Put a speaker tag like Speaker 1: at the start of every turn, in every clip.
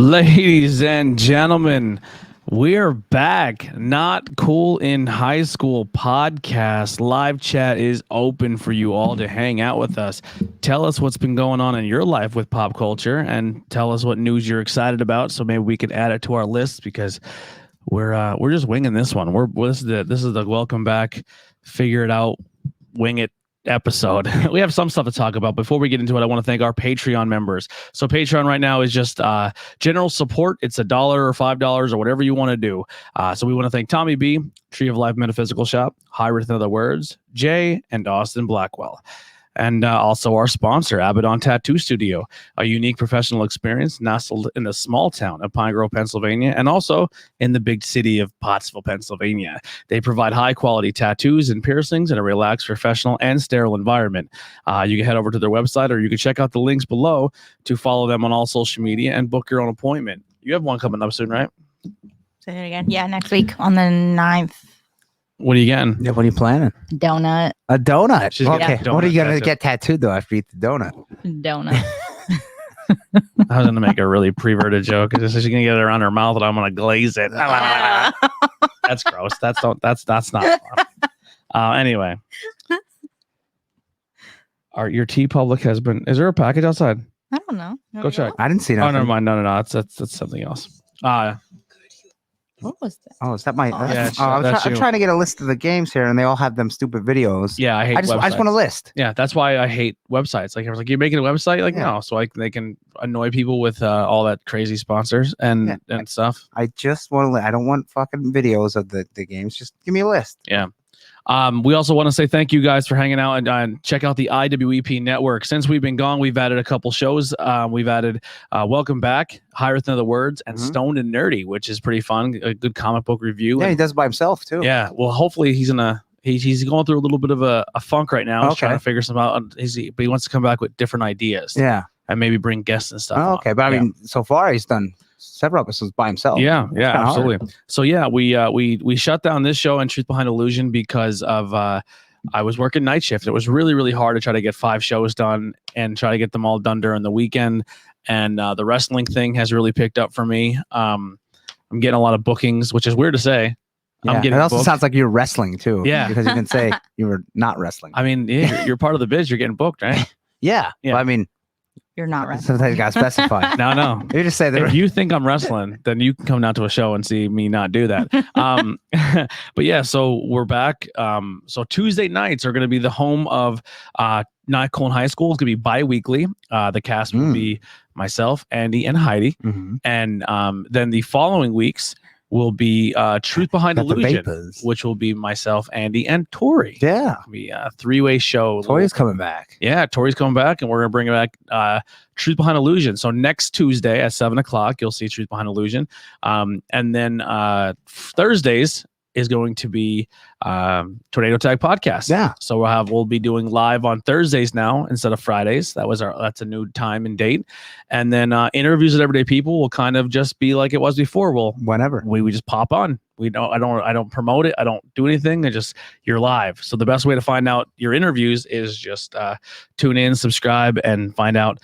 Speaker 1: Ladies and gentlemen, we're back. Not Cool in High School podcast. Live chat is open for you all to hang out with us. Tell us what's been going on in your life with pop culture and tell us what news you're excited about so maybe we could add it to our list because we're just winging this one. This is the welcome back, figure it out, wing it episode. We have some stuff to talk about. Before we get into it, I want to thank our Patreon members. So Patreon right now is just general support. It's $1 or $5 or whatever you want to do. So we want to thank Tommy B, Tree of Life Metaphysical Shop, High Written Other Words, Jay, and Austin Blackwell. And also our sponsor, Abaddon Tattoo Studio, a unique professional experience nestled in the small town of Pine Grove, Pennsylvania, and also in the big city of Pottsville, Pennsylvania. They provide high-quality tattoos and piercings in a relaxed, professional, and sterile environment. You can head over to their website, or you can check out the links below to follow them on all social media and book your own appointment. You have one coming up soon, right?
Speaker 2: Say it again. Yeah, next week on the 9th.
Speaker 1: What are you getting?
Speaker 3: Yeah, what are you planning?
Speaker 2: Donut.
Speaker 3: A donut.
Speaker 1: She's
Speaker 3: Okay.
Speaker 1: getting a donut
Speaker 3: What are you going to
Speaker 1: tattoo.
Speaker 3: get tattooed though after you eat the donut?
Speaker 2: Donut.
Speaker 1: I was going to make a really perverted joke. She's going to get it around her mouth, and I'm going to glaze it. That's gross. That's not fun. Anyway, your T Public has been. Is there a package outside?
Speaker 2: I don't know.
Speaker 1: Go check.
Speaker 3: I didn't see
Speaker 1: Oh,
Speaker 3: nothing.
Speaker 1: never mind. No. That's something else.
Speaker 2: What was that?
Speaker 3: Oh, is that my?
Speaker 2: Oh,
Speaker 1: yeah,
Speaker 3: I'm
Speaker 1: you.
Speaker 3: trying to get a list of the games here, and they all have them stupid videos.
Speaker 1: Yeah, I hate.
Speaker 3: I just
Speaker 1: websites.
Speaker 3: want a list.
Speaker 1: Yeah, that's why I hate websites. Like I was like, you're making a website, like
Speaker 3: Yeah.
Speaker 1: no, so they can annoy people with all that crazy sponsors and stuff.
Speaker 3: I just want to. I don't want fucking videos of the games. Just give me a list.
Speaker 1: Yeah. We also want to say thank you guys for hanging out and check out the IWEP network. Since we've been gone, we've added a couple shows. We've added Welcome Back, Higher Than Other Words, and Stoned and Nerdy, which is pretty fun. A good comic book review.
Speaker 3: Yeah,
Speaker 1: and,
Speaker 3: he does it by himself too.
Speaker 1: yeah. Well, hopefully he's he's going through a little bit of a funk right now. He's
Speaker 3: Okay.
Speaker 1: trying to figure something out. But he wants to come back with different ideas.
Speaker 3: Yeah.
Speaker 1: And maybe bring guests and stuff.
Speaker 3: Oh,
Speaker 1: on.
Speaker 3: okay, but I
Speaker 1: Yeah.
Speaker 3: mean, so far he's done several episodes by himself.
Speaker 1: Yeah,
Speaker 3: It's kinda
Speaker 1: absolutely.
Speaker 3: hard.
Speaker 1: So yeah, we shut down this show and Truth Behind Illusion because of I was working night shift. It was really, really hard to try to get 5 shows done and try to get them all done during the weekend. And the wrestling thing has really picked up for me. I'm getting a lot of bookings, which is weird to say.
Speaker 3: Yeah.
Speaker 1: I'm getting
Speaker 3: It also
Speaker 1: booked.
Speaker 3: sounds like you're wrestling too.
Speaker 1: Yeah.
Speaker 3: Because you can say you were not wrestling.
Speaker 1: I mean, yeah, you're part of the biz. You're getting booked, right?
Speaker 3: Yeah.
Speaker 1: Yeah.
Speaker 3: Well, I mean,
Speaker 2: You're not right.
Speaker 3: sometimes you got to specify.
Speaker 1: No.
Speaker 3: You just say
Speaker 1: If
Speaker 3: that.
Speaker 1: you think I'm wrestling, then you can come down to a show and see me not do that. But yeah, so we're back. So Tuesday nights are going to be the home of Not Cool in High School. It's going to be bi-weekly. The cast will be myself, Andy, and Heidi.
Speaker 3: Mhm.
Speaker 1: And then the following weeks will be Truth Behind
Speaker 3: Got the
Speaker 1: Illusion,
Speaker 3: vapors.
Speaker 1: which will be myself, Andy, and Tori.
Speaker 3: Yeah.
Speaker 1: It'll be a 3-way show.
Speaker 3: Tori's coming back.
Speaker 1: Yeah, Tori's coming back, and we're gonna bring back Truth Behind Illusion. So next Tuesday at 7:00, you'll see Truth Behind Illusion, and then Thursdays is going to be Tornado Tag Podcast.
Speaker 3: Yeah.
Speaker 1: So we'll be doing live on Thursdays now instead of Fridays. That's a new time and date, and then interviews with everyday people will kind of just be like it was before.
Speaker 3: Whenever.
Speaker 1: We just pop on. I don't promote it. I don't do anything. You're live. So the best way to find out your interviews is just tune in, subscribe, and find out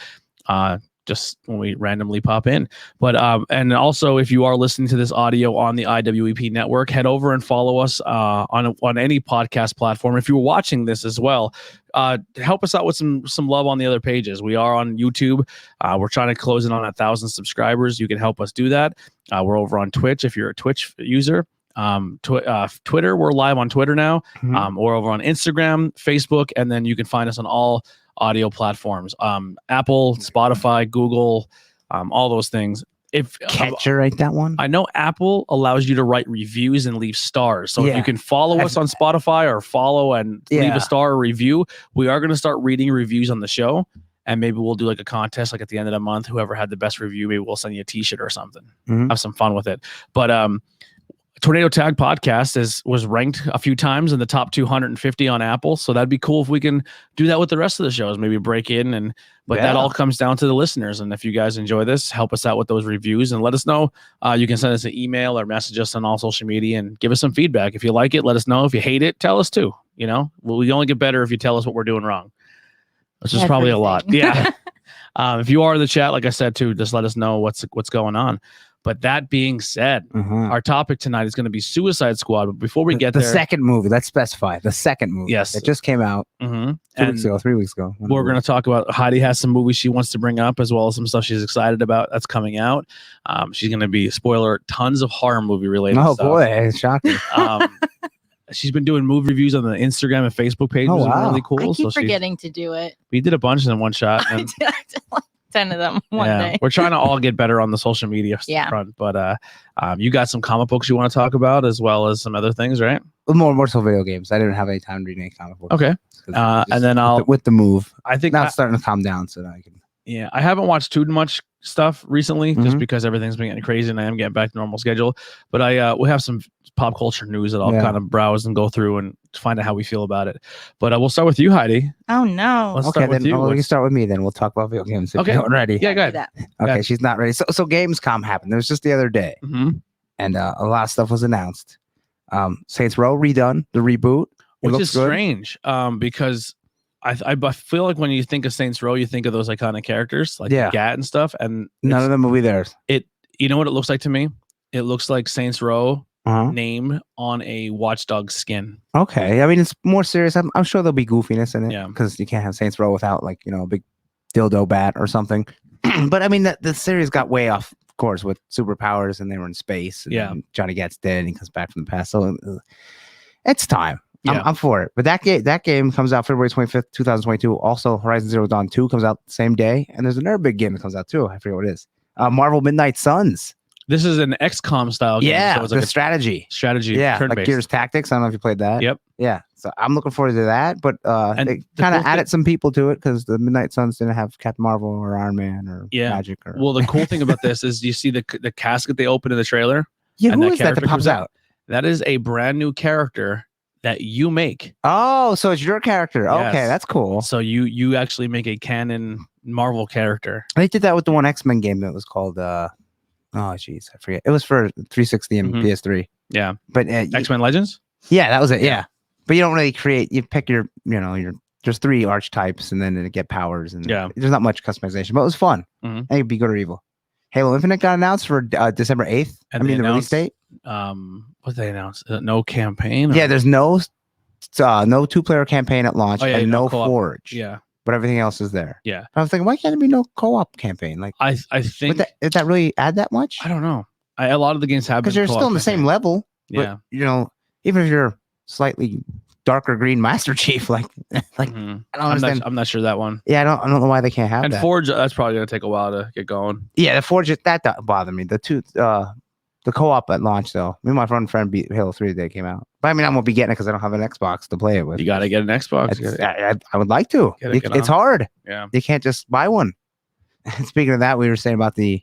Speaker 1: just when we randomly pop in. But and also if you are listening to this audio on the IWEP network, head over and follow us on any podcast platform. If you're watching this as well, help us out with some love on the other pages. We are on YouTube. We're trying to close in on 1,000 subscribers. You can help us do that. We're over on Twitch if you're a Twitch user. Twitter, we're live on Twitter now.
Speaker 3: Mhm.
Speaker 1: We're over on Instagram, Facebook, and then you can find us on all audio platforms. Apple, Spotify, Google, all those things. If
Speaker 3: Catcher, right? That one.
Speaker 1: I know Apple allows you to write reviews and leave stars. So if
Speaker 3: Yeah.
Speaker 1: you can follow us on Spotify or follow and leave
Speaker 3: Yeah.
Speaker 1: a star or review, we are going to start reading reviews on the show. And maybe we'll do like a contest, like at the end of the month, whoever had the best review, maybe we'll send you a t-shirt or something.
Speaker 3: Mhm.
Speaker 1: Have some fun with it. But Tornado Tag Podcast was ranked a few times in the top 250 on Apple. So that'd be cool if we can do that with the rest of the shows, maybe break in. But that
Speaker 3: Yeah.
Speaker 1: all comes down to the listeners. And if you guys enjoy this, help us out with those reviews and let us know. You can send us an email or message us on all social media and give us some feedback. If you like it, let us know. If you hate it, tell us too. We only get better if you tell us what we're doing wrong. Which is probably a lot. Yeah. If you are in the chat, like I said too, just let us know what's going on. But that being said, our topic tonight is going to be Suicide Squad. But before we get
Speaker 3: the
Speaker 1: there,
Speaker 3: second movie, let's specify the second movie.
Speaker 1: Yes.
Speaker 3: It just came out 2 weeks ago, 3 weeks ago.
Speaker 1: We're going to talk about Heidi has some movies she wants to bring up, as well as some stuff she's excited about that's coming out. She's going to be, spoiler, tons of horror movie related stuff.
Speaker 3: Oh boy, it's shocking.
Speaker 1: She's been doing movie reviews on the Instagram and Facebook pages.
Speaker 3: Oh, wow.
Speaker 1: Really cool.
Speaker 2: I keep forgetting to do it.
Speaker 1: We did a bunch in one shot.
Speaker 2: I
Speaker 1: And
Speaker 2: did like 10 of them one day.
Speaker 1: we're trying to all get better on the social media front. But you got some comic books you want to talk about, as well as some other things, right?
Speaker 3: More so video games. I didn't have any time to read any comic books.
Speaker 1: Okay. And then
Speaker 3: with the move.
Speaker 1: I think
Speaker 3: now it's starting to calm down, so that I can.
Speaker 1: Yeah, I haven't watched too much stuff recently, just because everything's been getting crazy and I am getting back to normal schedule. But we have some pop culture news that I'll kind of browse and go through and find out how we feel about it. But we'll start with you, Heidi.
Speaker 2: Oh no.
Speaker 1: Let's start with you.
Speaker 3: You can start with me then. We'll talk about video games. If you're not ready.
Speaker 1: Yeah, go ahead.
Speaker 3: Okay, she's not ready. So Gamescom happened. It was just the other day, and a lot of stuff was announced. Saints Row redone, the reboot,
Speaker 1: which is strange. Because I feel like when you think of Saints Row, you think of those iconic characters like Gat and stuff, and
Speaker 3: none of them will be there.
Speaker 1: You know what it looks like to me? It looks like Saints Row name on a Watchdog skin.
Speaker 3: Okay, I mean it's more serious. I'm sure there'll be goofiness in it.
Speaker 1: Yeah,
Speaker 3: because you can't have Saints Row without like a big dildo bat or something. But I mean the series got way off course with superpowers, and they were in space. And Johnny Gat's dead, and he comes back from the past. So it's time. Yeah. I'm for it. But that game comes out February 25th, 2022. Also, Horizon Zero Dawn 2 comes out the same day. And there's another big game that comes out too. I forget what it is. Marvel Midnight Suns.
Speaker 1: This is an XCOM style game.
Speaker 3: Yeah,
Speaker 1: so it's
Speaker 3: like
Speaker 1: a
Speaker 3: strategy.
Speaker 1: Yeah,
Speaker 3: like Gears Tactics. I don't know if you played that.
Speaker 1: Yep.
Speaker 3: Yeah. So I'm looking forward to that. But they kind of added some people to it because the Midnight Suns didn't have Captain Marvel or Iron Man or Magic.
Speaker 1: Well, the cool thing about this is you see the casket they open in the trailer.
Speaker 3: Yeah, who is that pops out?
Speaker 1: That is a brand new character that you make.
Speaker 3: Oh, so it's your character. Yes. Okay, that's cool.
Speaker 1: So you actually make a canon Marvel character.
Speaker 3: They did that with the one X-Men game that was called oh jeez, I forget. It was for 360 and PS3.
Speaker 1: Yeah.
Speaker 3: But
Speaker 1: X-Men Legends?
Speaker 3: Yeah, that was it. Yeah. But you don't really create, you pick your there's 3 archetypes and then get powers, and there's not much customization, but it was fun. I think it'd be good or evil. Halo Infinite got announced for December 8th.
Speaker 1: And
Speaker 3: the release date.
Speaker 1: What they announced? No campaign?
Speaker 3: Yeah, there's no 2-player campaign at launch and no Forge.
Speaker 1: Yeah.
Speaker 3: But everything else is there.
Speaker 1: Yeah.
Speaker 3: But I was thinking, why can't there be no co-op campaign? Like
Speaker 1: I think
Speaker 3: did that really add that much?
Speaker 1: I don't know. A lot of the games have
Speaker 3: because you're still in the same level.
Speaker 1: Yeah.
Speaker 3: But, even if you're slightly darker green Master Chief, like I don't understand.
Speaker 1: I'm not sure that one.
Speaker 3: Yeah, I don't know why they can't have that.
Speaker 1: And Forge, that's probably gonna take a while to get going.
Speaker 3: Yeah, the Forge that bothered me. The co-op at launch though. Me and my friend beat Halo 3 the day it came out. But I mean, I won't be getting it because I don't have an Xbox to play it with.
Speaker 1: You gotta get an Xbox.
Speaker 3: I would like to. It's hard.
Speaker 1: Yeah.
Speaker 3: You can't just buy one. Speaking of that, we were saying about the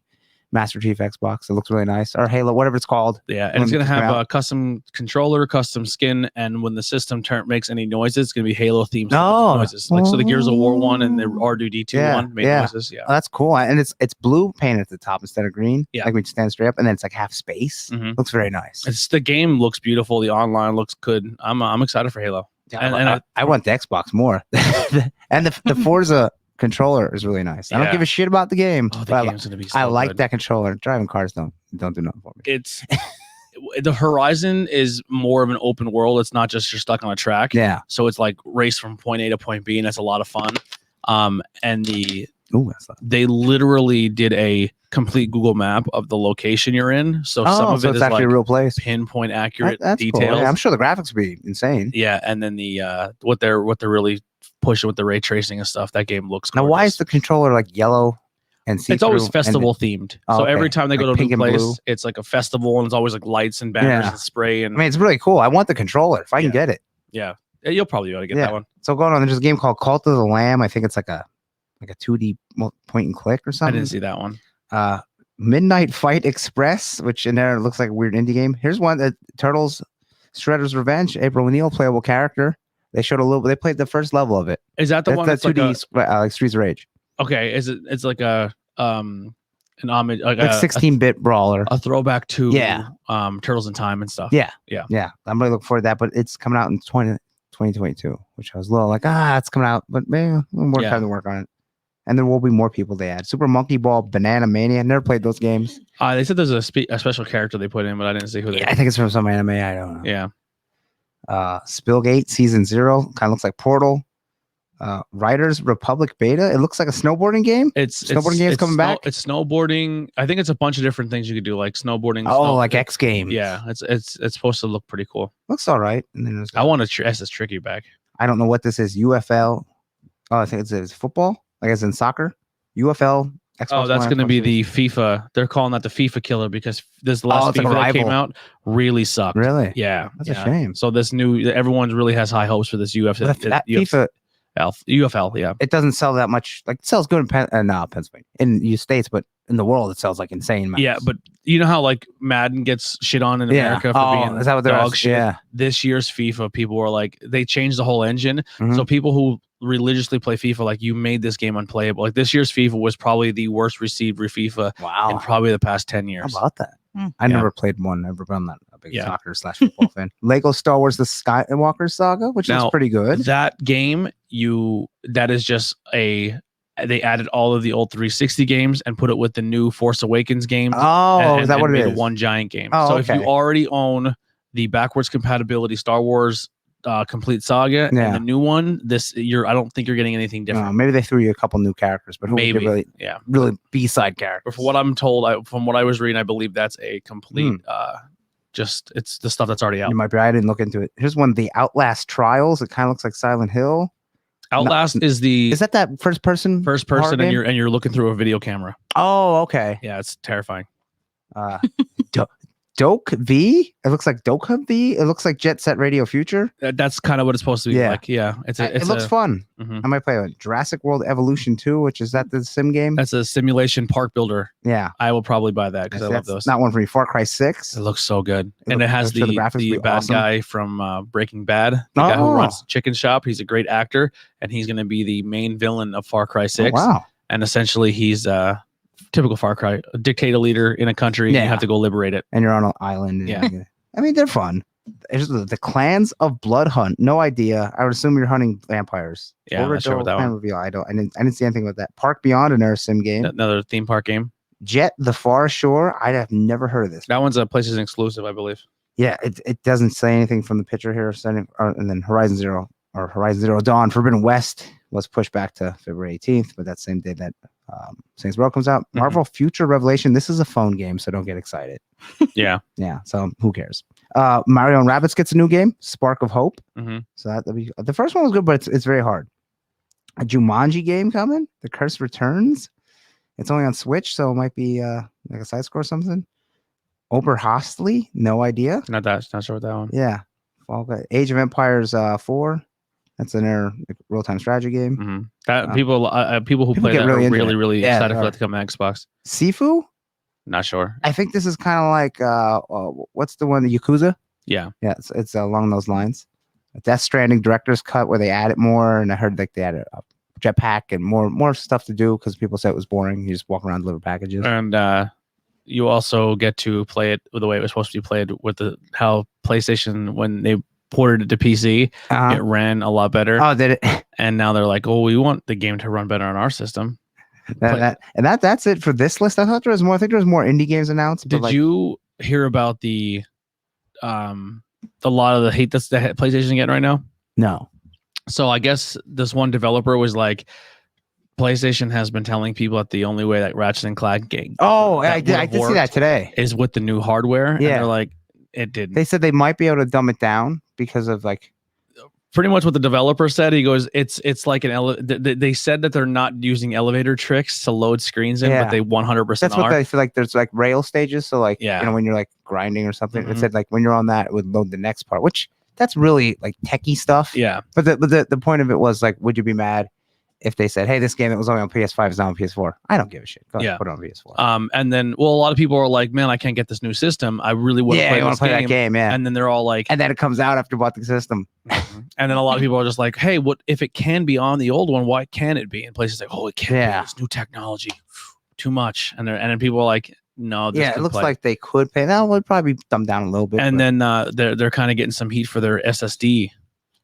Speaker 3: Master Chief Xbox. It looks really nice. Or Halo, whatever it's called.
Speaker 1: Yeah, and it's gonna have a custom controller, custom skin, and when the system makes any noises, it's gonna be Halo themed noises. Like so, the Gears of War one and the R2D2 one made noises. Yeah,
Speaker 3: that's cool. And it's blue paint at the top instead of green.
Speaker 1: Yeah,
Speaker 3: like we stand straight up, and then it's like half space. Looks very nice.
Speaker 1: The game looks beautiful. The online looks good. I'm excited for Halo.
Speaker 3: Yeah, and I want the Xbox more. And the Forza controller is really nice. I don't give a shit about the game.
Speaker 1: Oh, the game's gonna be so
Speaker 3: I like
Speaker 1: good.
Speaker 3: that controller. Driving cars don't do nothing for me.
Speaker 1: It's the Horizon is more of an open world. It's not just you're stuck on a track.
Speaker 3: Yeah.
Speaker 1: So it's like race from point A to point B, and that's a lot of fun. And they literally did a complete Google map of the location you're in. So some of it is
Speaker 3: actually
Speaker 1: like
Speaker 3: a real place.
Speaker 1: Pinpoint accurate
Speaker 3: that's
Speaker 1: details.
Speaker 3: Cool. Yeah, I'm sure the graphics would be insane.
Speaker 1: Yeah, and then the what they're really pushing with the ray tracing and stuff. That game looks gorgeous.
Speaker 3: Now, why is the controller like yellow and see-through?
Speaker 1: It's always festival themed. So every time they go to a new place, it's like a festival, and it's always like lights and banners and spray. And
Speaker 3: I mean, it's really cool. I want the controller if I can get it.
Speaker 1: Yeah, you'll probably be able to get that one.
Speaker 3: So going on, there's a game called Cult of the Lamb. I think it's like a 2D point and click or something.
Speaker 1: I didn't see that one.
Speaker 3: Midnight Fight Express, which in there looks like a weird indie game. Here's one that Turtles Shredder's Revenge. April O'Neil, playable character. They showed a little. They played the first level of it.
Speaker 1: Is that the one
Speaker 3: that's 2D like Streets of Rage?
Speaker 1: Okay, it's like a an homage, like
Speaker 3: 16-bit brawler,
Speaker 1: a throwback to Turtles in Time and stuff.
Speaker 3: Yeah. I'm really looking forward to that, but it's coming out in 2022, which I was a little like, it's coming out, but man, more time to work on it. And there will be more people they add. Super Monkey Ball, Banana Mania. Never played those games.
Speaker 1: They said there's a special character they put in, but I didn't see who they.
Speaker 3: I think it's from some anime. I don't know.
Speaker 1: Yeah.
Speaker 3: Spillgate Season 0 kind of looks like Portal. Riders Republic Beta. It looks like a snowboarding game. Snowboarding game's coming back.
Speaker 1: It's snowboarding. I think it's a bunch of different things you could do, like snowboarding.
Speaker 3: Like X Games.
Speaker 1: Yeah, it's supposed to look pretty cool.
Speaker 3: Looks all right. And then
Speaker 1: I want to SS Tricky back.
Speaker 3: I don't know what this is. UFL. Oh, I think it's football. Like as in soccer. UFL. Xbox
Speaker 1: that's going to be the
Speaker 3: Series.
Speaker 1: FIFA. They're calling that the FIFA killer because this last
Speaker 3: it's like
Speaker 1: FIFA
Speaker 3: a
Speaker 1: that came
Speaker 3: rival.
Speaker 1: out really sucked.
Speaker 3: Really?
Speaker 1: Yeah,
Speaker 3: That's a shame.
Speaker 1: So this new, everyone really has high hopes for this UFC.
Speaker 3: That FIFA.
Speaker 1: UFL, yeah.
Speaker 3: It doesn't sell that much. Like it sells good in Pennsylvania, in the States, but in the world it sells like insane amounts.
Speaker 1: Yeah, but you know how like Madden gets shit on in America for being
Speaker 3: is that what they're
Speaker 1: dog shit?
Speaker 3: Yeah.
Speaker 1: This year's FIFA, people were like, they changed the whole engine.
Speaker 3: Mhm.
Speaker 1: So people who religiously play FIFA, like, you made this game unplayable. Like this year's FIFA was probably the worst received FIFA in probably the past 10 years.
Speaker 3: How about that?
Speaker 2: Mm.
Speaker 3: I never played one. Never been that a big soccer / football fan. Lego Star Wars: The Skywalker Saga, which is pretty good.
Speaker 1: That game, that is just they added all of the old 360 games and put it with the new Force Awakens games.
Speaker 3: Is that what it is?
Speaker 1: One giant game.
Speaker 3: Oh,
Speaker 1: so
Speaker 3: okay.
Speaker 1: if you already own the backwards compatibility Star Wars Complete Saga and the new one, I don't think you're getting anything different.
Speaker 3: Maybe they threw you a couple new characters, but
Speaker 1: maybe
Speaker 3: really B-side characters.
Speaker 1: But from what I'm told, from what I was reading, I believe that's a complete it's the stuff that's already out.
Speaker 3: You might be. I didn't look into it. Here's one, the Outlast Trials. It kind of looks like Silent Hill.
Speaker 1: Outlast is
Speaker 3: that first person
Speaker 1: and you're looking through a video camera.
Speaker 3: Oh, okay.
Speaker 1: Yeah, it's terrifying.
Speaker 3: Doke V. It looks like Doka V. It looks like Jet Set Radio Future.
Speaker 1: That's kind of what it's supposed to be like. Yeah,
Speaker 3: it looks fun. I might play it. Jurassic World Evolution 2, which is that the sim game?
Speaker 1: That's a simulation park builder.
Speaker 3: Yeah,
Speaker 1: I will probably buy that because I love those.
Speaker 3: Not one for me. Far Cry 6.
Speaker 1: It looks so good, and it has the bad guy from Breaking Bad, the guy who runs Chicken Shop. He's a great actor, and he's going to be the main villain of Far Cry 6.
Speaker 3: Oh, wow!
Speaker 1: And essentially, he's typical Far Cry, a dictator leader in a country. And you have to go liberate it,
Speaker 3: and you're on an island. I mean, they're fun. There's the Clans of Blood Hunt. No idea. I would assume you're hunting vampires.
Speaker 1: Yeah, I'm not sure what that one.
Speaker 3: Reveal. I didn't see anything about that. Park Beyond, an sim game.
Speaker 1: Another theme park game.
Speaker 3: Jet the Far Shore. I have never heard of this.
Speaker 1: That one's a PlayStation exclusive, I believe.
Speaker 3: Yeah, it doesn't say anything from the picture here. And then Horizon Zero Dawn Forbidden West was pushed back to February 18th, but that same day that Saints Row comes out. Marvel Future Revelation. This is a phone game, so don't get excited.
Speaker 1: Yeah.
Speaker 3: So who cares? Mario and Rabbids gets a new game, Spark of Hope. So that'll be the first one was good, but it's very hard. A Jumanji game coming. The Curse Returns. It's only on Switch, so it might be like a side score or something. Oberhostly, no idea.
Speaker 1: Not sure what that one.
Speaker 3: Yeah. Age of Empires 4. That's an real-time strategy game.
Speaker 1: That people who play that
Speaker 3: really
Speaker 1: are really excited for that to come to Xbox.
Speaker 3: Sifu?
Speaker 1: Not sure.
Speaker 3: I think this is kind of like what's the one, the Yakuza?
Speaker 1: Yeah.
Speaker 3: It's along those lines. Death Stranding director's cut where they added more, and I heard like they added a jetpack and more stuff to do because people said it was boring. You just walk around, deliver packages.
Speaker 1: And you also get to play it the way it was supposed to be played with how PlayStation, when they ported it to PC, it ran a lot better.
Speaker 3: Oh, did it?
Speaker 1: And now they're like, oh, we want the game to run better on our system.
Speaker 3: That's it for this list. I thought there was more. I think there was more indie games announced.
Speaker 1: Did you hear about the lot of the hate that's the PlayStation getting right now?
Speaker 3: No.
Speaker 1: So I guess this one developer was like, PlayStation has been telling people that the only way that Ratchet and Clank game.
Speaker 3: Oh, I did see that today.
Speaker 1: Is with the new hardware.
Speaker 3: Yeah.
Speaker 1: And they're like, it didn't.
Speaker 3: They said they might be able to dumb it down because of like.
Speaker 1: Pretty much what the developer said. He goes, it's like they said that they're not using elevator tricks to load screens in, but they 100%
Speaker 3: That's what they feel like. There's like rail stages. So like, when you're like grinding or something, it said like when you're on that, it would load the next part, which that's really like techie stuff.
Speaker 1: Yeah.
Speaker 3: But the point of it was like, would you be mad if they said, hey, this game that was only on PS5 is now on PS4? I don't give a shit. Go ahead, put it on PS4.
Speaker 1: And then, a lot of people are like, man, I can't get this new system. I really want to play
Speaker 3: that game. Yeah.
Speaker 1: And then they're all like,
Speaker 3: and then it comes out after you bought the system.
Speaker 1: And then a lot of people are just like, hey, what if it can be on the old one? Why can't it be? And places like, oh, it can't be. It's new technology. Too much. And then people are like, no.
Speaker 3: It looks like they could pay. That would probably dumb down a little bit.
Speaker 1: And then they're kind of getting some heat for their SSD.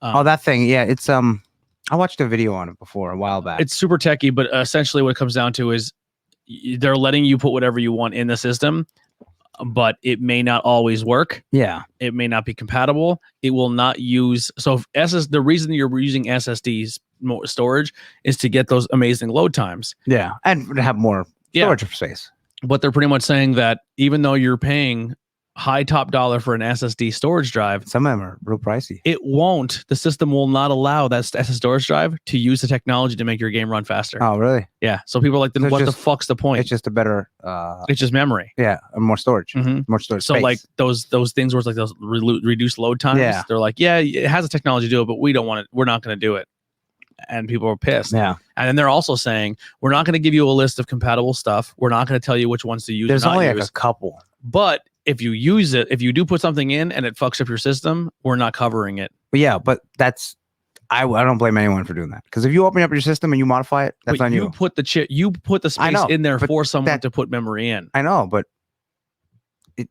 Speaker 3: That thing. Yeah, it's I watched a video on it before a while back.
Speaker 1: It's super techy, but essentially what it comes down to is they're letting you put whatever you want in the system, but it may not always work.
Speaker 3: Yeah.
Speaker 1: It may not be compatible. It will not use. So the reason you're using SSDs storage is to get those amazing load times.
Speaker 3: Yeah. And to have more storage space.
Speaker 1: But they're pretty much saying that even though you're paying high top dollar for an SSD storage drive,
Speaker 3: some of them are real pricey.
Speaker 1: The system will not allow that SSD storage drive to use the technology to make your game run faster.
Speaker 3: Oh, really?
Speaker 1: Yeah. So people are like, then
Speaker 3: So
Speaker 1: what the fuck's the point?
Speaker 3: It's just a better
Speaker 1: it's just memory.
Speaker 3: Yeah, and more storage.
Speaker 1: Mm-hmm.
Speaker 3: More storage
Speaker 1: So
Speaker 3: space.
Speaker 1: like those things where it's like those reduced load times, they're like, yeah, it has the technology to do it, but we don't want it. We're not going to do it. And people are pissed.
Speaker 3: Yeah.
Speaker 1: And then they're also saying, we're not going to give you a list of compatible stuff. We're not going to tell you which ones to use.
Speaker 3: There's only like a couple.
Speaker 1: But if you use it, if you do put something in and it fucks up your system, we're not covering it.
Speaker 3: But yeah, but that's I don't blame anyone for doing that, because if you open up your system and you modify it, that's on you.
Speaker 1: You put the chip, you put the space in there for someone to put memory in.
Speaker 3: I know, but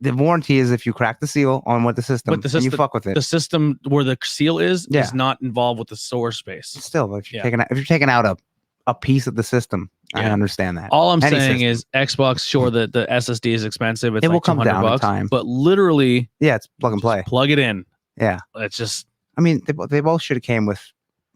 Speaker 3: the warranty is if you crack the seal on what the system, and you fuck with it.
Speaker 1: The system where the seal is not involved with the storage space.
Speaker 3: Still, if you're taking out a piece of the system, I understand that.
Speaker 1: All I'm saying is Xbox, sure, the SSD is expensive. It's
Speaker 3: it
Speaker 1: like
Speaker 3: will come down in time,
Speaker 1: but literally,
Speaker 3: it's plug and play.
Speaker 1: Plug it in.
Speaker 3: Yeah,
Speaker 1: it's just.
Speaker 3: I mean, they both should have came with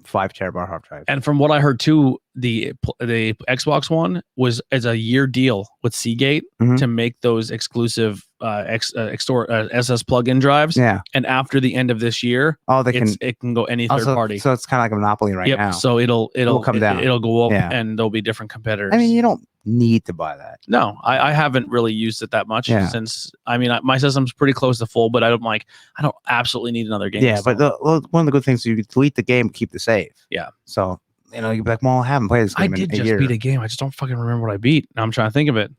Speaker 3: 5 terabyte hard drives.
Speaker 1: And from what I heard too, the Xbox One is a year deal with Seagate to make those exclusive SS plug-in drives.
Speaker 3: Yeah.
Speaker 1: And after the end of this year, it can go any third party.
Speaker 3: So it's kind of like a monopoly right now.
Speaker 1: So it'll
Speaker 3: come down.
Speaker 1: It'll go up, and there'll be different competitors.
Speaker 3: I mean, you don't need to buy that.
Speaker 1: No, I haven't really used it that much since. I mean, my system's pretty close to full, but I don't absolutely need another game.
Speaker 3: Yeah, but one of the good things is you can delete the game, keep the save.
Speaker 1: Yeah.
Speaker 3: So you'd be like, well, I haven't played this game
Speaker 1: in a year. Beat a game. I just don't fucking remember what I beat. Now I'm trying to think of it.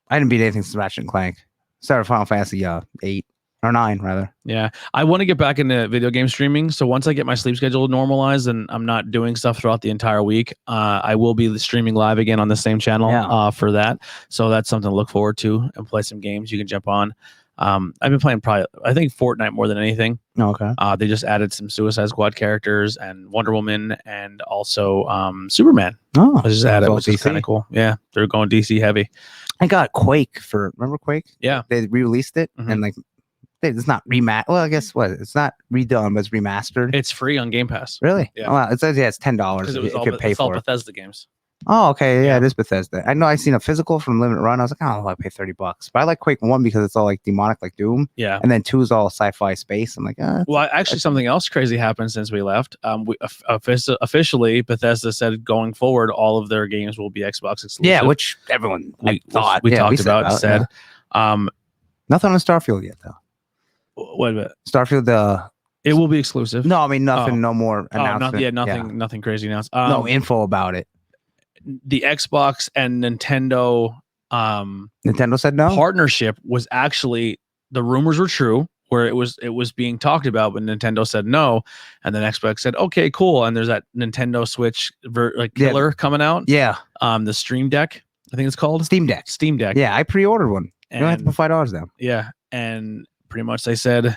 Speaker 3: I didn't beat anything since Ratchet and Clank. Started Final Fantasy 8 or 9 rather.
Speaker 1: Yeah, I want to get back into video game streaming. So once I get my sleep schedule normalized and I'm not doing stuff throughout the entire week, I will be streaming live again on the same channel for that. So that's something to look forward to, and play some games you can jump on. I've been playing I think Fortnite more than anything.
Speaker 3: Okay.
Speaker 1: They just added some Suicide Squad characters and Wonder Woman and also Superman.
Speaker 3: Oh,
Speaker 1: I just added, which is kind of cool. Yeah, they're going DC heavy.
Speaker 3: I got Quake remember Quake?
Speaker 1: Yeah.
Speaker 3: They re-released it and it's not remastered. Well, I guess it's not redone, but it's remastered.
Speaker 1: It's free on Game Pass.
Speaker 3: Really?
Speaker 1: Yeah.
Speaker 3: Oh, wow. It says it's $10.
Speaker 1: Because
Speaker 3: you could pay for it.
Speaker 1: Bethesda games.
Speaker 3: Oh, okay. Yeah, it is Bethesda. I know I seen a physical from Limited Run. I was like, I don't know if I pay $30. But I like Quake 1 because it's all like demonic, like Doom.
Speaker 1: Yeah.
Speaker 3: And then 2 is all sci-fi space. I'm like,
Speaker 1: well, actually, something else crazy happened since we left. Officially, Bethesda said going forward, all of their games will be Xbox exclusive.
Speaker 3: Yeah, which everyone we talked
Speaker 1: about. Nothing
Speaker 3: on Starfield yet, though.
Speaker 1: Wait a minute.
Speaker 3: Starfield,
Speaker 1: it will be exclusive.
Speaker 3: No, I mean nothing. No more announcement.
Speaker 1: Nothing crazy announced.
Speaker 3: No info about it.
Speaker 1: The Xbox and Nintendo
Speaker 3: Nintendo said no.
Speaker 1: Partnership was actually, the rumors were true, where it was being talked about, but Nintendo said no, and then Xbox said okay, cool. And there's that Nintendo Switch killer coming out.
Speaker 3: Yeah.
Speaker 1: The Stream Deck, I think it's called
Speaker 3: Steam Deck. Yeah, I pre-ordered one. You don't have to put $5 down.
Speaker 1: Yeah, and pretty much they said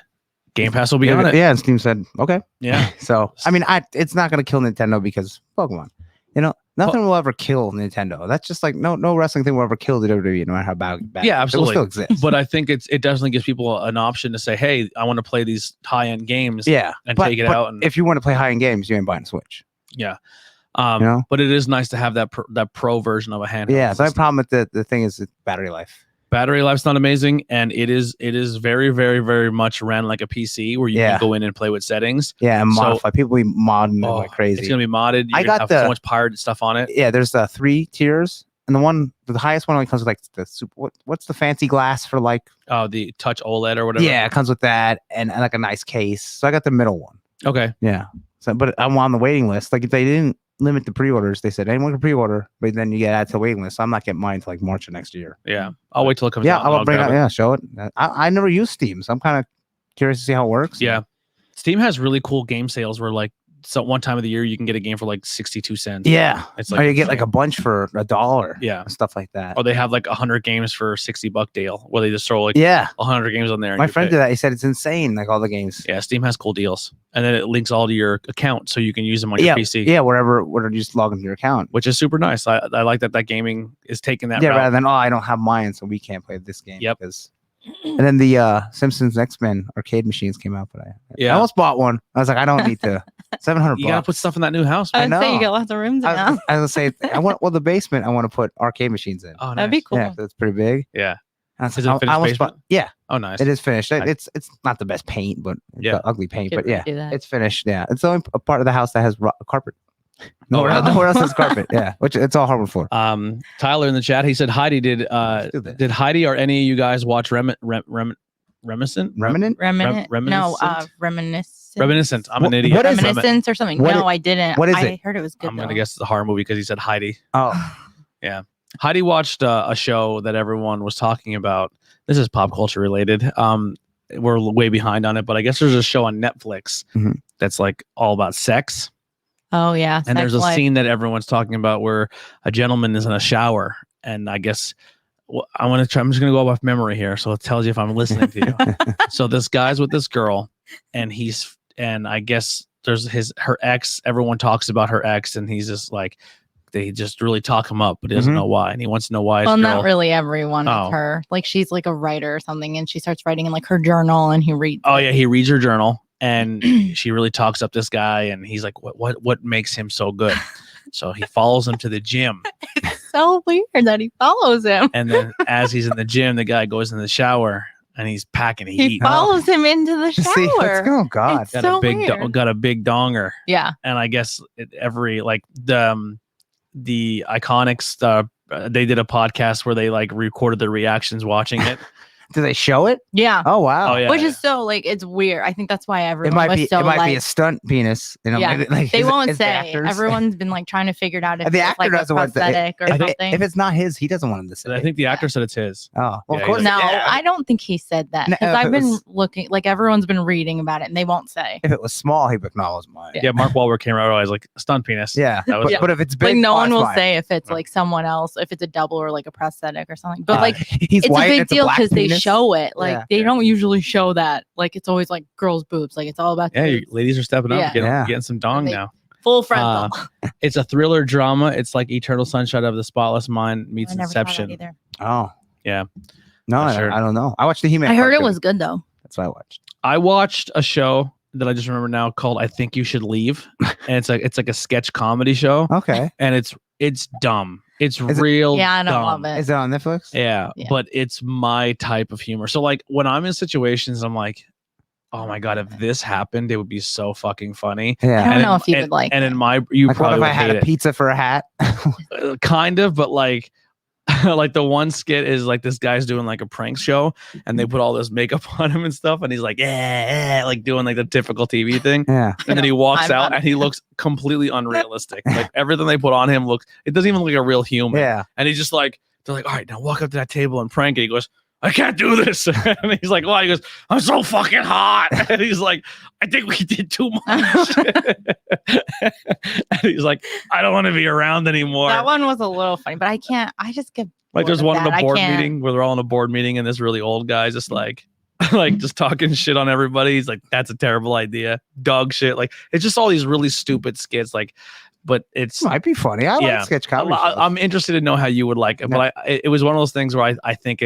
Speaker 1: Game Pass will be on it.
Speaker 3: Yeah, and Steam said okay.
Speaker 1: Yeah.
Speaker 3: So I mean, it's not going to kill Nintendo because Pokemon. Nothing will ever kill Nintendo. That's just like no wrestling thing will ever kill the WWE, no matter how bad.
Speaker 1: Yeah, absolutely.
Speaker 3: It will still exist.
Speaker 1: But I think it definitely gives people an option to say, hey, I want to play these high end games.
Speaker 3: Yeah,
Speaker 1: and take it out. And
Speaker 3: if you want to play high end games, you ain't buying a Switch.
Speaker 1: Yeah. But it is nice to have that pro version of a handheld.
Speaker 3: Yeah. So my problem with the thing is battery life.
Speaker 1: Battery life's not amazing, and it is very, very, very much ran like a PC where you can go in and play with settings.
Speaker 3: Yeah, and modify. People be modding it like crazy.
Speaker 1: It's gonna be modded.
Speaker 3: I got
Speaker 1: so much pirated stuff on it.
Speaker 3: Yeah, there's 3 tiers, and the highest one only comes with like the super. What's the fancy glass for like?
Speaker 1: Oh, the Touch OLED or whatever.
Speaker 3: Yeah, it comes with that and like a nice case. So I got the middle one.
Speaker 1: Okay.
Speaker 3: Yeah. So, but I'm on the waiting list. Like if they didn't limit the pre-orders, they said anyone can pre-order, but then you get added to the waiting list. So I'm not getting mine until like March of next year.
Speaker 1: Yeah, I'll wait till it comes
Speaker 3: out.
Speaker 1: Yeah,
Speaker 3: I'll bring it out. Yeah, show it. I never use Steam, so I'm kind of curious to see how it works.
Speaker 1: Yeah, Steam has really cool game sales where like so one time of the year you can get a game for like 62 cents.
Speaker 3: Yeah.
Speaker 1: It's
Speaker 3: Or
Speaker 1: like
Speaker 3: you get like a bunch for $1.
Speaker 1: Yeah.
Speaker 3: Stuff like that.
Speaker 1: Or they have like 100 games for $60 deal where they just throw like
Speaker 3: Yeah.
Speaker 1: 100 games on there.
Speaker 3: My friend did that. He said it's insane, like all the games.
Speaker 1: Yeah, Steam has cool deals. And then it links all to your account so you can use them on your PC.
Speaker 3: Yeah, whatever you just log into your account.
Speaker 1: Which is super nice. I like that gaming is taking that route.
Speaker 3: Rather than, I don't have mine, so we can't play this game.
Speaker 1: Yep.
Speaker 3: And then the Simpsons X-Men arcade machines came out, but I almost bought one. I was like, I don't need to. $700.
Speaker 1: You gotta put stuff in that new house.
Speaker 2: I
Speaker 1: Man.
Speaker 2: would say you got lots of rooms now.
Speaker 3: I was gonna say the basement. I want to put arcade machines in.
Speaker 1: Oh, nice.
Speaker 2: That'd be cool.
Speaker 3: Yeah, that's pretty big.
Speaker 1: Yeah.
Speaker 3: Is
Speaker 1: it finished basement?
Speaker 3: Yeah.
Speaker 1: Oh, nice.
Speaker 3: It is finished. It's not the best paint, but it's ugly paint.
Speaker 2: Could
Speaker 3: But yeah,
Speaker 2: redo that.
Speaker 3: it's finished. Yeah, it's the only a part of the house that has carpet. Nowhere else has carpet. Yeah, which it's all hardwood floor.
Speaker 1: Tyler in the chat, he said Heidi did Heidi or any of you guys watch Reminiscent?
Speaker 2: Reminiscent?
Speaker 1: Reminiscent. I'm an idiot.
Speaker 3: What is
Speaker 2: Reminiscence or something?
Speaker 3: What
Speaker 2: No, I didn't.
Speaker 3: what is
Speaker 2: I
Speaker 3: it?
Speaker 2: heard it was good.
Speaker 1: I'm gonna guess it's a horror movie because he said Heidi.
Speaker 3: Oh,
Speaker 1: Yeah. Heidi watched a show that everyone was talking about. This is pop culture related. We're way behind on it, but I guess there's a show on Netflix that's like all about sex.
Speaker 2: Oh yeah.
Speaker 1: And there's a scene that everyone's talking about where a gentleman is in a shower, and I guess I'm just going to go off memory here, so it tells you if I'm listening to you. So this guy's with this girl, and I guess there's her ex. Everyone talks about her ex, and he's just like, they just really talk him up, but he doesn't know why, and he wants to know why.
Speaker 2: Well, not really everyone with her. Like she's like a writer or something, and she starts writing in like her journal, and he reads.
Speaker 1: Oh yeah, he reads her journal, and she really talks up this guy, and he's like, what makes him so good? So he follows him to the gym.
Speaker 2: It's so weird that he follows him.
Speaker 1: And then as he's in the gym, the guy goes in the shower and he's packing heat.
Speaker 2: He follows him into the shower.
Speaker 3: See, oh God,
Speaker 2: it's so weird.
Speaker 1: Got a big donger.
Speaker 2: Yeah.
Speaker 1: And I guess every like the Iconics, they did a podcast where they like recorded their reactions watching it.
Speaker 3: Do they show it?
Speaker 2: Yeah.
Speaker 3: Oh wow.
Speaker 1: Oh, yeah,
Speaker 2: Which is so like it's weird. I think that's why everyone
Speaker 3: it might be
Speaker 2: like,
Speaker 3: a stunt penis. You know,
Speaker 2: yeah.
Speaker 3: like,
Speaker 2: they won't
Speaker 3: the
Speaker 2: say.
Speaker 3: actors-
Speaker 2: Everyone's been like trying to figure it out if
Speaker 3: the
Speaker 2: it's
Speaker 3: actor
Speaker 2: like a
Speaker 3: doesn't want
Speaker 2: prosthetic or something.
Speaker 3: If it's not his, he doesn't want him to say.
Speaker 1: I think the actor said it's his.
Speaker 3: Oh, well,
Speaker 1: Yeah,
Speaker 3: of course.
Speaker 2: No,
Speaker 3: yeah.
Speaker 2: I don't think he said that
Speaker 3: No,
Speaker 2: because
Speaker 3: if
Speaker 2: I've
Speaker 3: it
Speaker 2: been
Speaker 3: was-
Speaker 2: looking, like everyone's been reading about it and they won't say.
Speaker 3: If it was small, he would acknowledge mine.
Speaker 1: Yeah, Mark Wahlberg came out. I was like, stunt penis.
Speaker 3: Yeah,
Speaker 1: That was-
Speaker 3: but if it's big,
Speaker 2: Like no one
Speaker 3: it's
Speaker 2: will
Speaker 3: fine.
Speaker 2: say if it's like someone else, if it's a double or like a prosthetic or something. But like
Speaker 3: he's
Speaker 2: it's
Speaker 3: white,
Speaker 2: a big
Speaker 3: it's
Speaker 2: deal
Speaker 3: black
Speaker 2: because they
Speaker 3: penis.
Speaker 2: show it. Like
Speaker 3: Yeah.
Speaker 2: they don't usually show that. Like it's always like girls' boobs. Like it's all about
Speaker 1: Yeah, you
Speaker 2: boobs.
Speaker 1: ladies are stepping up,
Speaker 2: Yeah.
Speaker 1: getting some dong
Speaker 2: They-
Speaker 1: now.
Speaker 2: Full frontal.
Speaker 1: It's a thriller drama. It's like Eternal Sunshine of the Spotless Mind meets
Speaker 2: I never saw that
Speaker 1: Inception.
Speaker 2: either.
Speaker 3: Oh,
Speaker 1: Yeah.
Speaker 3: no,
Speaker 1: I sure-
Speaker 3: I don't know. I watched the He-Man.
Speaker 2: I heard it
Speaker 3: cartoon.
Speaker 2: was good though.
Speaker 3: That's what I watched.
Speaker 1: I watched a show that I just remember now called I Think You Should Leave. And it's like a sketch comedy show.
Speaker 3: Okay,
Speaker 1: And it's dumb. It's
Speaker 3: Is it-
Speaker 1: real
Speaker 2: Yeah, I don't
Speaker 1: dumb.
Speaker 2: love it.
Speaker 3: is it on Netflix?
Speaker 1: Yeah,
Speaker 2: Yeah.
Speaker 1: but it's my type of humor. So like when I'm in situations, I'm like, oh my God, if this happened, it would be so fucking funny.
Speaker 3: Yeah.
Speaker 2: I don't
Speaker 1: And
Speaker 2: know
Speaker 1: in-
Speaker 2: if you would like
Speaker 1: And
Speaker 2: it.
Speaker 1: in my, you
Speaker 3: Like, what
Speaker 1: probably
Speaker 3: if
Speaker 1: would
Speaker 3: I had
Speaker 1: hate
Speaker 3: a
Speaker 1: it.
Speaker 3: pizza for a hat?
Speaker 1: Kind of, but like like the one skit is like this guy's doing like a prank show and they put all this makeup on him and stuff and he's like like doing like the typical TV thing,
Speaker 3: Yeah.
Speaker 1: and then he walks
Speaker 2: I'm
Speaker 1: out
Speaker 2: not-
Speaker 1: and he looks completely unrealistic. Like everything they put on him looks, it doesn't even look like a real human.
Speaker 3: Yeah.
Speaker 1: And he's just like, they're like, all right, now walk up to that table and prank it. He goes, I can't do this. And he's like, why? He goes, I'm so fucking hot. And he's like, I think we did too much. And he's like, I don't want to be around anymore.
Speaker 2: That one was a little funny, but I just get
Speaker 1: Like there's
Speaker 2: bored
Speaker 1: one
Speaker 2: of
Speaker 1: in a
Speaker 2: that. I
Speaker 1: board
Speaker 2: can't-
Speaker 1: meeting where they're all in a board meeting and this really old guy's just like like just talking shit on everybody. He's like, that's a terrible idea. Dog shit. Like it's just all these really stupid skits. Like, but it's
Speaker 3: Might be funny. I
Speaker 1: Yeah.
Speaker 3: like sketch comedy. shows.
Speaker 1: I'm interested to know how you would like it. But it was one of those things where I think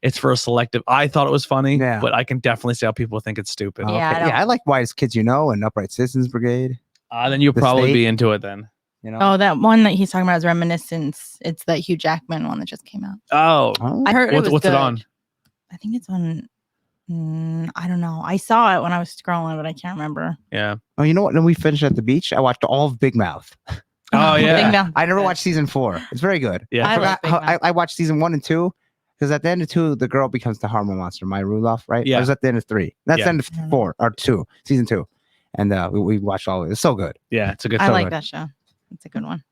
Speaker 1: it's for a selective. I thought it was funny,
Speaker 3: Yeah.
Speaker 1: but I can definitely see how people think it's stupid.
Speaker 3: Oh,
Speaker 2: Yeah,
Speaker 3: okay.
Speaker 2: I don't-
Speaker 3: I like Whitest Kids You Know and Upright Citizens Brigade.
Speaker 1: Then you'll
Speaker 3: The
Speaker 1: probably
Speaker 3: State.
Speaker 1: be into it then.
Speaker 3: You know.
Speaker 2: Oh, that one that he's talking about is Reminiscence. It's that Hugh Jackman one that just came out.
Speaker 1: Oh,
Speaker 3: Oh.
Speaker 2: I heard it was
Speaker 1: what's
Speaker 2: good.
Speaker 1: it on?
Speaker 2: I think it's on. I don't know. I saw it when I was scrolling, but I can't remember.
Speaker 1: Yeah.
Speaker 3: Oh, you know what? When we finished at the beach, I watched all of Big Mouth.
Speaker 1: Oh yeah.
Speaker 2: Big Mouth.
Speaker 3: I never watched season 4. It's very good.
Speaker 1: Yeah.
Speaker 2: I like Big Mouth.
Speaker 3: I watched season 1 and 2 because at the end of 2, the girl becomes the hormone monster, Maya Rudolph, right?
Speaker 1: Yeah.
Speaker 3: It was at the end of 3. That's
Speaker 1: Yeah.
Speaker 3: the end of 4 or 2, season 2. And we watched all of it. It's so good.
Speaker 1: Yeah. It's a good
Speaker 2: I
Speaker 1: show.
Speaker 2: like
Speaker 3: good.
Speaker 2: that show. It's a good one.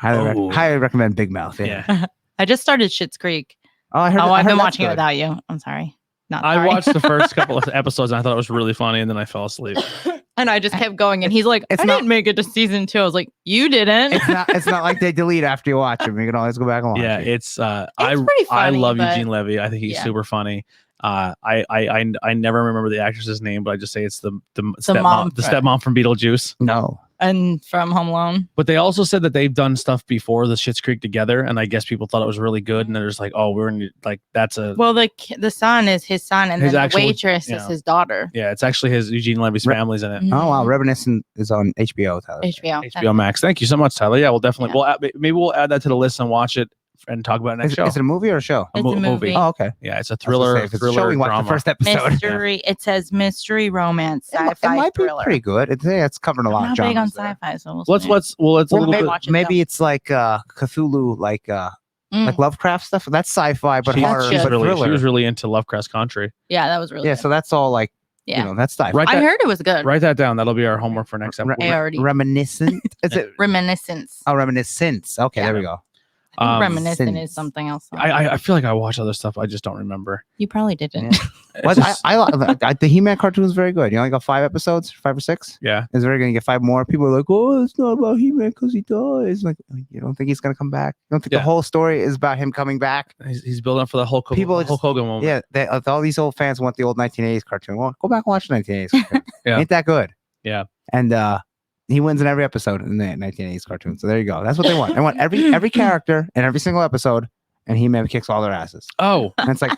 Speaker 1: Oh.
Speaker 3: Highly recommend Big Mouth.
Speaker 1: Yeah.
Speaker 2: I just started Schitt's Creek.
Speaker 3: Oh, I heard.
Speaker 2: Oh,
Speaker 3: I
Speaker 2: I've
Speaker 3: heard
Speaker 2: been
Speaker 3: that's
Speaker 2: watching it
Speaker 3: good.
Speaker 2: without you. I'm sorry. Not
Speaker 1: I
Speaker 2: sorry.
Speaker 1: watched the first couple of episodes and I thought it was really funny, and then I fell asleep.
Speaker 2: And I just kept going, and he's like, I didn't make it to season 2. I was like, you didn't.
Speaker 3: It's not like they delete after you watch them. You can always go back and watch
Speaker 1: Yeah,
Speaker 3: it.
Speaker 1: it's
Speaker 2: pretty
Speaker 1: I
Speaker 2: funny,
Speaker 1: love
Speaker 2: but-
Speaker 1: Eugene Levy. I think he's
Speaker 2: Yeah.
Speaker 1: super funny. I never remember the actress's name, but I just say it's the
Speaker 2: mom
Speaker 1: stepmom from Beetlejuice.
Speaker 3: No.
Speaker 2: And from Home Alone.
Speaker 1: But they also said that they've done stuff before the Schitt's Creek together, and I guess people thought it was really good, and they're just like, oh, we're in, like, that's a
Speaker 2: Well, the son is his son, and
Speaker 1: His
Speaker 2: then
Speaker 1: actual-
Speaker 2: the waitress
Speaker 1: yeah.
Speaker 2: is his daughter.
Speaker 1: yeah, it's actually his Eugene Levy's family's in it.
Speaker 3: Oh wow,
Speaker 2: Mhm.
Speaker 3: Reminiscent is on HBO. Tyler.
Speaker 2: HBO.
Speaker 1: HBO Max. Thank you so much, Tyler. Yeah, we'll definitely maybe we'll add that to the list and watch it and talk about it next show.
Speaker 3: Is it a movie or a show?
Speaker 2: It's a movie.
Speaker 3: Oh, okay.
Speaker 1: Yeah, it's a
Speaker 3: I was gonna
Speaker 1: thriller.
Speaker 3: say, if it's a show,
Speaker 1: Thriller
Speaker 3: we watch
Speaker 1: drama.
Speaker 3: the first episode.
Speaker 2: Mystery. It says mystery, romance,
Speaker 3: It
Speaker 2: sci-fi,
Speaker 3: might be
Speaker 2: thriller.
Speaker 3: pretty good. It's covering a lot
Speaker 2: I'm
Speaker 3: of
Speaker 2: not big on
Speaker 3: genres there.
Speaker 2: sci-fi, so
Speaker 1: Let's
Speaker 2: see.
Speaker 1: a
Speaker 3: Well,
Speaker 1: little
Speaker 3: maybe,
Speaker 1: bit.
Speaker 2: watch it,
Speaker 3: maybe it's like Cthulhu, like
Speaker 2: Mm.
Speaker 3: Lovecraft stuff. That's sci-fi, but
Speaker 1: She-
Speaker 2: That's
Speaker 3: horror,
Speaker 2: good.
Speaker 3: but
Speaker 1: she
Speaker 3: thriller.
Speaker 1: was really into Lovecraft's Country.
Speaker 2: Yeah, that was really
Speaker 3: Yeah,
Speaker 2: good.
Speaker 3: so that's all like
Speaker 2: Yeah.
Speaker 3: that's sci-fi.
Speaker 1: Write
Speaker 2: I
Speaker 1: that,
Speaker 2: heard it was good.
Speaker 1: write that down. That'll be our homework for next episode.
Speaker 2: I already-
Speaker 3: Reminiscent. Is it?
Speaker 2: Reminiscence.
Speaker 3: Oh, reminiscence. Okay,
Speaker 2: Yeah.
Speaker 3: there we go.
Speaker 2: I think
Speaker 1: Um,
Speaker 2: reminiscent
Speaker 3: Since-
Speaker 2: is something else.
Speaker 1: I feel like I watch other stuff. I just don't remember.
Speaker 2: You probably didn't.
Speaker 3: Yeah.
Speaker 1: It's
Speaker 3: Well,
Speaker 1: just-
Speaker 3: the He-Man cartoon is very good. You only got 5 episodes, 5 or 6.
Speaker 1: yeah.
Speaker 3: Is there going to get 5 more? People are like, oh, it's not about He-Man because he dies. Like, you don't think he's going to come back? You don't think
Speaker 1: Yeah.
Speaker 3: the whole story is about him coming back?
Speaker 1: He's building up for the Hulk Hogan moment.
Speaker 3: Yeah, all these old fans want the old 1980s cartoon. Well, go back and watch the 1980s cartoon.
Speaker 1: Yeah.
Speaker 3: Ain't that good?
Speaker 1: Yeah.
Speaker 3: And he wins in every episode in the 1980s cartoon. So there you go. That's what they want. They want every character in every single episode, and He-Man kicks all their asses.
Speaker 1: Oh,
Speaker 3: And it's like,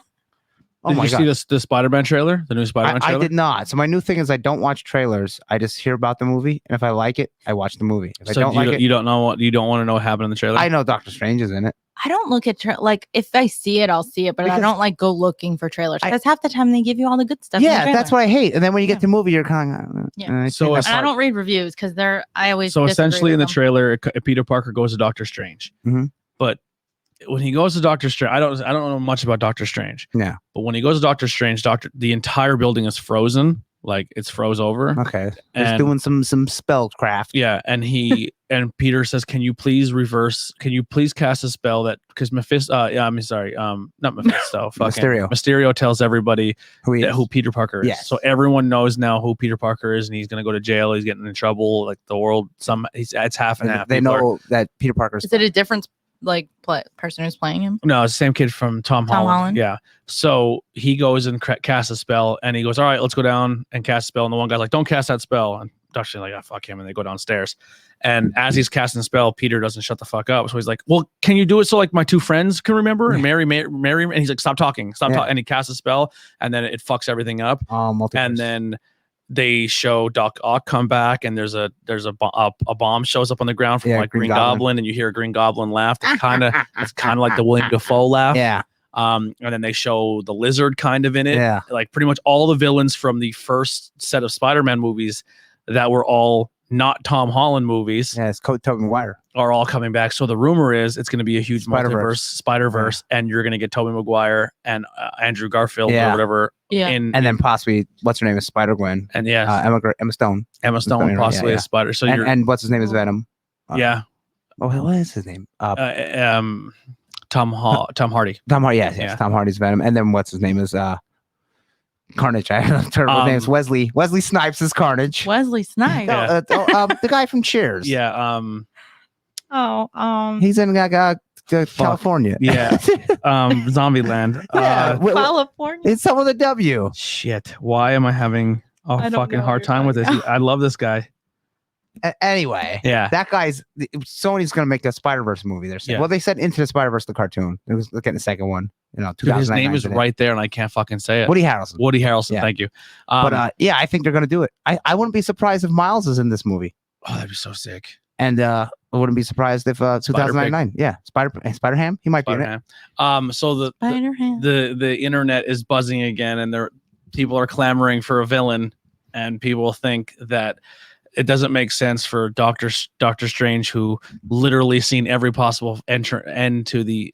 Speaker 3: oh
Speaker 1: did
Speaker 3: my
Speaker 1: you
Speaker 3: god.
Speaker 1: see the Spider-Man trailer? The new Spider-Man
Speaker 3: I
Speaker 1: trailer?
Speaker 3: did not. So my new thing is I don't watch trailers. I just hear about the movie, and if I like it, I watch the movie. If I
Speaker 1: So
Speaker 3: don't like it,
Speaker 1: you don't know what you don't want to know what happened in the trailer.
Speaker 3: I know Doctor Strange is in it.
Speaker 2: I don't look at like if I see it, I'll see it, but I
Speaker 3: Because-
Speaker 2: don't like go looking for trailers because half the time they give you all the good stuff. in the
Speaker 3: Yeah,
Speaker 2: trailer.
Speaker 3: that's what I hate. And then when you get
Speaker 2: Yeah.
Speaker 3: to the movie, you're kind of
Speaker 2: Yeah.
Speaker 1: So
Speaker 2: And I don't read reviews because I always
Speaker 1: So
Speaker 2: disagree
Speaker 1: essentially, in the
Speaker 2: with them.
Speaker 1: trailer, Peter Parker goes to Doctor Strange.
Speaker 3: Mhm.
Speaker 1: But when he goes to Doctor Strange, I don't know much about Doctor Strange.
Speaker 3: Yeah.
Speaker 1: But when he goes to Doctor Strange, the entire building is frozen, like it's froze over.
Speaker 3: Okay. Just
Speaker 1: And-
Speaker 3: doing some spellcraft.
Speaker 1: Yeah, and he and Peter says, "Can you please cast a spell that because Mephisto? I'm sorry, not Mephisto. fucking
Speaker 3: Mysterio.
Speaker 1: Mysterio tells everybody
Speaker 3: Who he is.
Speaker 1: who Peter Parker is.
Speaker 3: Yes.
Speaker 1: So everyone knows now who Peter Parker is, and he's gonna go to jail. He's getting in trouble. Like the world, it's half and half.
Speaker 3: They
Speaker 1: People are-
Speaker 3: know that Peter Parker's.
Speaker 2: Is it a different person who's playing him?
Speaker 1: No, it's the same kid from Tom Holland. Yeah. So he goes and casts a spell, and he goes, "All right, let's go down and cast a spell." And the one guy's like, "Don't cast that spell." And Dutch's like, "Ah, fuck him," and they go downstairs. And as he's casting the spell, Peter doesn't shut the fuck up. So he's like, "Well, can you do it so like my two friends can remember?" And Mary, and he's like, "Stop talking, stop talking." And he casts a spell, and then it fucks everything up.
Speaker 3: multiverse.
Speaker 1: And then they show Doc Ock come back, and there's a bomb shows up on the ground from like Green Goblin, and you hear a Green Goblin laugh. It's kind of like the William Dafoe laugh.
Speaker 3: Yeah.
Speaker 1: And then they show the Lizard kind of in it.
Speaker 3: Yeah.
Speaker 1: Like pretty much all the villains from the first set of Spider-Man movies that were all not Tom Holland movies
Speaker 3: Yeah. It's Tobey Maguire.
Speaker 1: are all coming back. So the rumor is it's going to be a huge
Speaker 3: Spider-Verse.
Speaker 1: Spider-Verse, and you're going to get Tobey Maguire and Andrew Garfield
Speaker 3: Yeah.
Speaker 1: or whatever.
Speaker 2: Yeah.
Speaker 1: And
Speaker 3: And then possibly, what's her name is Spider-Gwen.
Speaker 1: yeah,
Speaker 3: Emma Stone.
Speaker 1: Emma Stone
Speaker 3: yeah,
Speaker 1: possibly
Speaker 3: yeah.
Speaker 1: as Spider. So you're
Speaker 3: And what's his name is Venom.
Speaker 1: yeah.
Speaker 3: Oh, what is his name?
Speaker 1: Tom Hardy.
Speaker 3: Tom Hardy. Yes.
Speaker 1: Yeah.
Speaker 3: Tom Hardy's Venom. And then what's his name is Carnage. I don't know. Terrible names. Wesley Snipes is Carnage.
Speaker 2: Wesley Snipes.
Speaker 1: Yeah.
Speaker 3: The guy from Cheers.
Speaker 1: Yeah.
Speaker 3: He's in California.
Speaker 1: Yeah. Zombieland.
Speaker 3: Yeah.
Speaker 2: California.
Speaker 3: It's some of the W.
Speaker 1: Shit. Why am I having a
Speaker 2: I don't
Speaker 1: fucking
Speaker 2: know
Speaker 1: hard
Speaker 2: what
Speaker 1: time
Speaker 2: you're
Speaker 1: with this?
Speaker 2: talking
Speaker 1: I love this guy.
Speaker 3: Anyway,
Speaker 1: Yeah.
Speaker 3: that guy's Sony's gonna make a Spider-Verse movie. They're saying.
Speaker 1: Yeah.
Speaker 3: Well, they said Into the Spider-Verse the cartoon. It was looking at the second one. You know,
Speaker 1: Dude, his name
Speaker 3: 2009
Speaker 1: is
Speaker 3: today.
Speaker 1: right there, and I can't fucking say it.
Speaker 3: Woody Harrelson.
Speaker 1: Woody Harrelson.
Speaker 3: Yeah.
Speaker 1: Thank you.
Speaker 3: But yeah, I think they're gonna do it. I wouldn't be surprised if Miles is in this movie,
Speaker 1: oh, that'd be so sick.
Speaker 3: and I wouldn't be surprised if 2099. Yeah, Spider-Ham. He might be in it.
Speaker 1: Spider-Man. So
Speaker 2: Spider-Man.
Speaker 1: the internet is buzzing again, and people are clamoring for a villain, and people think that it doesn't make sense for Doctor Strange, who literally seen every possible end to the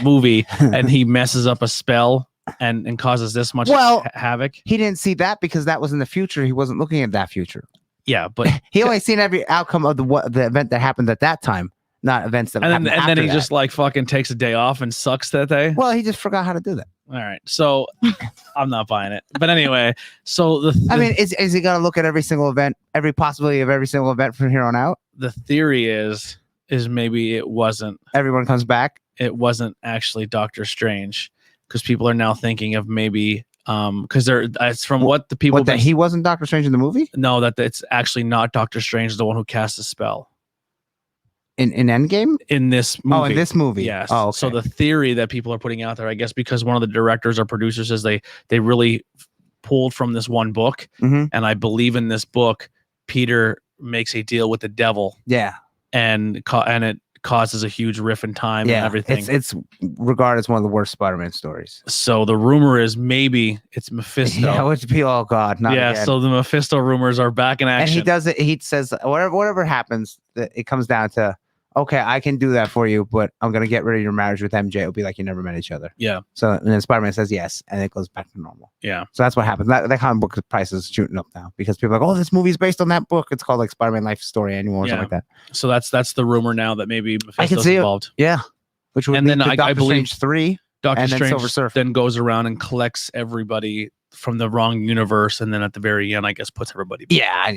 Speaker 1: movie, and he messes up a spell and causes this much havoc.
Speaker 3: He didn't see that because that was in the future. He wasn't looking at that future.
Speaker 1: Yeah, but
Speaker 3: He only seen every outcome of the event that happened at that time. not events that.
Speaker 1: And then he
Speaker 3: that.
Speaker 1: just like fucking takes a day off and sucks that day.
Speaker 3: Well, he just forgot how to do that.
Speaker 1: All right, so I'm not buying it. But anyway, so
Speaker 3: I mean, is he gonna look at every single event, every possibility of every single event from here on out?
Speaker 1: The theory is maybe it wasn't.
Speaker 3: Everyone comes back.
Speaker 1: It wasn't actually Doctor Strange, because people are now thinking of maybe because it's from what the people
Speaker 3: that he wasn't Doctor Strange in the movie.
Speaker 1: No, that it's actually not Doctor Strange, the one who cast the spell.
Speaker 3: In Endgame?
Speaker 1: In this movie.
Speaker 3: Oh, in this movie.
Speaker 1: Yes.
Speaker 3: Oh, okay.
Speaker 1: So the theory that people are putting out there, I guess, because one of the directors or producers says they really pulled from this one book,
Speaker 3: mm-hmm.
Speaker 1: and I believe in this book, Peter makes a deal with the devil.
Speaker 3: Yeah.
Speaker 1: And it causes a huge rift in time and everything.
Speaker 3: It's regarded as one of the worst Spider-Man stories.
Speaker 1: So the rumor is maybe it's Mephisto.
Speaker 3: Yeah, which be oh god, not again.
Speaker 1: So the Mephisto rumors are back in action.
Speaker 3: And he does it. He says whatever happens, it comes down to, okay, I can do that for you, but I'm gonna get rid of your marriage with MJ. It'll be like you never met each other.
Speaker 1: Yeah.
Speaker 3: So and then Spider-Man says yes, and it goes back to normal.
Speaker 1: Yeah.
Speaker 3: So that's what happens. That comic book price is shooting up now because people are like, oh, this movie's based on that book. It's called like Spider-Man Life Story Annual or something like that.
Speaker 1: So that's the rumor now that maybe Mephisto's involved.
Speaker 3: Yeah. Which would
Speaker 1: and then I believe
Speaker 3: Strange 3.
Speaker 1: Doctor
Speaker 3: Strange
Speaker 1: Silver Surfer then goes around and collects everybody from the wrong universe, and then at the very end, I guess puts everybody back.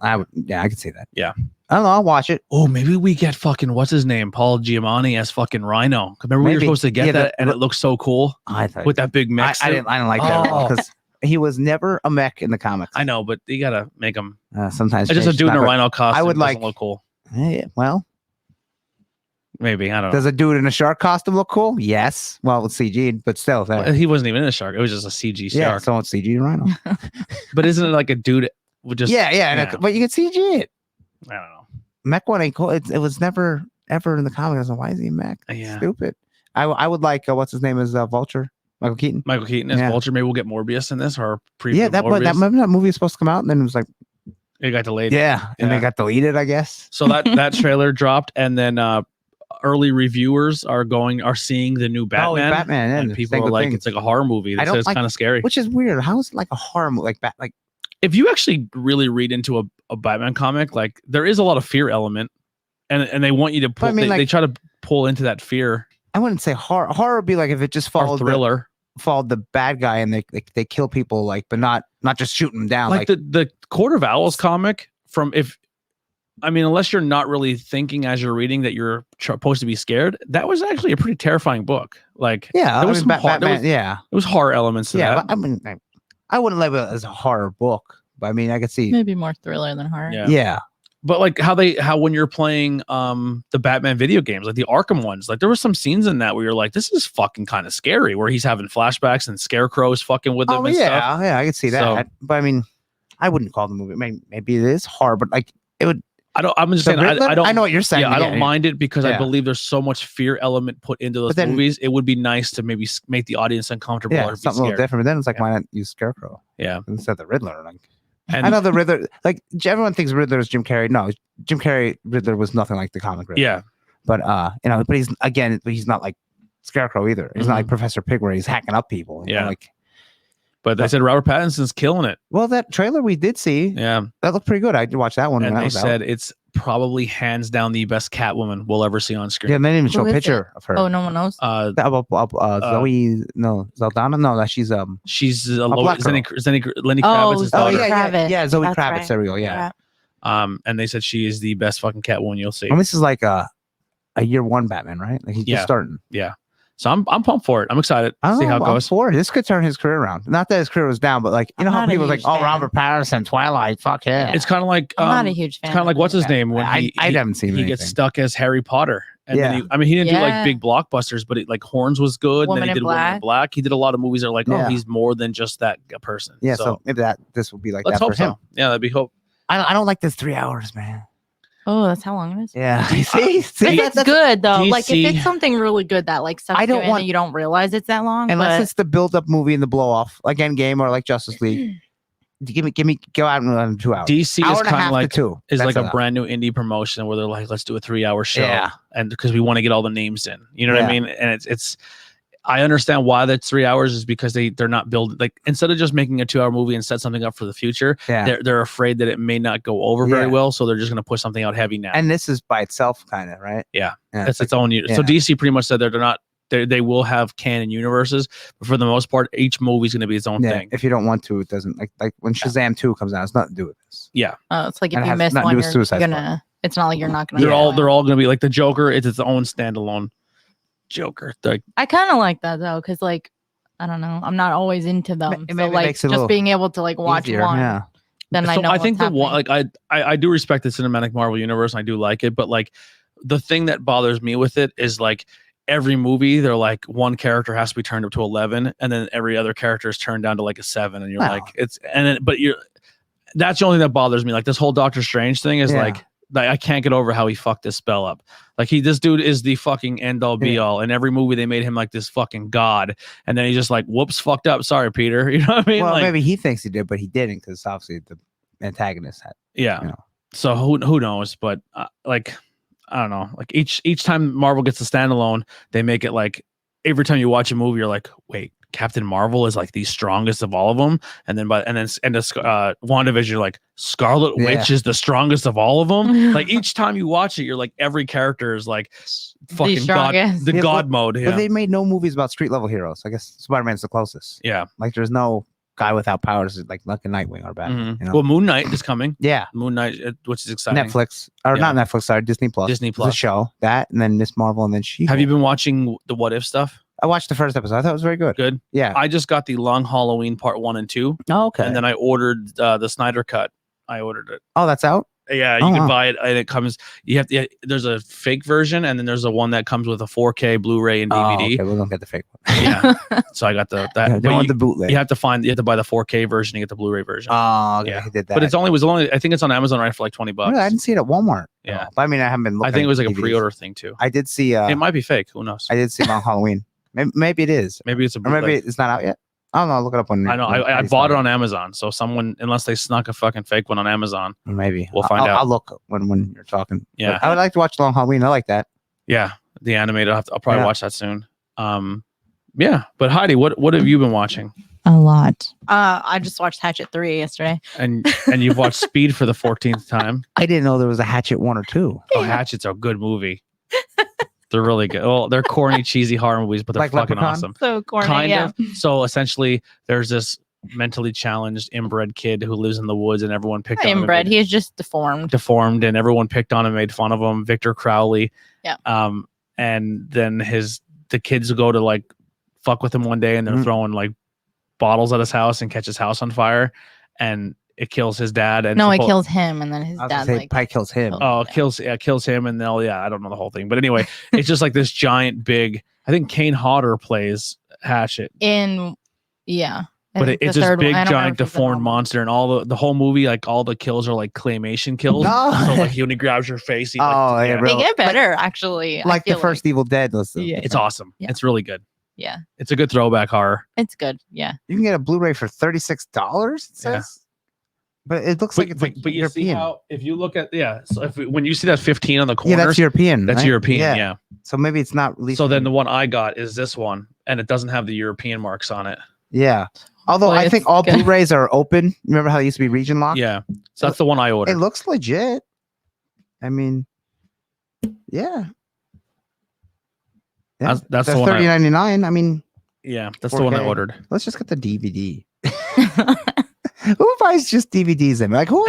Speaker 3: I could see that.
Speaker 1: Yeah.
Speaker 3: I don't know. I'll watch it.
Speaker 1: Oh, maybe we get fucking what's his name, Paul Giamatti as fucking Rhino. Remember we were supposed to get that, and it looks so cool.
Speaker 3: I thought
Speaker 1: with that big mech.
Speaker 3: I didn't like that because he was never a mech in the comics.
Speaker 1: I know, but you gotta make him.
Speaker 3: Sometimes
Speaker 1: just a dude in a Rhino costume.
Speaker 3: I would
Speaker 1: look cool.
Speaker 3: Well,
Speaker 1: maybe I don't know.
Speaker 3: Does a dude in a shark costume look cool? Yes. Well, it's CG, but still,
Speaker 1: he wasn't even in a shark. It was just a CG shark.
Speaker 3: Yeah, so it's CG Rhino.
Speaker 1: But isn't it like a dude would just?
Speaker 3: Yeah. But you can CG it.
Speaker 1: I don't know.
Speaker 3: Mech one ain't cool. It was never ever in the comics. I was like, why is he a mech?
Speaker 1: Yeah.
Speaker 3: Stupid. I would like what's his name is Vulture. Michael Keaton.
Speaker 1: Michael Keaton is Vulture. Maybe we'll get Morbius in this or preview.
Speaker 3: Yeah, that movie was supposed to come out and then it was like
Speaker 1: it got delayed.
Speaker 3: Yeah, and they got deleted, I guess.
Speaker 1: So that trailer dropped, and then early reviewers are seeing the new Batman. And people are like, it's like a horror movie. They say it's kind of scary,
Speaker 3: which is weird. How is it like a horror movie? Like
Speaker 1: if you actually really read into a Batman comic, like there is a lot of fear element, and they want you to pull. They try to pull into that fear.
Speaker 3: I wouldn't say horror. Horror would be like if it just followed
Speaker 1: thriller.
Speaker 3: Followed the bad guy and they kill people but not just shooting them down.
Speaker 1: Like the Court of Owls comic unless you're not really thinking as you're reading that you're supposed to be scared, that was actually a pretty terrifying book. Like there was it was horror elements to that.
Speaker 3: I wouldn't label it as a horror book, but I mean I could see
Speaker 2: maybe more thriller than horror.
Speaker 3: Yeah.
Speaker 1: But like how when you're playing the Batman video games, like the Arkham ones, like there were some scenes in that where you're like, this is fucking kind of scary, where he's having flashbacks and Scarecrow's fucking with him and stuff.
Speaker 3: Yeah, I could see that. So, but I mean, I wouldn't call the movie. Maybe it is horror, but like it would. I'm just saying. I don't. I know what you're saying.
Speaker 1: Yeah, I don't mind it because I believe there's so much fear element put into those movies. It would be nice to maybe make the audience uncomfortable.
Speaker 3: Yeah, something a little different. But then it's like, why not use Scarecrow?
Speaker 1: Yeah,
Speaker 3: instead of the Riddler. Like, and I know the Riddler. Like everyone thinks Riddler is Jim Carrey. No, Jim Carrey Riddler was nothing like the comic Riddler.
Speaker 1: Yeah,
Speaker 3: but but he's not like Scarecrow either. He's not like Professor Pig where he's hacking up people. You know, like.
Speaker 1: But they said Robert Pattinson's killing it.
Speaker 3: Well, that trailer we did see, that looked pretty good. I did watch that one.
Speaker 1: And they said it's probably hands down the best Catwoman we'll ever see on screen.
Speaker 3: Yeah, they didn't even show a picture of her.
Speaker 2: Oh, no one knows.
Speaker 3: Zoe, Saldana. No, she's
Speaker 1: a Lenny Kravitz.
Speaker 3: Yeah, Zoe Kravitz. There we go. Yeah.
Speaker 1: And they said she is the best fucking Catwoman you'll see.
Speaker 3: And this is like a year one Batman, right? Like he's just starting.
Speaker 1: Yeah. So I'm pumped for it. I'm excited to see how it goes.
Speaker 3: This could turn his career around. Not that his career was down, but like how people like, Robert Pattinson, Twilight, fuck yeah.
Speaker 1: It's kind of like
Speaker 2: I'm not a huge fan.
Speaker 1: It's kind of like what's his name when
Speaker 3: I haven't seen
Speaker 1: he gets stuck as Harry Potter. And then he didn't do like big blockbusters, but like Horns was good. And then he did Woman in Black. He did a lot of movies that are like, he's more than just that person.
Speaker 3: Yeah, so maybe this will be like
Speaker 1: let's
Speaker 3: that
Speaker 1: hope
Speaker 3: for him.
Speaker 1: So. Yeah, that'd be hope.
Speaker 3: I don't like this 3 hours, man.
Speaker 2: Oh, that's how long it is.
Speaker 3: Yeah,
Speaker 2: it's good though.
Speaker 1: DC,
Speaker 2: like if it's something really good that like stuff you don't realize it's that long.
Speaker 3: Unless it's the build-up movie and the blow-off, like Endgame or like Justice League. Go out in 2 hours.
Speaker 1: DC is kind of like a
Speaker 3: enough.
Speaker 1: brand new indie promotion where they're like, let's do a 3 hour show, and because we want to get all the names in. You know what I mean? And it's I understand why that's 3 hours is because they're not building, like, instead of just making a 2 hour movie and set something up for the future, they're afraid that it may not go over very well, so they're just going to push something out heavy now.
Speaker 3: And this is by itself, kind of, right?
Speaker 1: Yeah, it's its own. So DC pretty much said they're not. They will have canon universes, but for the most part, each movie is going to be its own thing.
Speaker 3: If you don't want to, it doesn't. Like when Shazam 2 comes out, it's nothing to do with this.
Speaker 1: Yeah.
Speaker 2: It's like if you miss one, you're gonna. It's not like you're not gonna.
Speaker 1: They're all going to be like the Joker. It's its own standalone Joker. Like,
Speaker 2: I kind of like that though, because like I don't know, I'm not always into them. So like just being able to like watch one. Then I know. I think the one,
Speaker 1: like I do respect the cinematic Marvel universe. And I do like it, but like the thing that bothers me with it is like every movie they're like one character has to be turned up to 11, and then every other character is turned down to like a 7, and you're like that's the only thing that bothers me. Like this whole Doctor Strange thing is like I can't get over how he fucked this spell up. Like this dude is the fucking end all be all. In every movie they made him like this fucking god, and then he just like whoops fucked up. Sorry, Peter. You know what I mean?
Speaker 3: Well,
Speaker 1: like,
Speaker 3: maybe he thinks he did, but he didn't because obviously the antagonist had.
Speaker 1: Yeah. You know. So who knows? But like I don't know. Like each time Marvel gets a standalone, they make it like every time you watch a movie, you're like, wait, Captain Marvel is like the strongest of all of them, and then WandaVision, you're like Scarlet Witch is the strongest of all of them. Like each time you watch it, you're like every character is like fucking god mode.
Speaker 3: But they made no movies about street level heroes. I guess Spider-Man's the closest.
Speaker 1: Yeah,
Speaker 3: like there's no guy without powers like a Nightwing or Batman. You know?
Speaker 1: Well, Moon Knight is coming.
Speaker 3: Yeah,
Speaker 1: Moon Knight, which is exciting.
Speaker 3: Netflix or not Netflix? Sorry, Disney Plus.
Speaker 1: Disney Plus.
Speaker 3: The show that, and then Miss Marvel, and then she.
Speaker 1: Have you been watching the What If stuff?
Speaker 3: I watched the first episode. I thought it was very good.
Speaker 1: Good.
Speaker 3: Yeah.
Speaker 1: I just got the Long Halloween Part 1 and 2.
Speaker 3: Oh, okay.
Speaker 1: And then I ordered the Snyder Cut. I ordered it.
Speaker 3: Oh, that's out?
Speaker 1: Yeah, you can buy it, and it comes. You have to. There's a fake version, and then there's the one that comes with a 4K Blu-ray and DVD.
Speaker 3: Okay, we're gonna get the fake one.
Speaker 1: Yeah, so I got that.
Speaker 3: They want the bootleg.
Speaker 1: You have to buy the 4K version to get the Blu-ray version.
Speaker 3: Oh, okay, yeah, I did that.
Speaker 1: But was only. I think it's on Amazon right for like $20.
Speaker 3: Really? I didn't see it at Walmart.
Speaker 1: Yeah,
Speaker 3: but I mean, I haven't been looking.
Speaker 1: I think it was like a pre-order thing too.
Speaker 3: I did see.
Speaker 1: It might be fake. Who knows?
Speaker 3: I did see Long Halloween. Maybe it is.
Speaker 1: Maybe it's a
Speaker 3: bootleg. Or maybe it's not out yet. I don't know. I'll look it up when.
Speaker 1: I know. I bought it on Amazon. So someone, unless they snuck a fucking fake one on Amazon,
Speaker 3: maybe
Speaker 1: we'll find out.
Speaker 3: I'll look when you're talking.
Speaker 1: Yeah,
Speaker 3: but I would like to watch Long Halloween. I like that.
Speaker 1: Yeah, the animated. I'll probably watch that soon. Yeah. But Heidi, what have you been watching?
Speaker 2: A lot. I just watched Hatchet 3 yesterday.
Speaker 1: And you've watched Speed for the 14th time.
Speaker 3: I didn't know there was a Hatchet 1 or 2.
Speaker 1: Oh, Hatchet's a good movie. They're really good. Well, they're corny, cheesy horror movies, but they're fucking Leprechaun? Awesome.
Speaker 2: So corny,
Speaker 1: kind of. So essentially, there's this mentally challenged inbred kid who lives in the woods, and everyone picked on him.
Speaker 2: Inbred, he is just deformed,
Speaker 1: and everyone picked on him, made fun of him. Victor Crowley.
Speaker 2: Yeah.
Speaker 1: And then the kids go to like fuck with him one day, and they're throwing like bottles at his house and catch his house on fire, and it kills his dad. And
Speaker 2: it kills him, and then his dad
Speaker 3: probably kills him.
Speaker 1: Kills him, and then I don't know the whole thing, but anyway, it's just like this giant big. I think Kane Hodder plays Hatchet
Speaker 2: but
Speaker 1: it's this big giant deformed monster, and all the whole movie, like all the kills are like claymation kills.
Speaker 3: No.
Speaker 1: So like when he grabs your face,
Speaker 2: they get better actually.
Speaker 3: Like the first Evil Dead.
Speaker 1: It's awesome. Yeah. It's really good.
Speaker 2: Yeah,
Speaker 1: it's a good throwback horror.
Speaker 2: It's good. Yeah,
Speaker 3: you can get a Blu-ray for $36. It says. But it looks like it's like
Speaker 1: but you
Speaker 3: European.
Speaker 1: See how if you look at so when you see that 15 on the corner,
Speaker 3: that's European.
Speaker 1: That's
Speaker 3: right?
Speaker 1: European, yeah.
Speaker 3: So maybe it's not released.
Speaker 1: So then the one I got is this one, and it doesn't have the European marks on it.
Speaker 3: Yeah. Although I think all Blu-rays are open. Remember how it used to be region locked?
Speaker 1: Yeah. So that's the one I ordered.
Speaker 3: It looks legit. I mean, yeah.
Speaker 1: That's the one.
Speaker 3: $30.99. I mean,
Speaker 1: yeah, that's 4K. The one I ordered.
Speaker 3: Let's just get the DVD. Who buys just DVDs? Like who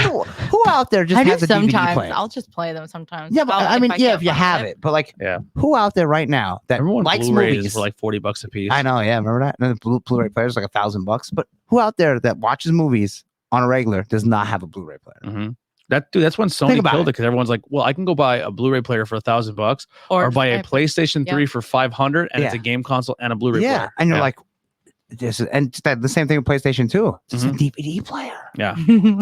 Speaker 3: out there just has a DVD player?
Speaker 2: I'll just play them sometimes.
Speaker 3: Yeah, but I mean, if you have it, but like, who out there right now that likes movies
Speaker 1: for like $40 a piece?
Speaker 3: I know, yeah, remember that? And the Blu-ray player is like $1,000. But who out there that watches movies on a regular does not have a Blu-ray player?
Speaker 1: Mm-hmm. That's when Sony killed it, because everyone's like, well, I can go buy a Blu-ray player for $1,000 or buy a PlayStation 3 for $500, and it's a game console and a Blu-ray player.
Speaker 3: And you're like. The same thing with PlayStation 2. It's a DVD player.
Speaker 1: Yeah.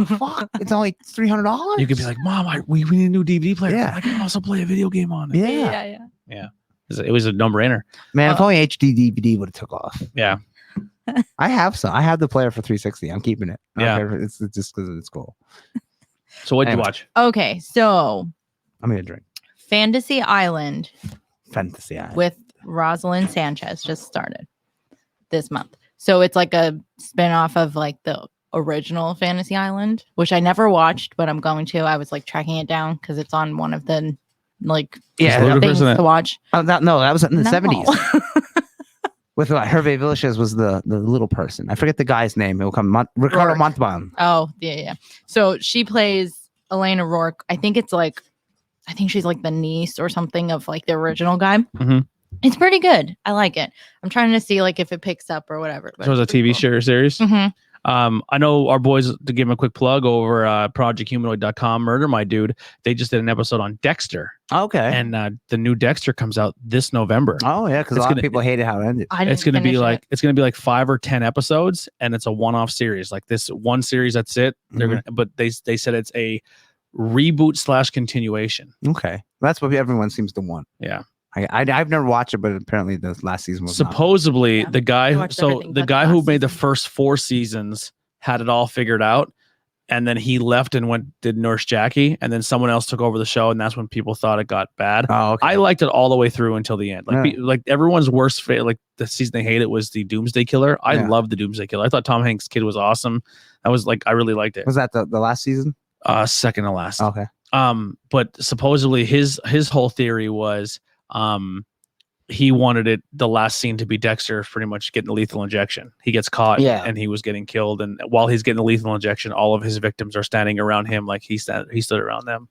Speaker 3: Fuck. It's only $300.
Speaker 1: You could be like, Mom, we need a new DVD player.
Speaker 3: Yeah.
Speaker 1: I can also play a video game on it.
Speaker 2: Yeah.
Speaker 1: It was a no-brainer.
Speaker 3: Man, if only HD DVD would have took off.
Speaker 1: Yeah.
Speaker 3: I have some. I have the player for 360. I'm keeping it. It's just because it's cool.
Speaker 1: So what'd you watch?
Speaker 2: Okay, so
Speaker 3: I'm gonna drink.
Speaker 2: Fantasy Island.
Speaker 3: With
Speaker 2: Rosalind Sanchez just started this month. So it's like a spinoff of like the original Fantasy Island, which I never watched, but I'm going to. I was like tracking it down because it's on one of the like things to watch.
Speaker 3: Oh, that was in the 70s. With Hervé Villechaize was the little person. I forget the guy's name. It will come Ricardo Montalban.
Speaker 2: Oh, yeah. So she plays Elena Rourke. I think she's like the niece or something of like the original guy.
Speaker 1: Mm-hmm.
Speaker 2: It's pretty good. I like it. I'm trying to see like if it picks up or whatever.
Speaker 1: So it's a TV series.
Speaker 2: Mm-hmm.
Speaker 1: I know our boys, to give them a quick plug, over projecthumanoid.com, Murder My Dude, they just did an episode on Dexter.
Speaker 3: Okay.
Speaker 1: And the new Dexter comes out this November.
Speaker 3: Oh yeah, because a lot of people hated how it ended.
Speaker 1: It's gonna be like 5 or 10 episodes, and it's a one-off series. Like this one series, that's it. But they said it's a reboot / continuation.
Speaker 3: Okay, that's what everyone seems to want.
Speaker 1: Yeah.
Speaker 3: I've never watched it, but apparently the last season was
Speaker 1: supposedly the guy. The guy who made the first 4 seasons had it all figured out, and then he left and did Nurse Jackie, and then someone else took over the show, and that's when people thought it got bad.
Speaker 3: Oh, okay.
Speaker 1: I liked it all the way through until the end. Like everyone's worst like the season they hated was the Doomsday Killer. I loved the Doomsday Killer. I thought Tom Hanks' kid was awesome. I really liked it.
Speaker 3: Was that the last season?
Speaker 1: Second to last.
Speaker 3: Okay.
Speaker 1: But supposedly his whole theory was he wanted the last scene to be Dexter pretty much getting the lethal injection. He gets caught and he was getting killed, and while he's getting the lethal injection, all of his victims are standing around him like he stood around them.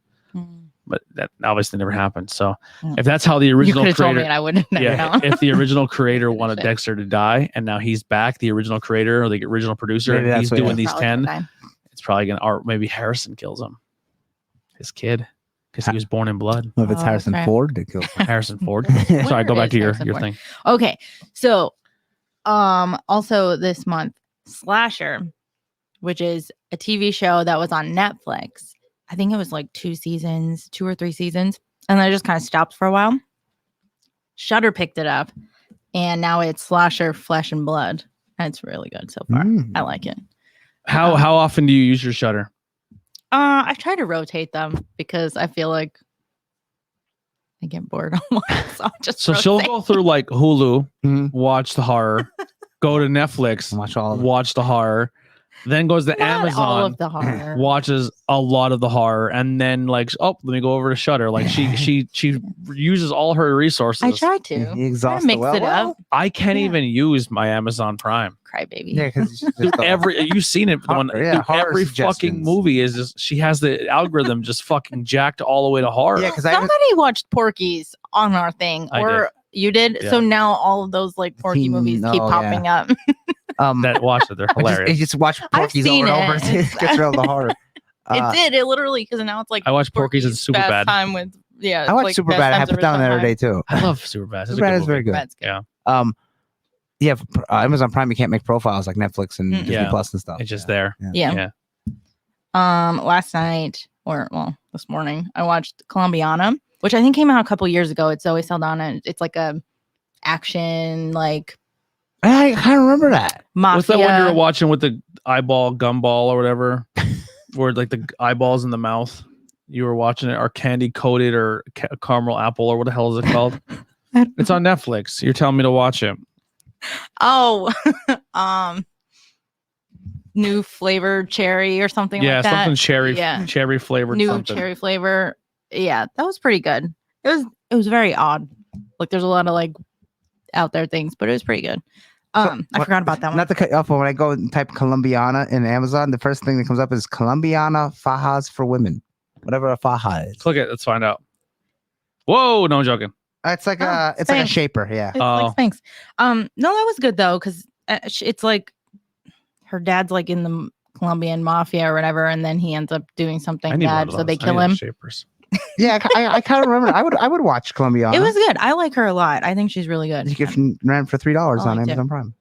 Speaker 1: But that obviously never happened. So if that's how the original creator,
Speaker 2: told me and I wouldn't have known.
Speaker 1: If the original creator wanted Dexter to die and now he's back, the original creator or the original producer, and he's doing these 10, it's probably gonna, or maybe Harrison kills him, his kid. Because he was born in blood.
Speaker 3: Well, if it's Harrison Ford that kills him.
Speaker 1: Harrison Ford. Sorry, go back to your thing.
Speaker 2: Okay. So also this month, Slasher, which is a TV show that was on Netflix. I think it was like 2 or 3 seasons. And then it just kind of stopped for a while. Shudder picked it up. And now it's Slasher Flesh and Blood. And it's really good so far. I like it.
Speaker 1: How often do you use your Shudder?
Speaker 2: I try to rotate them because I feel like I get bored on one. So
Speaker 1: she'll go through like Hulu, watch the horror, go to Netflix, watch the horror, then goes to Amazon,
Speaker 2: all of the horror.
Speaker 1: Watches a lot of the horror, and then like, let me go over to Shudder. Like she uses all her resources.
Speaker 2: I try to.
Speaker 3: Mix
Speaker 2: it up.
Speaker 1: I can't even use my Amazon Prime.
Speaker 2: Crybaby.
Speaker 3: Yeah, because
Speaker 1: you've seen it. Every fucking movie is just, she has the algorithm just fucking jacked all the way to horror.
Speaker 3: Yeah, because
Speaker 2: somebody watched Porky's on our thing, you did. Yeah. So now all of those like Porky movies keep popping up.
Speaker 1: That watch it, they're hilarious.
Speaker 3: You just watch Porky's over and over. It gets rid of the horror.
Speaker 2: It did. It literally, because now it's like
Speaker 1: I watched Porky's and Superbad.
Speaker 2: Time with
Speaker 3: I watched Superbad. I put it down the other day too.
Speaker 1: I love Superbad.
Speaker 3: Superbad is very good.
Speaker 1: Yeah.
Speaker 3: Yeah, Amazon Prime, you can't make profiles like Netflix and Disney Plus and stuff.
Speaker 1: It's just there.
Speaker 2: Yeah. Last night, this morning, I watched Colombiana, which I think came out a couple years ago. It's Zoe Saldana. It's like a action, like
Speaker 3: I can't remember that.
Speaker 2: Mafia.
Speaker 1: What's that one you were watching with the gumball or whatever, where like the eyeballs in the mouth? You were watching it, or candy coated, or caramel apple, or what the hell is it called? It's on Netflix. You're telling me to watch it.
Speaker 2: Oh, new flavor cherry or something like that.
Speaker 1: Yeah, something cherry, cherry flavored.
Speaker 2: New
Speaker 1: something.
Speaker 2: Cherry flavor. Yeah, that was pretty good. It was very odd. Like there's a lot of like out there things, but it was pretty good. I forgot about that one.
Speaker 3: Not to cut you off, but when I go and type Colombiana in Amazon, the first thing that comes up is Colombiana fajas for women. Whatever a faja is.
Speaker 1: Click it. Let's find out. Whoa, no, I'm joking.
Speaker 3: It's like like a shaper, yeah.
Speaker 2: It's like Spanx. No, that was good though, because it's like her dad's like in the Colombian mafia or whatever, and then he ends up doing something bad, so they kill him.
Speaker 1: Shapers.
Speaker 3: Yeah, I kind of remember. I would watch Colombiana.
Speaker 2: It was good. I like her a lot. I think she's really good.
Speaker 3: You get rent for $3 on Amazon Prime.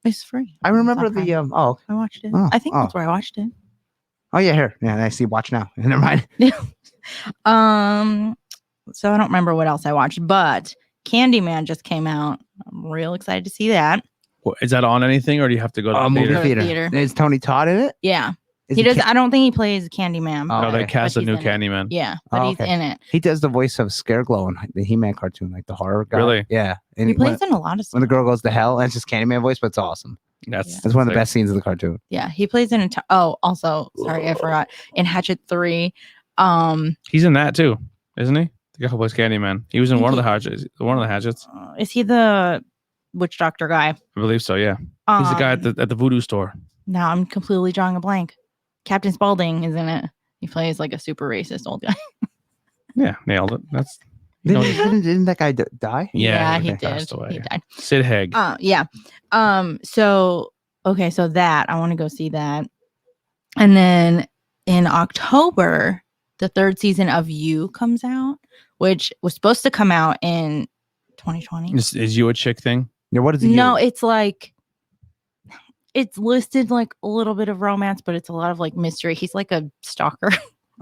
Speaker 2: It's free.
Speaker 3: I remember the
Speaker 2: I watched it. I think that's where I watched it.
Speaker 3: Oh yeah, here. Yeah, I see. Watch now. Never mind.
Speaker 2: So I don't remember what else I watched, but Candyman just came out. I'm real excited to see that.
Speaker 1: Is that on anything, or do you have to go to the
Speaker 3: movie theater? Is Tony Todd in it?
Speaker 2: Yeah. He does. I don't think he plays Candyman.
Speaker 3: Oh,
Speaker 1: No,
Speaker 2: but-
Speaker 1: they cast a
Speaker 2: but
Speaker 1: new
Speaker 2: he's in it.
Speaker 1: Candyman.
Speaker 2: Yeah, but
Speaker 3: Oh,
Speaker 2: he's
Speaker 3: okay.
Speaker 2: in it.
Speaker 3: He does the voice of Scareglow in the He-Man cartoon, like the horror guy.
Speaker 1: Really?
Speaker 3: Yeah. And
Speaker 2: He plays in a lot of stuff.
Speaker 3: when the girl goes to hell, and it's just Candyman voice, but it's awesome.
Speaker 1: That's
Speaker 3: It's one of the
Speaker 1: sick.
Speaker 3: best scenes of the cartoon.
Speaker 2: Yeah, he plays in. Also, sorry, I forgot. In Hatchet 3,
Speaker 1: He's in that too, isn't he? The guy who plays Candyman. He was in
Speaker 2: think
Speaker 1: one of the
Speaker 2: he-
Speaker 1: hatchets. One of the hatchets.
Speaker 2: is he the witch doctor guy?
Speaker 1: I believe so. Yeah. He's the guy at the voodoo store.
Speaker 2: Now I'm completely drawing a blank. Captain Spaulding is in it. He plays like a super racist old guy.
Speaker 1: Yeah, nailed it. That's you know,
Speaker 3: Didn't that guy die?
Speaker 1: Yeah,
Speaker 2: he
Speaker 1: he
Speaker 2: did.
Speaker 1: passed away.
Speaker 2: He died.
Speaker 1: Sid Haig.
Speaker 2: Yeah. So okay, so that I want to go see that, and then in October, the 3rd season of You comes out, which was supposed to come out in 2020.
Speaker 1: Is you a chick thing?
Speaker 3: Yeah. What is he?
Speaker 2: No, it's like it's listed like a little bit of romance, but it's a lot of like mystery. He's like a stalker.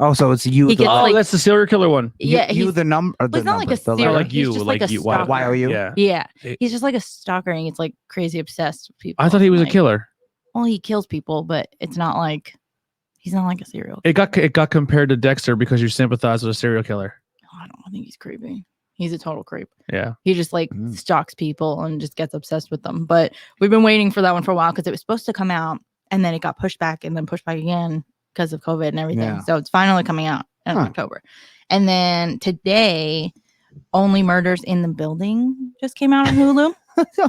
Speaker 3: Oh, so it's you.
Speaker 2: He
Speaker 3: The,
Speaker 2: gets,
Speaker 1: Oh,
Speaker 2: like-
Speaker 1: that's the serial killer one.
Speaker 2: Yeah,
Speaker 3: you
Speaker 2: he's
Speaker 3: the number.
Speaker 2: But it's not like a
Speaker 3: the
Speaker 2: serial-
Speaker 3: letter.
Speaker 1: Like
Speaker 2: he's
Speaker 1: you,
Speaker 2: just
Speaker 1: like
Speaker 2: like a
Speaker 1: you.
Speaker 2: stalker.
Speaker 3: Y-O-U?
Speaker 1: Yeah.
Speaker 2: yeah.
Speaker 1: It-
Speaker 2: He's just like a stalker and he's like crazy obsessed with people.
Speaker 1: I thought he was a
Speaker 2: Like,
Speaker 1: killer.
Speaker 2: Well, he kills people, but it's not like he's not like a serial.
Speaker 1: It got compared to Dexter because you sympathize with a serial killer.
Speaker 2: I don't think he's creepy. He's a total creep.
Speaker 1: Yeah.
Speaker 2: He just like stalks people and just gets obsessed with them. But we've been waiting for that one for a while because it was supposed to come out and then it got pushed back and then pushed back again because of COVID and everything.
Speaker 3: Yeah.
Speaker 2: So it's finally coming out in October. And then today, Only Murders in the Building just came out on Hulu.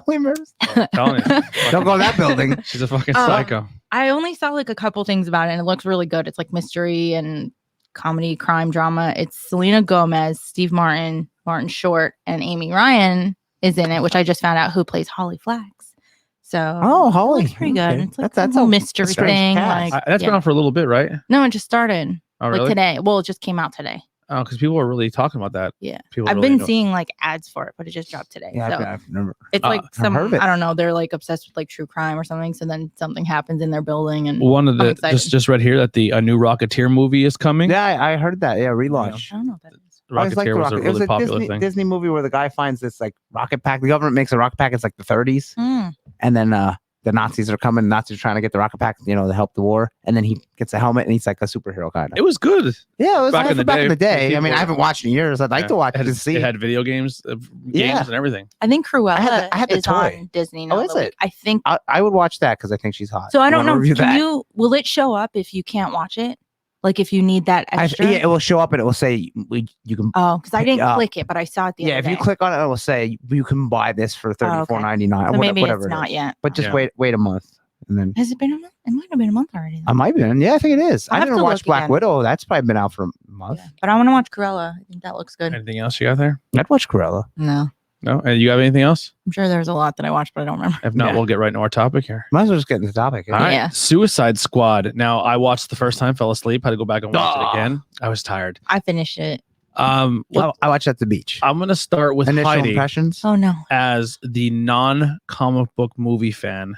Speaker 3: Only murders.
Speaker 1: Telling you.
Speaker 3: Don't go in that building.
Speaker 1: She's a fucking psycho.
Speaker 2: I only saw like a couple things about it and it looks really good. It's like mystery and comedy, crime, drama. It's Selena Gomez, Steve Martin, Martin Short, and Amy Ryan is in it, which I just found out who plays Holly Flax. So
Speaker 3: Oh, Holly.
Speaker 2: it's pretty good.
Speaker 3: Okay.
Speaker 2: It's like
Speaker 3: That's
Speaker 2: a
Speaker 3: a
Speaker 2: mystery
Speaker 3: strange
Speaker 2: thing.
Speaker 3: cast.
Speaker 2: Like,
Speaker 1: That's been on for a little bit, right?
Speaker 2: no, it just started
Speaker 1: Oh,
Speaker 2: like
Speaker 1: really?
Speaker 2: today. Well, it just came out today.
Speaker 1: Oh, because people are really talking about that.
Speaker 2: Yeah.
Speaker 1: People
Speaker 2: I've
Speaker 1: really
Speaker 2: been
Speaker 1: know.
Speaker 2: seeing like ads for it, but it just dropped today.
Speaker 3: Yeah,
Speaker 2: so
Speaker 3: I've never.
Speaker 2: it's like
Speaker 3: I've heard of it.
Speaker 2: I don't know. They're like obsessed with like true crime or something. So then something happens in their building and
Speaker 1: One of
Speaker 2: I'm
Speaker 1: the
Speaker 2: excited.
Speaker 1: just read here that a new Rocketeer movie is coming.
Speaker 3: Yeah, I heard that. Yeah, relaunch.
Speaker 2: I don't know what that is.
Speaker 3: I always liked
Speaker 1: Rocketeer
Speaker 3: the
Speaker 1: was a
Speaker 3: rocket. It was
Speaker 1: really
Speaker 3: a
Speaker 1: popular
Speaker 3: Disney,
Speaker 1: thing.
Speaker 3: Disney movie where the guy finds this like rocket pack. The government makes a rocket pack. It's like the 30s,
Speaker 2: Mm.
Speaker 3: and then the Nazis are coming. Nazis are trying to get the rocket pack, to help the war. And then he gets a helmet, and he's like a superhero kind of.
Speaker 1: It was good.
Speaker 3: Yeah, it was
Speaker 1: back
Speaker 3: back
Speaker 1: in the
Speaker 3: in the
Speaker 1: day,
Speaker 3: day. I mean,
Speaker 1: people-
Speaker 3: I haven't watched in years. I'd like to watch it to see.
Speaker 1: It had video games, games
Speaker 3: Yeah.
Speaker 1: and everything.
Speaker 2: I think Cruella
Speaker 3: I had the
Speaker 2: is
Speaker 3: toy.
Speaker 2: on Disney now.
Speaker 3: Oh, is
Speaker 2: though.
Speaker 3: it?
Speaker 2: I think
Speaker 3: I would watch that because I think she's hot.
Speaker 2: so. I
Speaker 3: You
Speaker 2: don't
Speaker 3: wanna
Speaker 2: know.
Speaker 3: review that?
Speaker 2: Will it show up if you can't watch it? Like if you need that extra?
Speaker 3: Yeah, it will show up and it will say you can.
Speaker 2: Oh, because I didn't
Speaker 3: Yeah.
Speaker 2: click it, but I saw it the
Speaker 3: Yeah,
Speaker 2: other
Speaker 3: if
Speaker 2: day.
Speaker 3: you click on it, it will say you can buy this for $34.99.
Speaker 2: So maybe
Speaker 3: whatever
Speaker 2: it's
Speaker 3: it
Speaker 2: not
Speaker 3: is.
Speaker 2: yet.
Speaker 3: But just
Speaker 1: Yeah.
Speaker 3: wait a month and then.
Speaker 2: Has it been a month? It might have been a month already.
Speaker 3: I might have been. Yeah, I think it is.
Speaker 2: I'll
Speaker 3: I
Speaker 2: have
Speaker 3: didn't
Speaker 2: to
Speaker 3: watch
Speaker 2: look
Speaker 3: Black
Speaker 2: again.
Speaker 3: Widow. That's probably been out for a month.
Speaker 2: Yeah. But I want to watch Cruella. I think that looks good.
Speaker 1: Anything else you got there?
Speaker 3: I'd watch Cruella.
Speaker 2: No,
Speaker 1: No. And you have anything else?
Speaker 2: I'm sure there's a lot that I watched, but I don't remember.
Speaker 1: If not,
Speaker 3: Yeah.
Speaker 1: we'll get right into our topic here.
Speaker 3: Might as well just get into the topic.
Speaker 1: All right.
Speaker 2: Yeah.
Speaker 1: Suicide Squad. Now, I watched the first time, fell asleep, had to go back and watch it
Speaker 3: Ah.
Speaker 1: again. I was tired.
Speaker 2: I finished it.
Speaker 1: Well,
Speaker 3: I watched at the beach.
Speaker 1: I'm gonna start with
Speaker 3: Initial
Speaker 1: Heidi
Speaker 3: impressions.
Speaker 2: Oh no.
Speaker 1: as the non-comic book movie fan.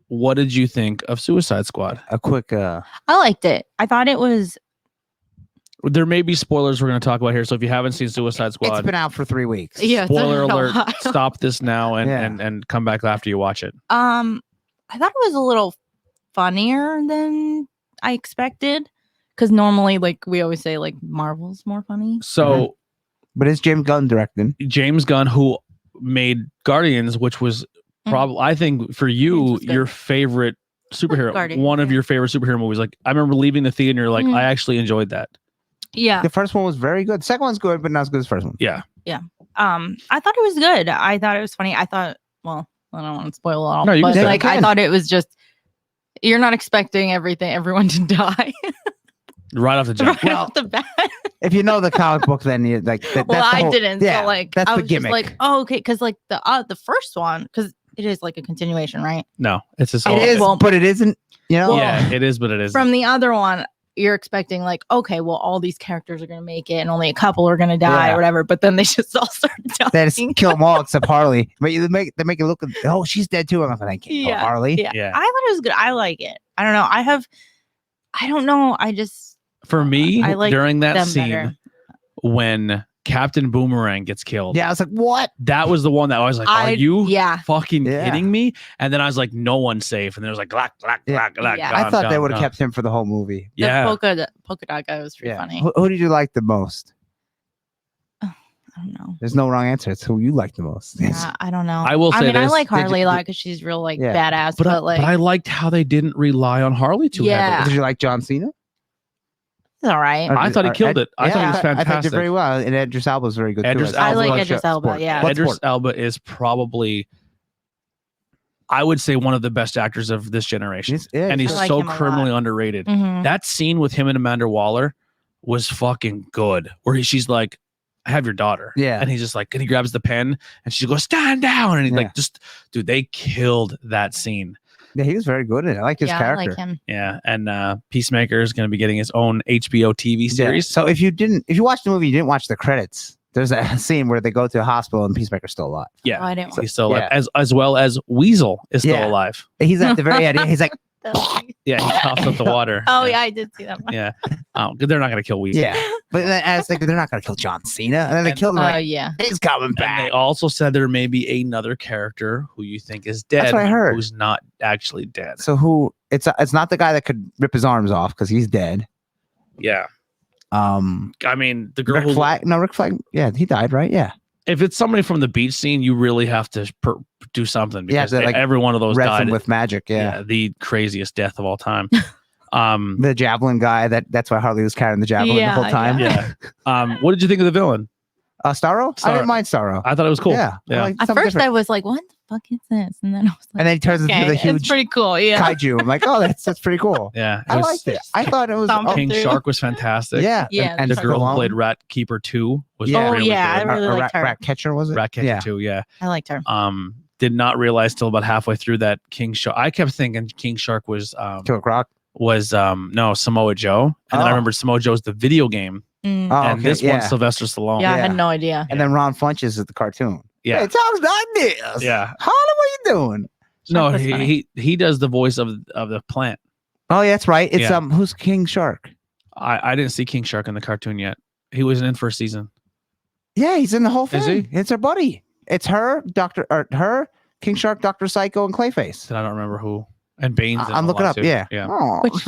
Speaker 1: What did you think of Suicide Squad?
Speaker 3: A quick.
Speaker 2: I liked it. I thought it was.
Speaker 1: There may be spoilers we're going to talk about here, so if you haven't seen Suicide
Speaker 3: It's
Speaker 1: Squad,
Speaker 3: been out for 3 weeks.
Speaker 2: Yeah. it's
Speaker 1: spoiler
Speaker 2: a
Speaker 1: alert,
Speaker 2: lot.
Speaker 1: stop this now and,
Speaker 3: Yeah.
Speaker 1: and come back after you watch it.
Speaker 2: I thought it was a little funnier than I expected. Because normally, like we always say, like Marvel's more funny.
Speaker 1: So
Speaker 3: But it's James Gunn directing.
Speaker 1: James Gunn, who made Guardians, which was probably, I think for you,
Speaker 2: Guardians was good.
Speaker 1: your favorite superhero,
Speaker 2: Guardians,
Speaker 1: one of
Speaker 2: yeah.
Speaker 1: your favorite superhero movies. Like I remember leaving the theater, and you're like,
Speaker 2: Mhm.
Speaker 1: I actually enjoyed that.
Speaker 2: Yeah.
Speaker 3: The first one was very good. The second one's good, but not as good as the first one.
Speaker 1: Yeah.
Speaker 2: I thought it was good. I thought it was funny. I thought, well, I don't want to spoil it all.
Speaker 1: No, you can
Speaker 2: but
Speaker 1: say it.
Speaker 2: like
Speaker 3: You
Speaker 2: I
Speaker 3: can.
Speaker 2: thought it was just you're not expecting everyone to die
Speaker 1: Right off the jump.
Speaker 2: right off the bat.
Speaker 3: If you know the comic book, then you like.
Speaker 2: Well,
Speaker 3: that's the
Speaker 2: I
Speaker 3: whole-
Speaker 2: didn't.
Speaker 3: Yeah,
Speaker 2: So like
Speaker 3: that's
Speaker 2: I
Speaker 3: the
Speaker 2: was just
Speaker 3: gimmick.
Speaker 2: like, oh, okay, because like the first one, because it is like a continuation, right?
Speaker 1: No, it's just
Speaker 3: It
Speaker 1: all-
Speaker 3: is,
Speaker 2: well-
Speaker 3: but it isn't. You know.
Speaker 1: Yeah, it is, but it is.
Speaker 2: From the other one, you're expecting like, okay, well, all these characters are gonna make it, and only a couple are gonna die
Speaker 3: Yeah.
Speaker 2: or whatever. But then they just all start dying.
Speaker 3: They just kill them all except Harley. But they make it look. Oh, she's dead too. I'm like, I can't
Speaker 2: Yeah,
Speaker 3: Harley.
Speaker 2: Yeah.
Speaker 1: Yeah.
Speaker 2: I thought it was good. I like it. I don't know. I don't know. I just
Speaker 1: For me,
Speaker 2: I like
Speaker 1: during that
Speaker 2: them
Speaker 1: scene
Speaker 2: better.
Speaker 1: when Captain Boomerang gets killed.
Speaker 3: Yeah, I was like, what?
Speaker 1: That was the one that I was like, are you fucking
Speaker 3: Yeah.
Speaker 1: kidding me? And then I was like, no one's safe. And there was like, glack, glack,
Speaker 3: Yeah.
Speaker 1: glack, glack.
Speaker 2: Yeah.
Speaker 3: I thought they
Speaker 1: gone,
Speaker 3: would have
Speaker 1: gone.
Speaker 3: kept him for the whole movie.
Speaker 1: Yeah.
Speaker 2: The polka dot guy was pretty funny.
Speaker 3: Who did you like the most?
Speaker 2: I don't know.
Speaker 3: There's no wrong answer. It's who you like the most.
Speaker 2: Yeah, I don't know.
Speaker 1: I will say
Speaker 2: I
Speaker 1: this.
Speaker 2: like
Speaker 3: Did you-
Speaker 2: Harley a lot because she's real like
Speaker 3: Yeah.
Speaker 2: badass.
Speaker 1: But
Speaker 2: But
Speaker 1: I liked how they didn't rely on Harley too
Speaker 2: Yeah.
Speaker 1: heavily.
Speaker 3: Did you like John Cena?
Speaker 2: it's all right.
Speaker 1: I thought he killed it. I thought he was
Speaker 3: I thought he
Speaker 1: fantastic.
Speaker 3: did very well. And Idris Elba was very good
Speaker 1: Idris
Speaker 3: too.
Speaker 1: Elba
Speaker 2: I like
Speaker 1: was
Speaker 2: Idris Elba.
Speaker 3: Sport.
Speaker 2: Yeah.
Speaker 1: Idris
Speaker 3: Sport.
Speaker 1: Elba is probably, I would say, one of the best actors of this generation. And he's
Speaker 2: I like
Speaker 1: so
Speaker 2: him a lot.
Speaker 1: criminally underrated.
Speaker 2: Mhm.
Speaker 1: That scene with him and Amanda Waller was fucking good. Where she's like, I have your daughter.
Speaker 3: Yeah.
Speaker 1: And he's just like, and he grabs the pen and she goes, stand down. And he's
Speaker 3: Yeah.
Speaker 1: like, dude, they killed that scene.
Speaker 3: Yeah, he was very good in it. I like his
Speaker 2: Yeah, I
Speaker 3: character.
Speaker 2: like him.
Speaker 1: Yeah. And Peacemaker is going to be getting his own HBO TV
Speaker 3: Yeah.
Speaker 1: series.
Speaker 3: So if you watched the movie, you didn't watch the credits. There's a scene where they go to a hospital and Peacemaker's still alive.
Speaker 1: Yeah.
Speaker 2: Oh, I didn't
Speaker 1: He's still alive.
Speaker 3: Yeah.
Speaker 1: As well as Weasel is still
Speaker 3: Yeah.
Speaker 1: alive.
Speaker 3: He's at the very end. He's like,
Speaker 1: Yeah. He coughs up the water.
Speaker 2: Oh yeah, I did see that one.
Speaker 1: Yeah. Oh, they're not going to kill Weasel.
Speaker 3: yeah. But then I was thinking, they're not going to kill John Cena. And then they killed him.
Speaker 2: Oh
Speaker 3: Like,
Speaker 2: yeah.
Speaker 3: he's coming
Speaker 1: And they
Speaker 3: back.
Speaker 1: also said there may be another character who you think is dead,
Speaker 3: That's what I heard.
Speaker 1: who's not actually dead.
Speaker 3: So who? It's not the guy that could rip his arms off because he's dead.
Speaker 1: Yeah. I mean, the girl
Speaker 3: Rick
Speaker 1: who,
Speaker 3: Flag. No, Rick Flag. Yeah, he died, right? Yeah.
Speaker 1: if it's somebody from the beach scene, you really have to do something
Speaker 3: Yeah,
Speaker 1: because
Speaker 3: like,
Speaker 1: every one of those
Speaker 3: Resin
Speaker 1: died
Speaker 3: with magic. Yeah.
Speaker 1: the craziest death of all time.
Speaker 3: The javelin guy. That's why Harley was carrying the javelin the whole time.
Speaker 1: Yeah. What did you think of the villain?
Speaker 3: Starro? I
Speaker 1: Starro.
Speaker 3: didn't mind Starro.
Speaker 1: I thought it was cool.
Speaker 3: Yeah. I
Speaker 1: Yeah.
Speaker 3: liked
Speaker 2: At
Speaker 3: something
Speaker 2: first,
Speaker 3: different.
Speaker 2: I was like, "What the fuck is this?" And then I was like,
Speaker 3: And then he turns
Speaker 2: okay,
Speaker 3: into the
Speaker 2: it's
Speaker 3: huge
Speaker 2: pretty cool. Yeah.
Speaker 3: kaiju. I'm like, oh, that's pretty cool.
Speaker 1: Yeah.
Speaker 3: I liked it. I thought it was.
Speaker 2: Thumbing
Speaker 1: King
Speaker 2: through.
Speaker 1: Shark was fantastic.
Speaker 3: Yeah.
Speaker 2: Yeah,
Speaker 3: And
Speaker 1: The
Speaker 2: Shark
Speaker 1: girl who
Speaker 3: Stallone.
Speaker 1: played Rat Keeper 2 was
Speaker 3: Yeah.
Speaker 1: really
Speaker 2: yeah,
Speaker 1: good.
Speaker 2: I really liked her.
Speaker 3: Rat Catcher, was it?
Speaker 1: Rat Catcher
Speaker 3: Yeah.
Speaker 1: 2, yeah.
Speaker 2: I liked her.
Speaker 1: Did not realize till about halfway through that King Shark. I kept thinking King Shark was
Speaker 3: Killer Croc.
Speaker 1: no Samoa Joe, and then I
Speaker 3: Oh.
Speaker 1: remember Samoa Joe's the video game,
Speaker 2: Mm.
Speaker 3: Oh,
Speaker 1: and
Speaker 3: okay.
Speaker 1: this
Speaker 3: yeah.
Speaker 1: one's Sylvester Stallone.
Speaker 2: Yeah, I
Speaker 3: yeah.
Speaker 2: had no idea.
Speaker 3: And then Ron Funches is the cartoon.
Speaker 1: Yeah.
Speaker 3: Hey, talks like this.
Speaker 1: Yeah.
Speaker 3: Harley, what you doing?
Speaker 1: No,
Speaker 2: Shark was funny.
Speaker 1: he does the voice of the plant.
Speaker 3: Oh, yeah, that's right. It's
Speaker 1: Yeah.
Speaker 3: who's King Shark?
Speaker 1: I didn't see King Shark in the cartoon yet. He wasn't in first season.
Speaker 3: Yeah, he's in the whole thing.
Speaker 1: Is he?
Speaker 3: It's her buddy. It's her, King Shark, Dr. Psycho, and Clayface.
Speaker 1: And I don't remember who. And Bane's. in
Speaker 3: I'm
Speaker 1: a
Speaker 3: looking
Speaker 1: lot
Speaker 3: up.
Speaker 1: too.
Speaker 3: Yeah.
Speaker 1: Yeah.
Speaker 3: Oh.
Speaker 2: Which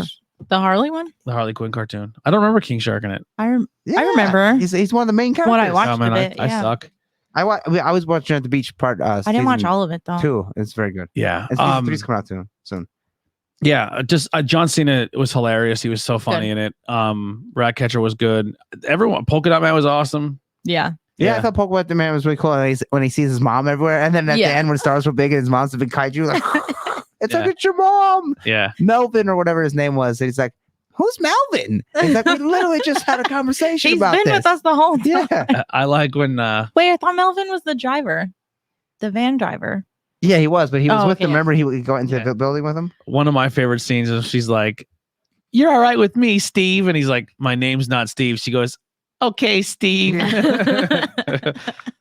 Speaker 2: the Harley one?
Speaker 1: The Harley Quinn cartoon. I don't remember King Shark in it.
Speaker 3: Yeah.
Speaker 2: remember.
Speaker 3: He's one of the main characters.
Speaker 2: What I watched
Speaker 1: Oh, man,
Speaker 2: a bit.
Speaker 1: I
Speaker 2: Yeah.
Speaker 1: suck.
Speaker 3: I was watching at the beach part.
Speaker 2: I didn't watch all of it though.
Speaker 3: Two. It's very good.
Speaker 1: Yeah.
Speaker 3: And season three's coming out soon.
Speaker 1: Yeah, just John Cena was hilarious. He was so funny in it. Ratcatcher was good. Everyone, Polka Dot Man was awesome.
Speaker 2: Yeah.
Speaker 3: Yeah, I thought Polka Dot Man was really cool. And when he sees his mom everywhere, and then at the
Speaker 2: Yeah.
Speaker 3: end when stars were big and his mom's a big kaiju, like it's
Speaker 1: Yeah.
Speaker 3: like it's your mom,
Speaker 1: Yeah.
Speaker 3: Melvin or whatever his name was. And he's like, "Who's Melvin?" He's like, "We literally just had a conversation
Speaker 2: He's
Speaker 3: about
Speaker 2: been
Speaker 3: this."
Speaker 2: with us the whole time.
Speaker 3: Yeah,
Speaker 1: I like when
Speaker 2: Wait, I thought Melvin was the driver, the van driver.
Speaker 3: yeah, he was, but he was
Speaker 2: Oh,
Speaker 3: with them.
Speaker 2: okay.
Speaker 3: Remember, he would go into
Speaker 1: Yeah.
Speaker 3: the building with him.
Speaker 1: one of my favorite scenes is she's like, "You're all right with me, Steve," and he's like, "My name's not Steve." She goes, "Okay, Steve."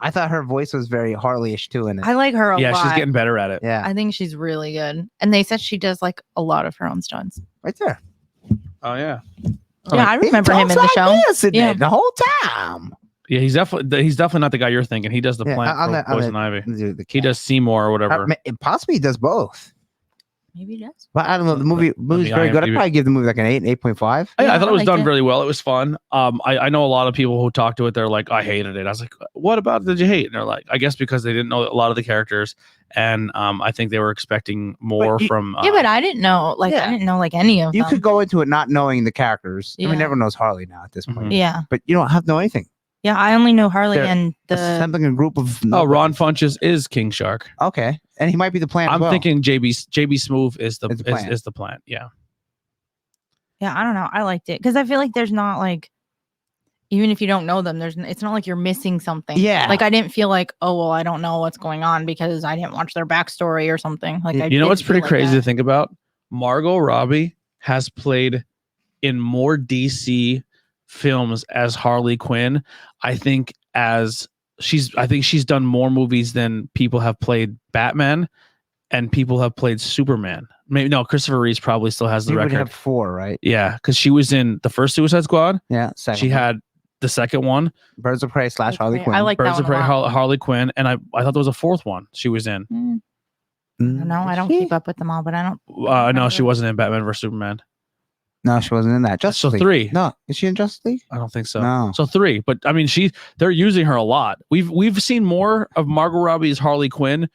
Speaker 3: I thought her voice was very Harley-ish too in it.
Speaker 2: I like her a
Speaker 1: Yeah,
Speaker 2: lot.
Speaker 1: she's getting better at it.
Speaker 3: Yeah,
Speaker 2: I think she's really good. And they said she does like a lot of her own stunts.
Speaker 3: right there.
Speaker 1: Oh yeah,
Speaker 2: Yeah, I remember him in the show. Yeah.
Speaker 3: The whole time.
Speaker 1: yeah. He's definitely not the guy you're thinking. He does the
Speaker 3: Yeah,
Speaker 1: plant
Speaker 3: on
Speaker 1: for
Speaker 3: the- on
Speaker 1: Poison
Speaker 3: the-
Speaker 1: Ivy.
Speaker 3: The
Speaker 1: He does Seymour or whatever.
Speaker 3: Possibly he does both.
Speaker 2: Maybe he does.
Speaker 3: But I don't know. The movie's
Speaker 1: me
Speaker 3: very good. I'd
Speaker 1: IMDb.
Speaker 3: probably give the movie like an 8, 8.5.
Speaker 1: I
Speaker 2: Yeah,
Speaker 1: thought
Speaker 2: I
Speaker 1: it was
Speaker 2: liked
Speaker 1: done
Speaker 2: it.
Speaker 1: really well. It was fun. I know a lot of people who talked to it. They're like, I hated it. I was like, what about it did you hate? And they're like, I guess because they didn't know a lot of the characters, and I think they were expecting more
Speaker 3: But you-
Speaker 1: from.
Speaker 2: Yeah, but I didn't know. Like,
Speaker 3: yeah.
Speaker 2: I didn't know like any of
Speaker 3: You
Speaker 2: them.
Speaker 3: could go into it not knowing the characters. I
Speaker 2: Yeah.
Speaker 3: mean, everyone knows Harley now at this point.
Speaker 1: Mhm.
Speaker 2: Yeah.
Speaker 3: But you don't have to know anything.
Speaker 2: Yeah. I only know Harley
Speaker 3: They're
Speaker 2: and the.
Speaker 3: Assembling a group of.
Speaker 1: Oh, Ron Funches is King Shark.
Speaker 3: Okay. And he might be the plan. as
Speaker 1: I'm
Speaker 3: well.
Speaker 1: thinking JB Smoove is the
Speaker 3: Is the plant.
Speaker 1: is the plant. Yeah.
Speaker 2: Yeah. I don't know. I liked it because I feel like there's not like. Even if you don't know them, it's not like you're missing something.
Speaker 3: Yeah.
Speaker 2: Like I didn't feel like, oh well, I don't know what's going on because I didn't watch their backstory or something. Like I
Speaker 1: You know what's
Speaker 2: didn't
Speaker 1: pretty
Speaker 2: feel like
Speaker 1: crazy to
Speaker 2: that.
Speaker 1: think about? Margot Robbie has played in more DC films as Harley Quinn. I think she's done more movies than people have played Batman and people have played Superman. Maybe no, Christopher Reeves probably still has the
Speaker 3: You would
Speaker 1: record.
Speaker 3: have 4, right?
Speaker 1: Yeah, because she was in the first Suicide Squad.
Speaker 3: Yeah. Second
Speaker 1: She
Speaker 3: one.
Speaker 1: had the second one,
Speaker 3: Birds of Prey / Harley Quinn.
Speaker 2: I like
Speaker 1: Birds
Speaker 2: that
Speaker 1: of
Speaker 2: one
Speaker 1: Prey,
Speaker 2: a lot.
Speaker 1: Harley Quinn, and I thought there was a fourth one she was in.
Speaker 2: I don't know. I don't keep up with them all, but I don't.
Speaker 1: No, she wasn't in Batman vs Superman.
Speaker 3: No, she wasn't in that. Justice League.
Speaker 1: 3.
Speaker 3: No, is she in Justice League?
Speaker 1: I don't think so.
Speaker 3: No.
Speaker 1: So 3, but I mean, they're using her a lot. We've seen more of Margot Robbie's Harley Quinn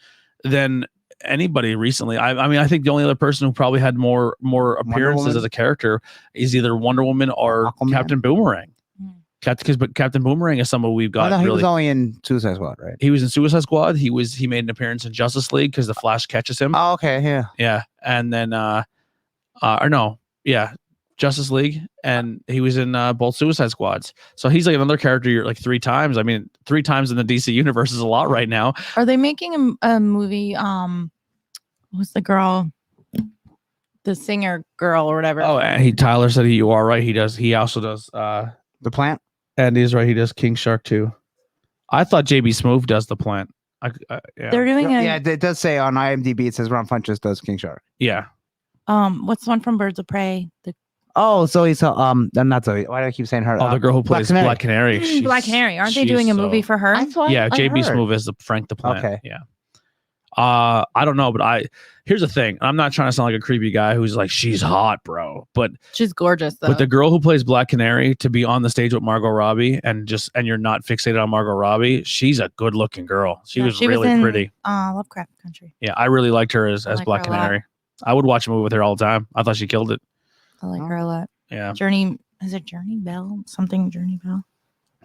Speaker 1: than anybody recently. I mean, I think the only other person who probably had more appearances as a character is either Wonder Woman or
Speaker 3: Aquaman.
Speaker 1: Captain Boomerang. But Captain Boomerang is someone we've got.
Speaker 3: No, he
Speaker 1: really,
Speaker 3: was only in Suicide Squad, right?
Speaker 1: he was in Suicide Squad. He made an appearance in Justice League because the Flash catches him.
Speaker 3: Oh, okay, yeah.
Speaker 1: Yeah, and then Justice League, and he was in both Suicide Squads. So he's like another character like 3 times. I mean, 3 times in the DC universe is a lot right now.
Speaker 2: Are they making a movie? Who's the girl? The singer girl or whatever.
Speaker 1: Oh, and Tyler said you are right. He does. He also does.
Speaker 3: The Plant.
Speaker 1: And he's right. He does King Shark too. I thought JB Smoove does the Plant. Yeah.
Speaker 2: They're doing
Speaker 3: Yeah, it does say on IMDb. It says Ron Funches does King Shark.
Speaker 1: Yeah.
Speaker 2: What's the one from Birds of Prey?
Speaker 3: So he's not Zoe. Why do I keep saying her?
Speaker 1: Oh, the girl who plays Black Canary.
Speaker 2: Black Canary. Aren't they doing a movie for her?
Speaker 1: Yeah, JB Smoove is the Frank the Plant.
Speaker 3: Okay.
Speaker 1: Yeah. I don't know, but here's the thing. I'm not trying to sound like a creepy guy who's like, she's hot, bro. But
Speaker 2: she's gorgeous though.
Speaker 1: But the girl who plays Black Canary to be on the stage with Margot Robbie and you're not fixated on Margot Robbie, she's a good looking girl. She was really pretty.
Speaker 2: Lovecraft Country.
Speaker 1: Yeah, I really liked her as Black Canary. I would watch a movie with her all the time. I thought she killed it.
Speaker 2: I like her a lot.
Speaker 1: Yeah.
Speaker 2: Is it Journey Bell? Something Journey Bell?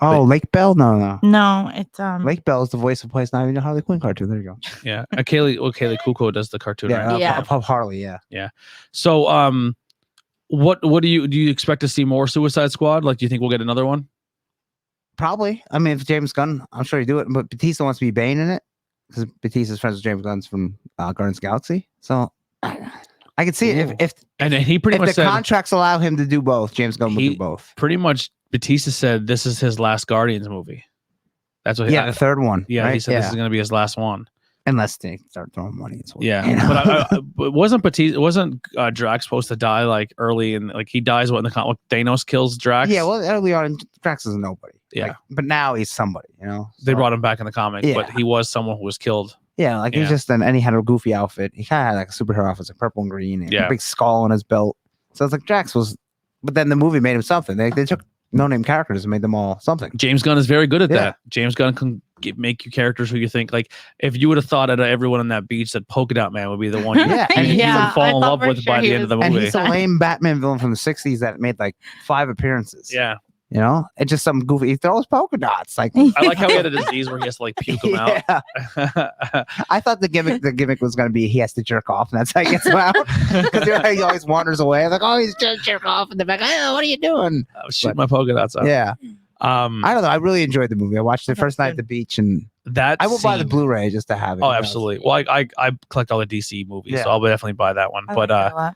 Speaker 3: Oh, Lake Bell? No.
Speaker 2: No, it's
Speaker 3: Lake Bell is the voice of place not even a Harley Quinn cartoon. There you go.
Speaker 1: Yeah. Kaylee Cuoco does the cartoon.
Speaker 3: Yeah,
Speaker 1: right?
Speaker 3: of Harley, yeah.
Speaker 1: Yeah. So what do you expect to see more Suicide Squad? Like, do you think we'll get another one?
Speaker 3: Probably. I mean, if James Gunn, I'm sure he'd do it, but Batista wants to be Bane in it because Batista's friends with James Gunn's from Guardians of the Galaxy. So I could see it if
Speaker 1: he pretty much
Speaker 3: the
Speaker 1: said
Speaker 3: contracts allow him to do both. James Gunn will do both.
Speaker 1: Pretty much, Batista said this is his last Guardians movie. That's what.
Speaker 3: The third one.
Speaker 1: Yeah,
Speaker 3: right?
Speaker 1: he said this is going to be his last one.
Speaker 3: Unless they start throwing money.
Speaker 1: Yeah, but wasn't Drax supposed to die like early and like he dies when Thanos kills Drax?
Speaker 3: Yeah, well, early on, Drax is nobody.
Speaker 1: Yeah,
Speaker 3: but now he's somebody. You know,
Speaker 1: they brought him back in the comic, but he was someone who was killed.
Speaker 3: Yeah, he was just and he had a goofy outfit. He kind of had like a superhero outfit, like purple and green, and a big skull on his belt. So it's like Drax was, but then the movie made him something. They took no-name characters and made them all something.
Speaker 1: James Gunn is very good at that. James Gunn can make you characters who you think like if you would have thought out of everyone on that beach that Polka Dot Man would be the one you would fall in love with by the end of the movie.
Speaker 3: And he's a lame Batman villain from the 60s that made like 5 appearances.
Speaker 1: Yeah.
Speaker 3: You know, it's just some goofy. He throws polka dots. Like
Speaker 1: I like how he had a disease where he has to like puke them out.
Speaker 3: I thought the gimmick was going to be he has to jerk off, and that's how he gets him out. Because he always wanders away. Like, oh, he's just jerk off in the back. Oh, what are you doing?
Speaker 1: Shoot my polka dots out.
Speaker 3: Yeah. I don't know. I really enjoyed the movie. I watched it first night at the beach, and I will buy the Blu-ray just to have it.
Speaker 1: Oh, absolutely. Well, I collect all the DC movies, so I'll definitely buy that one. But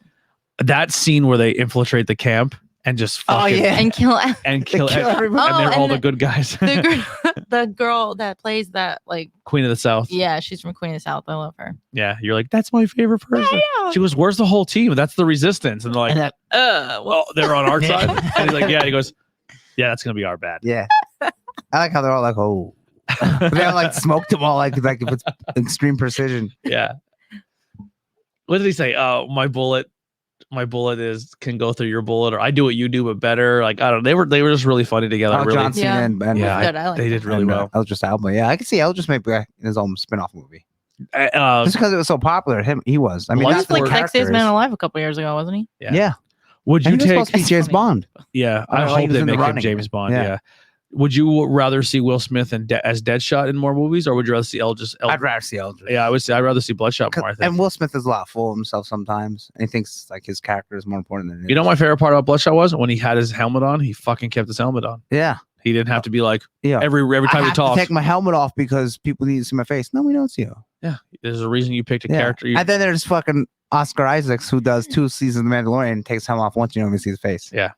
Speaker 1: that scene where they infiltrate the camp. And just fucking
Speaker 2: and kill
Speaker 1: everybody. And they're all the good guys.
Speaker 2: The girl that plays that like
Speaker 1: Queen of the South.
Speaker 2: Yeah, she's from Queen of the South. I love her.
Speaker 1: Yeah, you're like, that's my favorite person. Yeah. She goes, where's the whole team? That's the Resistance. And they're like, well, they're on our side. And he's like, yeah. He goes, yeah, that's gonna be our bad.
Speaker 3: Yeah. I like how they're all like, oh, they all like smoked them all like if it's extreme precision.
Speaker 1: Yeah. What did he say? My bullet can go through your bullet, or I do what you do but better. Like I don't know, they were just really funny together. Really,
Speaker 3: John Cena
Speaker 1: they did really well.
Speaker 3: Eldris Elba, I could see Eldris maybe his own spin-off movie. Just because it was so popular, he was. I mean,
Speaker 2: he was like Sexiest Man Alive a couple years ago, wasn't he?
Speaker 3: Yeah.
Speaker 1: Would you take
Speaker 3: supposed to be James Bond?
Speaker 1: Yeah, I hope they make him James Bond. Yeah. Would you rather see Will Smith as Deadshot in more movies, or would you rather see Eldris?
Speaker 3: I'd rather see Eldris.
Speaker 1: Yeah, I'd rather see Bloodshot more. I think.
Speaker 3: And Will Smith is a lot full of himself sometimes, and he thinks like his character is more important than his.
Speaker 1: You know, my favorite part about Bloodshot was when he had his helmet on. He fucking kept his helmet on.
Speaker 3: Yeah,
Speaker 1: he didn't have to be like every time he talks.
Speaker 3: Take my helmet off because people need to see my face. No, we don't see you.
Speaker 1: Yeah, there's a reason you picked a character.
Speaker 3: And then there's fucking Oscar Isaacs who does 2 seasons of The Mandalorian and takes helmet off once you don't even see his face.
Speaker 1: Yeah,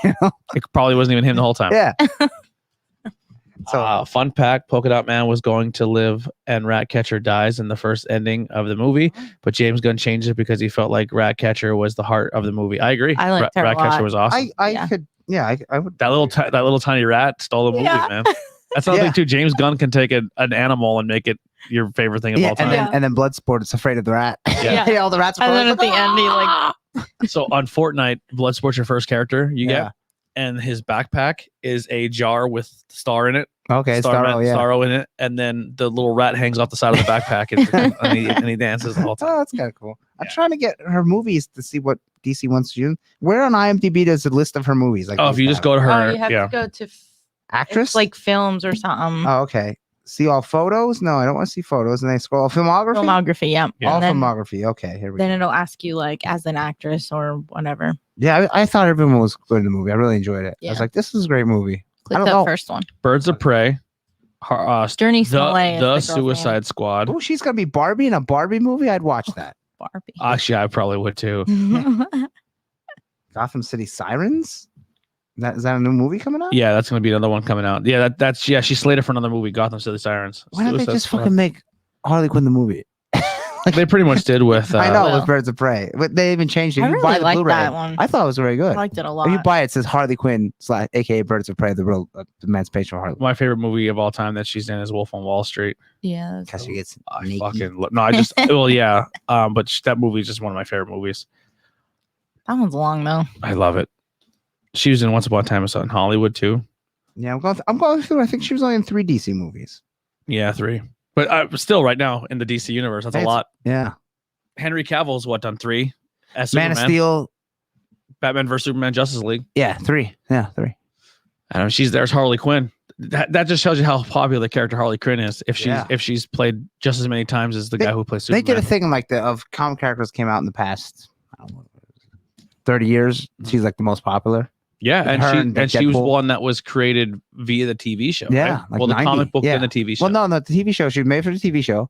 Speaker 1: it probably wasn't even him the whole time.
Speaker 3: Yeah. So
Speaker 1: Fun fact: Polka Dot Man was going to live, and Ratcatcher dies in the first ending of the movie. But James Gunn changed it because he felt like Ratcatcher was the heart of the movie. I agree.
Speaker 2: I liked her a
Speaker 1: Ratcatcher
Speaker 2: lot.
Speaker 1: was awesome.
Speaker 3: I could, I would.
Speaker 1: That little tiny rat stole the movie,
Speaker 2: Yeah.
Speaker 1: man. That's another thing too. James Gunn can take an animal and make it your favorite thing of all time.
Speaker 3: And then Bloodsport is afraid of the rat.
Speaker 2: Yeah.
Speaker 3: All the rats.
Speaker 2: And then at the end, he like
Speaker 1: So on Fortnite, Bloodsport's your first character you get, and his backpack is a jar with star in it.
Speaker 3: Okay,
Speaker 1: Starro in it, and then the little rat hangs off the side of the backpack, and he dances the whole time.
Speaker 3: Oh, that's kind of cool. I'm trying to get her movies to see what DC wants to do. Where on IMDb does a list of her movies? Like,
Speaker 1: if you just go to her,
Speaker 2: you have to go to
Speaker 3: actress,
Speaker 2: it's like films or something.
Speaker 3: Oh, okay. See all photos? No, I don't want to see photos. And they scroll filmography.
Speaker 2: Filmography, yeah.
Speaker 3: All
Speaker 2: And then,
Speaker 3: filmography. Okay, here we go.
Speaker 2: then it'll ask you like as an actress or whatever.
Speaker 3: Yeah, I thought everyone was good in the movie. I really enjoyed it. I was
Speaker 2: Yeah.
Speaker 3: like, this is a great movie.
Speaker 2: Click
Speaker 3: don't
Speaker 2: that
Speaker 3: know.
Speaker 2: first one.
Speaker 1: Birds of Prey,
Speaker 2: Journey Smollett is
Speaker 1: the
Speaker 2: girl's
Speaker 1: Suicide
Speaker 2: name.
Speaker 1: Squad.
Speaker 3: Oh, she's gonna be Barbie in a Barbie movie. I'd watch that.
Speaker 2: Barbie.
Speaker 1: Actually, I probably would too.
Speaker 3: Gotham City Sirens. Is that a new movie coming out?
Speaker 1: Yeah, that's gonna be another one coming out. Yeah, that's she's slated for another movie, Gotham City Sirens.
Speaker 3: Why don't they
Speaker 1: Suicide
Speaker 3: just
Speaker 1: Squad.
Speaker 3: fucking make Harley Quinn the movie?
Speaker 1: They pretty much did with.
Speaker 3: I know
Speaker 2: Well.
Speaker 3: with Birds of Prey, but they even changed it.
Speaker 2: I
Speaker 3: You
Speaker 2: really
Speaker 3: buy the
Speaker 2: liked
Speaker 3: Blu-ray.
Speaker 2: that one.
Speaker 3: I thought it was very
Speaker 2: I
Speaker 3: good.
Speaker 2: liked it a
Speaker 3: If
Speaker 2: lot.
Speaker 3: you buy it, it says Harley Quinn, aka Birds of Prey, the real Emancipation of Harley.
Speaker 1: My favorite movie of all time that she's in is Wolf on Wall Street.
Speaker 2: Yeah.
Speaker 3: Because she gets
Speaker 1: I
Speaker 3: naked.
Speaker 1: fucking no, I just well yeah, but that movie is just one of my favorite movies.
Speaker 2: That one's long though.
Speaker 1: I love it. She was in Once Upon a Time in Hollywood too.
Speaker 3: Yeah, I'm going through. I think she was only in 3 DC movies.
Speaker 1: Yeah, 3. But still, right now in the DC universe, that's a
Speaker 3: It's-
Speaker 1: lot.
Speaker 3: Yeah,
Speaker 1: Henry Cavill's done 3? As
Speaker 3: Man of
Speaker 1: Superman,
Speaker 3: Steel.
Speaker 1: Batman vs Superman, Justice League.
Speaker 3: Yeah, 3. Yeah, 3.
Speaker 1: I don't know. She's there's Harley Quinn. That just shows you how popular the character Harley Quinn is. If she's played just as many times as the guy who plays Superman.
Speaker 3: They did a thing like of comic characters came out in the past, I don't know, 30 years. She's like the most popular.
Speaker 1: Yeah,
Speaker 3: Her
Speaker 1: and she was
Speaker 3: Deadpool.
Speaker 1: one that was created via the TV show.
Speaker 3: Yeah,
Speaker 1: right?
Speaker 3: like
Speaker 1: well, the
Speaker 3: 90,
Speaker 1: comic book
Speaker 3: yeah.
Speaker 1: and the TV show.
Speaker 3: Well, no, the TV show. She was made for the TV show,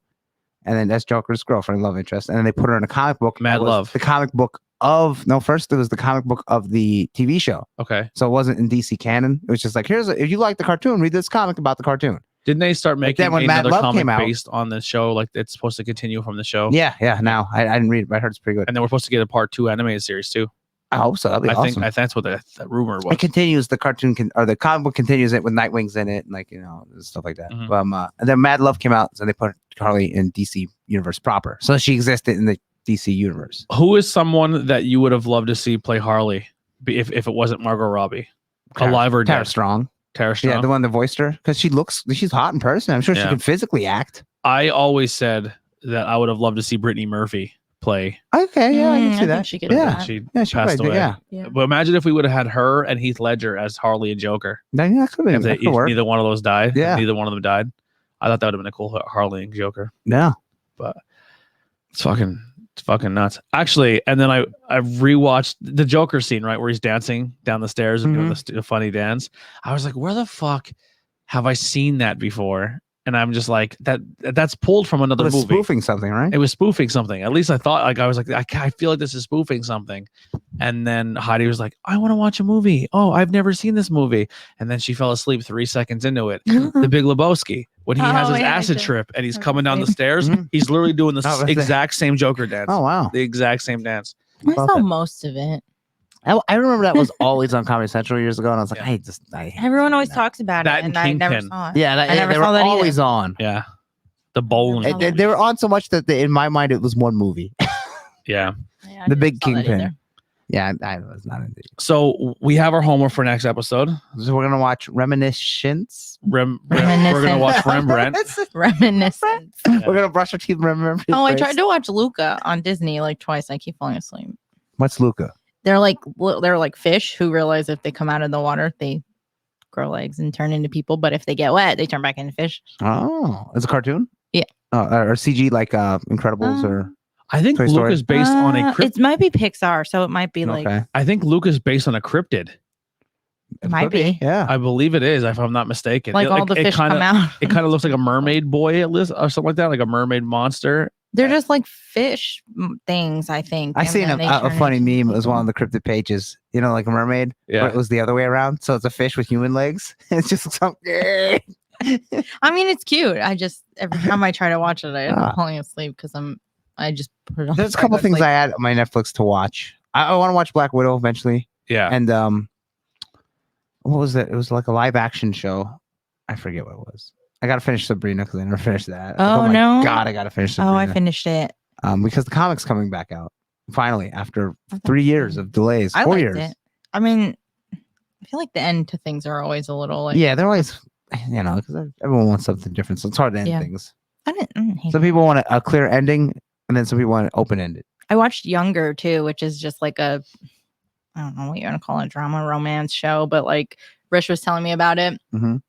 Speaker 3: and then that's Joker's girlfriend, love interest, and then they put her in a comic book.
Speaker 1: Mad
Speaker 3: that was
Speaker 1: Love.
Speaker 3: The comic book of first it was the comic book of the TV show,
Speaker 1: Okay.
Speaker 3: so it wasn't in DC canon. It was just like if you like the cartoon, read this comic about the cartoon.
Speaker 1: Didn't they start making
Speaker 3: then when Mad
Speaker 1: another
Speaker 3: Love
Speaker 1: comic
Speaker 3: came out-
Speaker 1: based on the show? Like it's supposed to continue from the show.
Speaker 3: Yeah. Now I didn't read it, but I heard it's pretty good.
Speaker 1: And then we're supposed to get a part 2 animated series too.
Speaker 3: I hope so. That'd be
Speaker 1: I
Speaker 3: awesome.
Speaker 1: think that's what the rumor was.
Speaker 3: It continues the cartoon or the comic book continues it with Nightwing's in it and like stuff like that.
Speaker 1: Mhm.
Speaker 3: And then Mad Love came out, so they put Harley in DC universe proper, so she existed in the DC universe.
Speaker 1: Who is someone that you would have loved to see play Harley if it wasn't Margot Robbie? Alive or
Speaker 3: Tara
Speaker 1: dead?
Speaker 3: Strong,
Speaker 1: Tara Strong.
Speaker 3: yeah, the one that voiced her, because she's hot in person. I'm sure she
Speaker 1: Yeah.
Speaker 3: can physically act.
Speaker 1: I always said that I would have loved to see Brittany Murphy play.
Speaker 3: Okay, yeah, I can see
Speaker 2: think
Speaker 3: that.
Speaker 2: she could
Speaker 3: Yeah.
Speaker 2: do that.
Speaker 1: She
Speaker 3: Yeah, she
Speaker 1: passed
Speaker 3: probably
Speaker 1: away.
Speaker 3: did,
Speaker 2: Yeah.
Speaker 1: But imagine if we would have had her and Heath Ledger as Harley and Joker.
Speaker 3: Yeah, that could be.
Speaker 1: If
Speaker 3: That could work.
Speaker 1: neither one of those died.
Speaker 3: Yeah.
Speaker 1: Neither one of them died. I thought that would have been a cool Harley and Joker.
Speaker 3: Yeah.
Speaker 1: It's fucking nuts. Actually, and then I rewatched the Joker scene, right, where he's dancing down the stairs and doing the funny dance. I was like, where the fuck have I seen that before? And I'm just like, that's pulled from another
Speaker 3: It was
Speaker 1: movie.
Speaker 3: spoofing something, right?
Speaker 1: It was spoofing something. At least I thought, like, I was like, I feel like this is spoofing something. And then Heidi was like, I want to watch a movie. Oh, I've never seen this movie. And then she fell asleep 3 seconds into it. The Big Lebowski, when he has
Speaker 2: Oh,
Speaker 1: his
Speaker 2: yeah, I
Speaker 1: acid
Speaker 2: did.
Speaker 1: trip and he's
Speaker 2: That's
Speaker 1: coming down the
Speaker 2: right.
Speaker 1: stairs,
Speaker 3: Mhm.
Speaker 1: he's literally doing the
Speaker 3: Oh, that's it.
Speaker 1: exact same Joker dance.
Speaker 3: Oh wow.
Speaker 1: The exact same dance.
Speaker 2: I
Speaker 3: Love
Speaker 2: saw
Speaker 3: it.
Speaker 2: most of it.
Speaker 3: I remember that was always on Comedy Central years ago, and I was like,
Speaker 1: Yeah.
Speaker 2: Everyone always talks about
Speaker 1: That
Speaker 2: it,
Speaker 1: and
Speaker 2: and I never
Speaker 1: Kingpin.
Speaker 2: saw it.
Speaker 3: Yeah,
Speaker 2: I never
Speaker 3: they
Speaker 2: saw
Speaker 3: were
Speaker 2: that either.
Speaker 3: always on.
Speaker 1: Yeah. The bowling.
Speaker 3: They were on so much that in my mind it was one movie.
Speaker 1: Yeah.
Speaker 2: Yeah, I
Speaker 3: The
Speaker 2: never
Speaker 3: Big
Speaker 2: saw that
Speaker 3: Kingpin.
Speaker 2: either.
Speaker 3: Yeah, I was not into it.
Speaker 1: So we have our homework for next episode.
Speaker 3: So we're gonna watch Reminiscence.
Speaker 1: We're gonna watch Rembrandt.
Speaker 2: Reminiscence.
Speaker 3: We're gonna brush our teeth. Remember?
Speaker 2: Oh, I tried to watch Luca on Disney like twice. I keep falling asleep.
Speaker 3: What's Luca?
Speaker 2: They're like fish who realize if they come out of the water, they grow legs and turn into people. But if they get wet, they turn back into fish.
Speaker 3: Oh, it's a cartoon.
Speaker 2: Yeah.
Speaker 3: Or CG like Incredibles or
Speaker 1: I think
Speaker 3: Toy
Speaker 1: Luke
Speaker 3: Story.
Speaker 1: is based on a cryptid.
Speaker 2: It might be Pixar, so it might be like
Speaker 3: okay.
Speaker 1: I think Luke is based on a cryptid.
Speaker 2: it might be
Speaker 3: Yeah.
Speaker 1: I believe it is, if I'm not mistaken.
Speaker 2: like all the fish
Speaker 1: kinda,
Speaker 2: come out.
Speaker 1: It kind of looks like a mermaid boy at least, or something like that, like a mermaid monster.
Speaker 2: They're just like fish things, I think.
Speaker 3: I
Speaker 2: and
Speaker 3: seen
Speaker 2: then they
Speaker 3: a
Speaker 2: turn
Speaker 3: funny
Speaker 2: into
Speaker 3: meme. It was
Speaker 2: people.
Speaker 3: one of the cryptid pages. You know, like a mermaid.
Speaker 1: Yeah.
Speaker 3: But it was the other way around. So it's a fish with human legs. It's just some.
Speaker 2: I mean, it's cute. I just every time I try to watch it, I end
Speaker 3: Ah.
Speaker 2: up falling asleep because I just put it on.
Speaker 3: There's a
Speaker 2: before
Speaker 3: couple
Speaker 2: go to
Speaker 3: things
Speaker 2: sleep.
Speaker 3: I add on my Netflix to watch. I want to watch Black Widow eventually.
Speaker 1: Yeah.
Speaker 3: And what was it? It was like a live action show. I forget what it was. I gotta finish Sabrina because I never finished that.
Speaker 2: Oh,
Speaker 3: my
Speaker 2: no.
Speaker 3: god, I gotta finish Sabrina.
Speaker 2: Oh, I finished it.
Speaker 3: Because the comic's coming back out finally after
Speaker 2: Oh,
Speaker 3: 3
Speaker 2: that's
Speaker 3: years
Speaker 2: good.
Speaker 3: of delays.
Speaker 2: I
Speaker 3: 4
Speaker 2: liked
Speaker 3: years.
Speaker 2: it. I mean, I feel like the end to things are always a little like.
Speaker 3: Yeah, they're always, because everyone wants something different, so it's hard to end
Speaker 2: Yeah.
Speaker 3: things.
Speaker 2: I didn't hate
Speaker 3: Some
Speaker 2: it.
Speaker 3: people want a clear ending, and then some people want it open ended.
Speaker 2: I watched Younger too, which is just like I don't know what you want to call it, drama romance show, but like Rich was telling me about it.
Speaker 3: Mhm.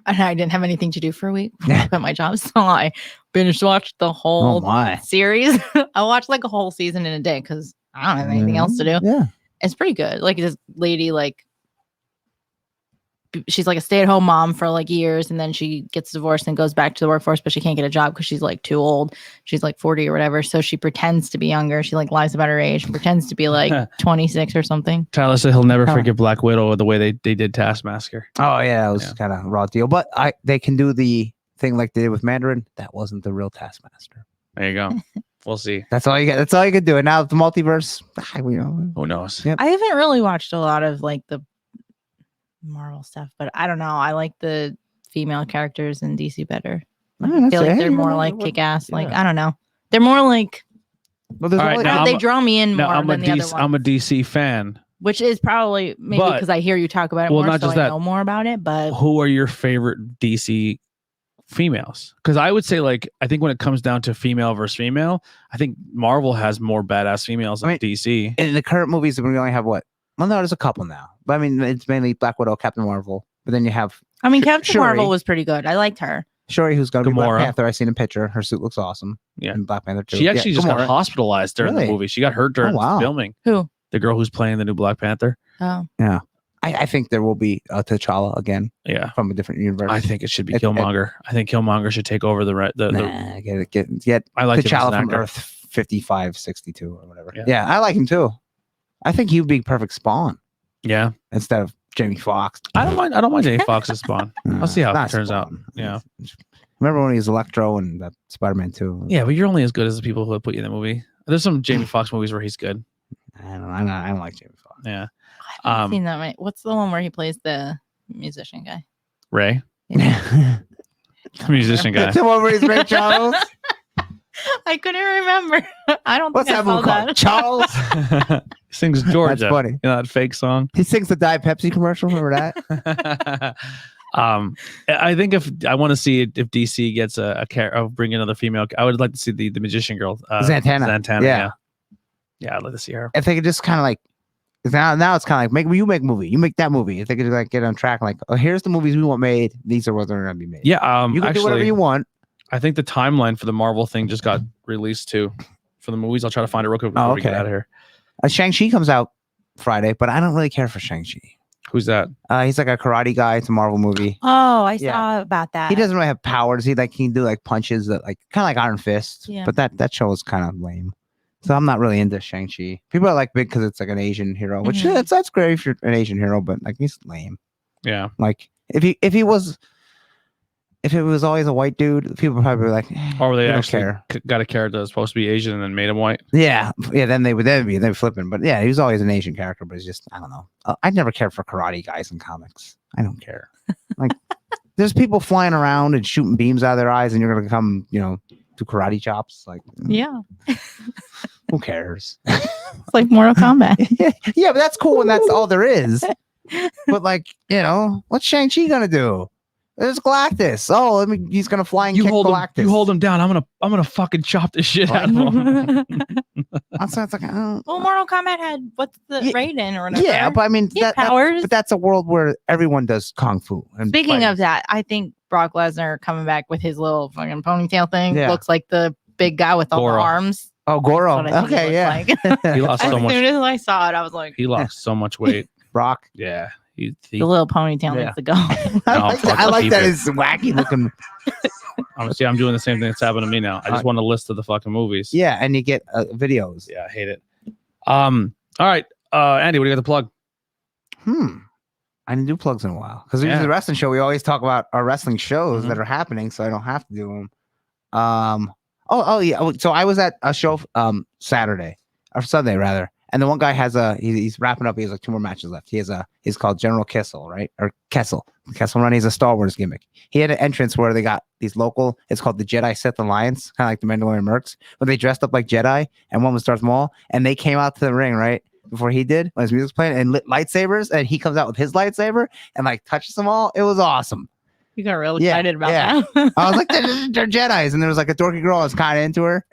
Speaker 2: And I didn't have anything to do for a week. I quit my job, so I binge watched the whole
Speaker 3: my!
Speaker 2: series. I watched like a whole season in a day because I don't have anything else to do.
Speaker 3: Yeah.
Speaker 2: It's pretty good. Like this lady, like she's like a stay-at-home mom for like years, and then she gets divorced and goes back to the workforce, but she can't get a job because she's like too old. She's like 40 or whatever, so she pretends to be younger. She like lies about her age, pretends to be like 26 or something.
Speaker 1: Tyler said he'll never
Speaker 2: Oh.
Speaker 1: forget Black Widow the way they did Taskmaster.
Speaker 3: Oh yeah, it was
Speaker 1: Yeah.
Speaker 3: kind of raw deal, but they can do the thing like they did with Mandarin. That wasn't the real Taskmaster.
Speaker 1: There you go. We'll see.
Speaker 3: That's all you get. That's all you can do. And now the multiverse.
Speaker 1: Who knows?
Speaker 3: Yep.
Speaker 2: I haven't really watched a lot of like the Marvel stuff, but I don't know. I like the female characters in DC better. Like, I feel like they're more like kick-ass. Like I don't know. They're more like
Speaker 3: Well, there's
Speaker 1: All right,
Speaker 3: only-
Speaker 1: now
Speaker 2: they
Speaker 1: I'm-
Speaker 2: draw me in
Speaker 1: Now
Speaker 2: more
Speaker 1: I'm
Speaker 2: than the other ones.
Speaker 1: I'm a DC fan.
Speaker 2: Which is probably maybe
Speaker 1: But-
Speaker 2: because I hear you talk about it
Speaker 1: well,
Speaker 2: more,
Speaker 1: not
Speaker 2: so
Speaker 1: just
Speaker 2: I
Speaker 1: that.
Speaker 2: know more about it. But
Speaker 1: Who are your favorite DC females? Because I would say, like, I think when it comes down to female versus female, I think Marvel has more badass females than
Speaker 3: I mean,
Speaker 1: DC.
Speaker 3: in the current movies, we only have what? Well, no, there's a couple now. But I mean, it's mainly Black Widow, Captain Marvel. But then you have
Speaker 2: I mean,
Speaker 3: Sh-
Speaker 2: Captain
Speaker 3: Shuri.
Speaker 2: Marvel was pretty good. I liked her.
Speaker 3: Shuri, who's going to be
Speaker 1: Gamora.
Speaker 3: Black Panther. I seen a picture. Her suit looks awesome.
Speaker 1: Yeah.
Speaker 3: And Black Panther too.
Speaker 1: She actually just got
Speaker 3: Gamora.
Speaker 1: hospitalized during
Speaker 3: Really?
Speaker 1: the movie. She got hurt during
Speaker 3: wow.
Speaker 1: filming.
Speaker 2: Who?
Speaker 1: The girl who's playing the new Black Panther.
Speaker 2: Oh,
Speaker 3: I think there will be T'Challa again
Speaker 1: Yeah.
Speaker 3: from a different universe.
Speaker 1: I think it should be
Speaker 3: It-
Speaker 1: Killmonger. I think Killmonger should take over the
Speaker 3: Nah, get
Speaker 1: I like him as
Speaker 3: T'Challa
Speaker 1: an
Speaker 3: from
Speaker 1: actor.
Speaker 3: Earth 5562 or whatever.
Speaker 1: Yeah.
Speaker 3: Yeah, I like him too. I think he'd be perfect Spawn
Speaker 1: Yeah.
Speaker 3: instead of Jamie Foxx.
Speaker 1: I don't mind Jamie Foxx's Spawn. I'll see how it
Speaker 3: Not
Speaker 1: turns out.
Speaker 3: Spawn.
Speaker 1: Yeah.
Speaker 3: Remember when he was Electro and that Spider-Man 2?
Speaker 1: Yeah, but you're only as good as the people who put you in the movie. There's some Jamie Foxx movies where he's good.
Speaker 3: I don't like Jamie Foxx.
Speaker 1: Yeah.
Speaker 2: I haven't seen that. What's the one where he plays the musician guy?
Speaker 1: Ray,
Speaker 3: Yeah.
Speaker 1: the musician guy.
Speaker 3: The one where he's Ray Charles.
Speaker 2: I couldn't remember. I don't
Speaker 3: What's
Speaker 2: think
Speaker 3: that
Speaker 2: I
Speaker 3: movie
Speaker 2: saw
Speaker 3: called?
Speaker 2: that.
Speaker 3: Charles.
Speaker 1: He sings Georgia.
Speaker 3: That's funny.
Speaker 1: You know that fake song?
Speaker 3: He sings the Diet Pepsi commercial. Remember that?
Speaker 1: I think if I want to see it, if DC gets a bring another female, I would like to see the magician girl,
Speaker 3: Zantana.
Speaker 1: Yeah. Yeah, I'd like to see her.
Speaker 3: If they could just kind of like, 'cause now it's kind of like you make a movie, you make that movie. If they could like get on track, like, oh, here's the movies we want made. These are what they're gonna be made.
Speaker 1: Yeah,
Speaker 3: you can do whatever
Speaker 1: actually,
Speaker 3: you want.
Speaker 1: I think the timeline for the Marvel thing just got released too. For the movies, I'll try to find it real quick before we get
Speaker 3: okay.
Speaker 1: out of here.
Speaker 3: Shang-Chi comes out Friday, but I don't really care for Shang-Chi.
Speaker 1: Who's that?
Speaker 3: He's like a karate guy. It's a Marvel movie.
Speaker 2: Oh, I
Speaker 3: Yeah.
Speaker 2: saw about that.
Speaker 3: He doesn't really have powers. He can do like punches that like kind of like Iron Fist.
Speaker 2: Yeah.
Speaker 3: But that show is kind of lame. So I'm not really into Shang-Chi. People are like big because it's like an Asian hero, which
Speaker 2: Mhm.
Speaker 3: that's great if you're an Asian hero, but like he's lame.
Speaker 1: Yeah.
Speaker 3: Like if it was always a white dude, people would probably be like,
Speaker 1: Or they
Speaker 3: we don't
Speaker 1: actually
Speaker 3: care.
Speaker 1: got a character that's supposed to be Asian and then made him white.
Speaker 3: Yeah. Then they'd be flipping. But yeah, he was always an Asian character, but it's just I don't know. I never cared for karate guys in comics. I don't care. Like there's people flying around and shooting beams out of their eyes, and you're gonna come, do karate chops. Like
Speaker 2: Yeah,
Speaker 3: who cares?
Speaker 2: it's like Mortal Kombat.
Speaker 3: Yeah, but that's cool when that's all there is. But like, what's Shang-Chi gonna do? There's Galactus. Oh, he's gonna fly and
Speaker 1: You
Speaker 3: kick
Speaker 1: hold
Speaker 3: Galactus.
Speaker 1: him. You hold him down. I'm gonna fucking chop the shit out of him.
Speaker 3: That's like,
Speaker 2: Well, Mortal Kombat had what's the
Speaker 3: Yeah.
Speaker 2: Raiden or whatever.
Speaker 3: yeah, but I mean,
Speaker 2: He had powers.
Speaker 3: but that's a world where everyone does kung fu. And
Speaker 2: Speaking
Speaker 3: fighting.
Speaker 2: of that, I think Brock Lesnar coming back with his little fucking ponytail thing
Speaker 3: Yeah.
Speaker 2: looks like the big guy with all
Speaker 1: Goro.
Speaker 2: the arms.
Speaker 3: oh, Goro.
Speaker 2: That's what I think
Speaker 3: Okay, yeah.
Speaker 2: he looks like.
Speaker 1: He lost
Speaker 2: As
Speaker 1: so much.
Speaker 2: soon as I saw it, I was like,
Speaker 1: He lost so much weight.
Speaker 3: Brock.
Speaker 1: Yeah. He
Speaker 2: the little ponytail
Speaker 3: Yeah.
Speaker 2: needs to go.
Speaker 3: I like
Speaker 1: keep
Speaker 3: that.
Speaker 1: it.
Speaker 3: It's wacky looking.
Speaker 1: I'm doing the same thing that's happened to me now. I just want a list of the fucking movies.
Speaker 3: Yeah, and you get videos.
Speaker 1: Yeah, I hate it. All right. Andy, what do you got to plug?
Speaker 3: I didn't do plugs in a while because we
Speaker 1: Yeah.
Speaker 3: do the wrestling show. We always talk about our wrestling shows
Speaker 1: Mhm.
Speaker 3: that are happening, so I don't have to do them. Oh yeah. So I was at a show Saturday or Sunday rather, and the one guy has he's wrapping up. He has like 2 more matches left. He's called General Kessel, right? Or Kessel Run. He's a Star Wars gimmick. He had an entrance where they got these local. It's called the Jedi Sith Alliance, kind of like the Mandalorian Mercs, but they dressed up like Jedi, and one was Darth Maul, and they came out to the ring right before he did when his music's playing and lit lightsabers, and he comes out with his lightsaber and like touches them all. It was awesome.
Speaker 2: You got real
Speaker 3: Yeah,
Speaker 2: excited about
Speaker 3: yeah.
Speaker 2: that.
Speaker 3: I was like, they're Jedis, and there was like a dorky girl I was kind of into her.